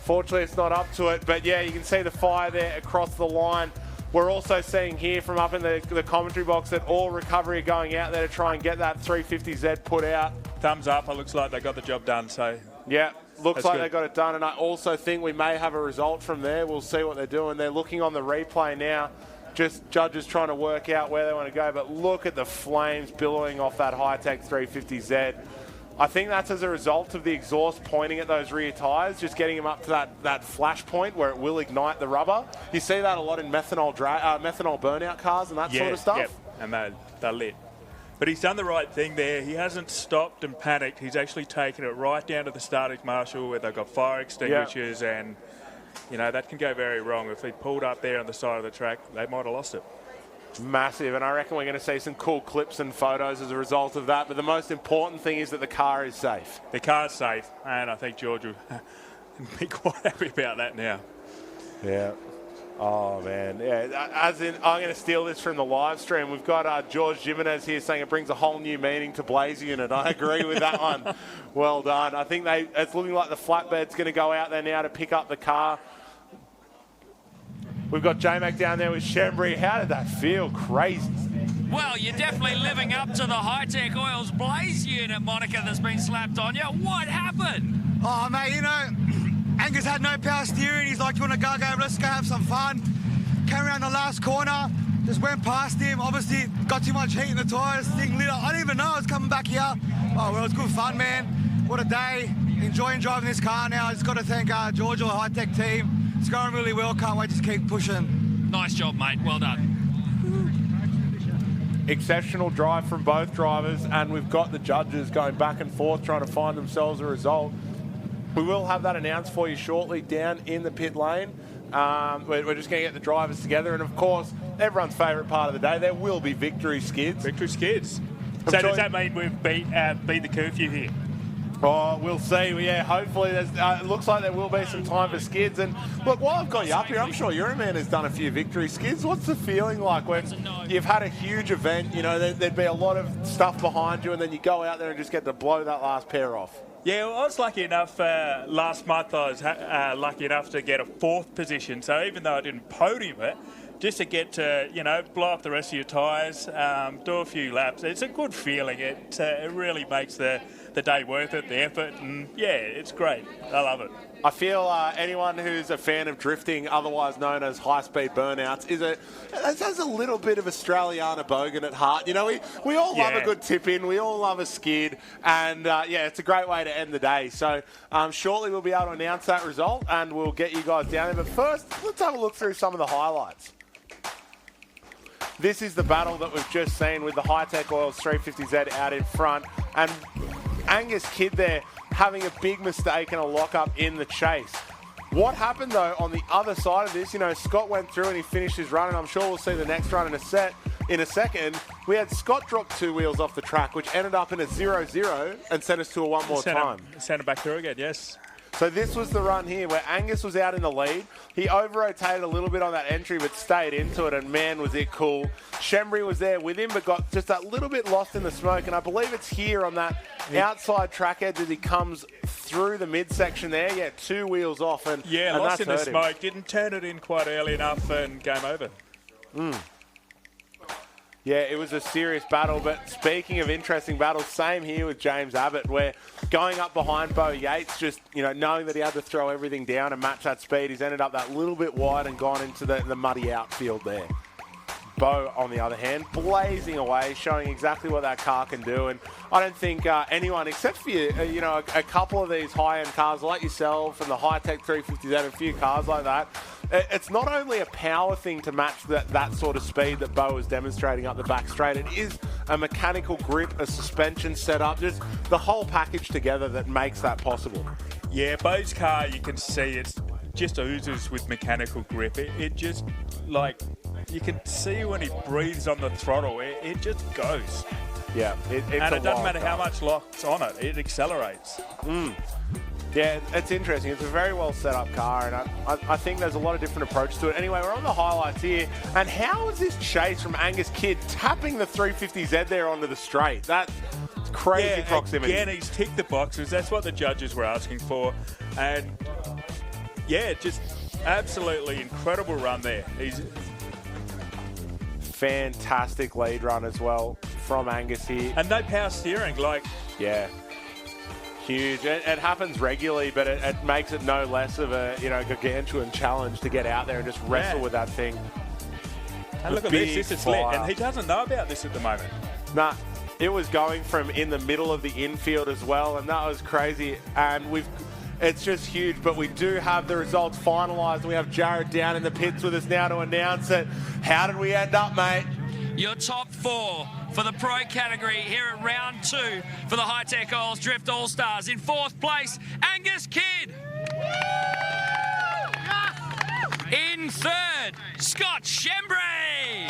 Speaker 2: Fortunately, it's not up to it. But yeah, you can see the fire there across the line. We're also seeing here from up in the commentary box that all recovery are going out there to try and get that 350Z put out.
Speaker 21: Thumbs up. It looks like they got the job done. So
Speaker 2: yeah, looks
Speaker 21: that's
Speaker 2: like
Speaker 21: good.
Speaker 2: they got it done. And I also think we may have a result from there. We'll see what they're doing. They're looking on the replay now. Just judges trying to work out where they want to go. But look at the flames billowing off that Hi-Tec 350Z. I think that's as a result of the exhaust pointing at those rear tyres, just getting them up to that flash point where it will ignite the rubber. You see that a lot in methanol burnout cars and that sort of stuff.
Speaker 21: Yep, and they're lit. But he's done the right thing there. He hasn't stopped and panicked. He's actually taken it right down to the starting marshal where they've got fire extinguishers and, you know, that can go very wrong. If he pulled up there on the side of the track, they might have lost it.
Speaker 2: Massive, and I reckon we're going to see some cool clips and photos as a result of that. But the most important thing is that the car is safe.
Speaker 21: The car's safe, and I think George will be quite happy about that now.
Speaker 2: Yeah. Oh, man. Yeah. As in, I'm going to steal this from the live stream. We've got George Jimenez here saying it brings a whole new meaning to Blaze Unit. I agree with that one. Well done. I think it's looking like the flatbed's going to go out there now to pick up the car. We've got J-Mac down there with Shembry. How did that feel? Crazy.
Speaker 1: Well, you're definitely living up to the Hi-Tec Oils Blaze Unit moniker that's been slapped on you. What happened?
Speaker 4: Oh, mate, you know, Angus had no power steering. He's like, you want to go, let's go have some fun. Came around the last corner, just went past him. Obviously, got too much heat in the tyres. Thing lit up. I didn't even know I was coming back here. Oh, well, it was good fun, man. What a day. Enjoying driving this car now. I just got to thank George, our Hi-Tec team. It's going really well. Can't wait to keep pushing.
Speaker 1: Nice job, mate. Well done.
Speaker 2: Exceptional drive from both drivers, and we've got the judges going back and forth trying to find themselves a result. We will have that announced for you shortly down in the pit lane. We're just going to get the drivers together, and of course, everyone's favourite part of the day, there will be victory skids.
Speaker 21: Victory skids. So does that mean we've beat the curfew here?
Speaker 2: Oh, we'll see. Yeah, hopefully it looks like there will be some time for skids. And look, while I've got you up here, I'm sure you're a man who's done a few victory skids. What's the feeling like when you've had a huge event, you know, there'd be a lot of stuff behind you, and then you go out there and just get to blow that last pair off?
Speaker 21: Yeah, well, I was lucky enough last month. I was lucky enough to get a 4th position. So even though I didn't podium it, just to get to, you know, blow up the rest of your tyres, do a few laps, it's a good feeling. It really makes the day worth it, the effort, and yeah, it's great. I love it.
Speaker 2: I feel anyone who's a fan of drifting, otherwise known as high-speed burnouts, has a little bit of Australiana bogan at heart. You know, we all love a good tip-in, we all love a skid, and yeah, it's a great way to end the day. So shortly we'll be able to announce that result, and we'll get you guys down there. But first, let's have a look through some of the highlights. This is the battle that we've just seen with the Hi-Tec Oils 350Z out in front, and Angus Kidd there having a big mistake and a lock-up in the chase. What happened, though, on the other side of this, you know, Scott went through and he finished his run, and I'm sure we'll see the next run in a second. We had Scott drop 2 wheels off the track, which ended up in a 0-0 and sent us to a one more time.
Speaker 21: Sent it back through again, yes.
Speaker 2: So this was the run here where Angus was out in the lead. He over-rotated a little bit on that entry but stayed into it, and man, was it cool. Shembry was there with him but got just that little bit lost in the smoke, and I believe it's here on that outside track edge as he comes through the midsection there. Yeah, 2 wheels off. And
Speaker 21: lost in the smoke.
Speaker 2: Him.
Speaker 21: Didn't turn it in quite early enough and game over.
Speaker 2: Yeah, it was a serious battle, but speaking of interesting battles, same here with James Abbott, where going up behind Bo Yates, just, you know, knowing that he had to throw everything down and match that speed, he's ended up that little bit wide and gone into the muddy outfield there. Bo, on the other hand, blazing away, showing exactly what that car can do. And I don't think anyone, except for you know, a couple of these high-end cars like yourself and the Hi-Tec 350s and a few cars like that, it's not only a power thing to match that sort of speed that Bo is demonstrating up the back straight. It is a mechanical grip, a suspension setup, just the whole package together that makes that possible.
Speaker 21: Yeah, Bo's car, you can see it's just oozes with mechanical grip. It just, like, you can see when he breathes on the throttle, it just goes.
Speaker 2: Yeah, it's
Speaker 21: and it doesn't matter
Speaker 2: car.
Speaker 21: how much lock's on it, it accelerates.
Speaker 2: Yeah, it's interesting. It's a very well set up car, and I think there's a lot of different approaches to it. Anyway, we're on the highlights here, and how is this chase from Angus Kidd tapping the 350Z there onto the straight? That's crazy proximity.
Speaker 21: Again, he's ticked the boxes. That's what the judges were asking for, and yeah, just absolutely incredible run there. He's
Speaker 2: fantastic lead run as well from Angus here,
Speaker 21: and no power steering. Like,
Speaker 2: yeah. Huge. It happens regularly, but it makes it no less of a gargantuan challenge to get out there and just wrestle with that thing.
Speaker 21: And look at this is lit, and he doesn't know about this at the moment.
Speaker 2: Nah, it was going from in the middle of the infield as well, and that was crazy. And it's just huge, but we do have the results finalised. We have Jared down in the pits with us now to announce it. How did we end up, mate?
Speaker 1: Your top four for the pro category here at round 2 for the Hi-Tec Oils Drift All-Stars. In 4th place, Angus Kidd. In 3rd, Scott Shembry.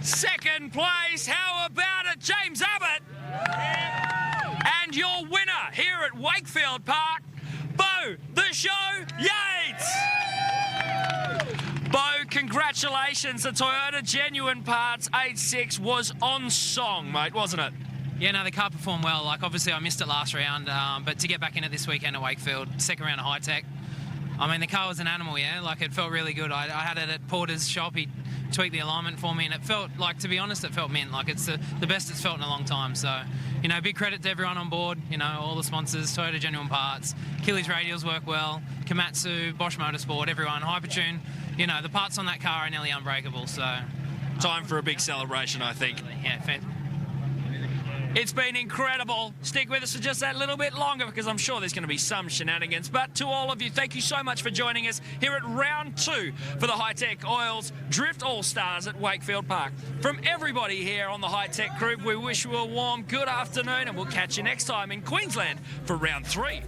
Speaker 1: 2nd place, how about it, James Abbott? And your winner here at Wakefield Park, Bo the Show Yates. Bo, congratulations. The Toyota Genuine Parts 86 was on song, mate, wasn't it?
Speaker 5: Yeah, no, the car performed well. Like, obviously, I missed it last round, but to get back in it this weekend at Wakefield, 2nd round of Hi-Tec, I mean, the car was an animal, yeah? Like, it felt really good. I had it at Porter's shop. He tweaked the alignment for me, and it felt, like, to be honest, it felt mint. Like, it's the best it's felt in a long time. So, you know, big credit to everyone on board, you know, all the sponsors, Toyota Genuine Parts, Achilles Radials work well, Komatsu, Bosch Motorsport, everyone, Hypertune. You know, the parts on that car are nearly unbreakable, so...
Speaker 1: Time for a big celebration, I think.
Speaker 5: Yeah, fantastic.
Speaker 1: It's been incredible. Stick with us for just that little bit longer because I'm sure there's going to be some shenanigans. But to all of you, thank you so much for joining us here at round 2 for the Hi-Tec Oils Drift All-Stars at Wakefield Park. From everybody here on the Hi-Tec group, we wish you a warm good afternoon, and we'll catch you next time in Queensland for round 3.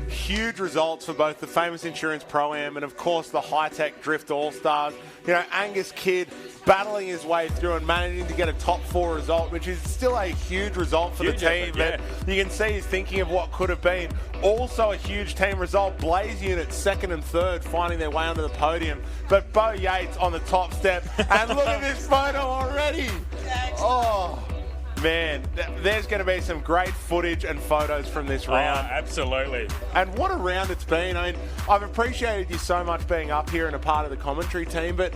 Speaker 2: Huge results for both the Famous Insurance Pro-Am and, of course, the Hi-Tec Drift All-Stars. You know, Angus Kidd battling his way through and managing to get a top 4 result, which is still a huge result for the team.
Speaker 21: Effort, yeah.
Speaker 2: You can see he's thinking of what could have been. Also a huge team result. Blaze Unit 2nd and 3rd finding their way onto the podium. But Bo Yates on the top step. And look at this photo already. Oh, man, there's going to be some great footage and photos from this round.
Speaker 21: Absolutely.
Speaker 2: And what a round it's been. I mean, I've appreciated you so much being up here and a part of the commentary team, but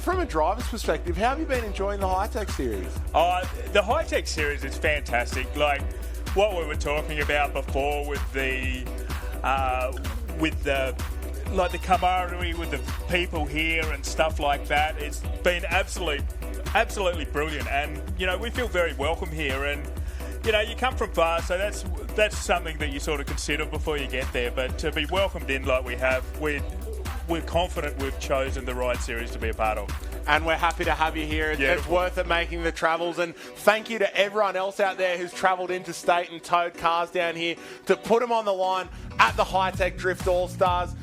Speaker 2: from a driver's perspective, how have you been enjoying the Hi-Tec series?
Speaker 21: The Hi-Tec series is fantastic. Like what we were talking about before with the camaraderie with the people here and stuff like that. It's been absolutely brilliant, and you know, we feel very welcome here, and you know, you come from far, so that's something that you sort of consider before you get there. But to be welcomed in like we have, we're confident we've chosen the right series to be a part of.
Speaker 2: And we're happy to have you here. It's worth it making the travels. And thank you to everyone else out there who's travelled interstate and towed cars down here to put them on the line at the Hi-Tec Drift All-Stars.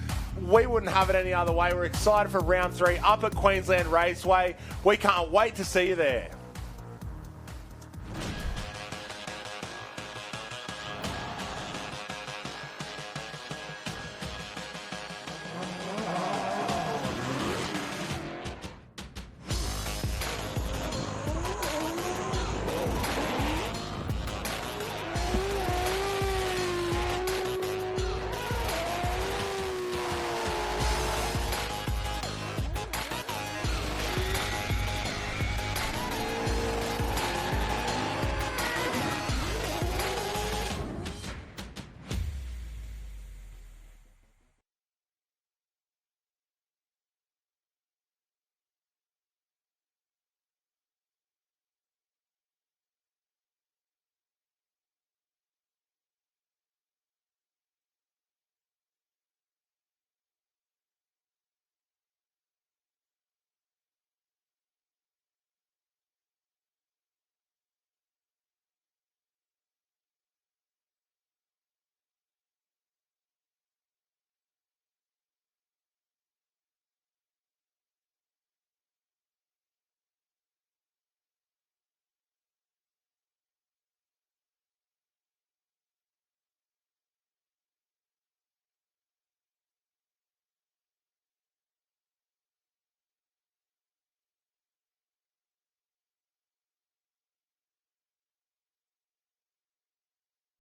Speaker 2: We wouldn't have it any other way. We're excited for round 3 up at Queensland Raceway. We can't wait to see you there.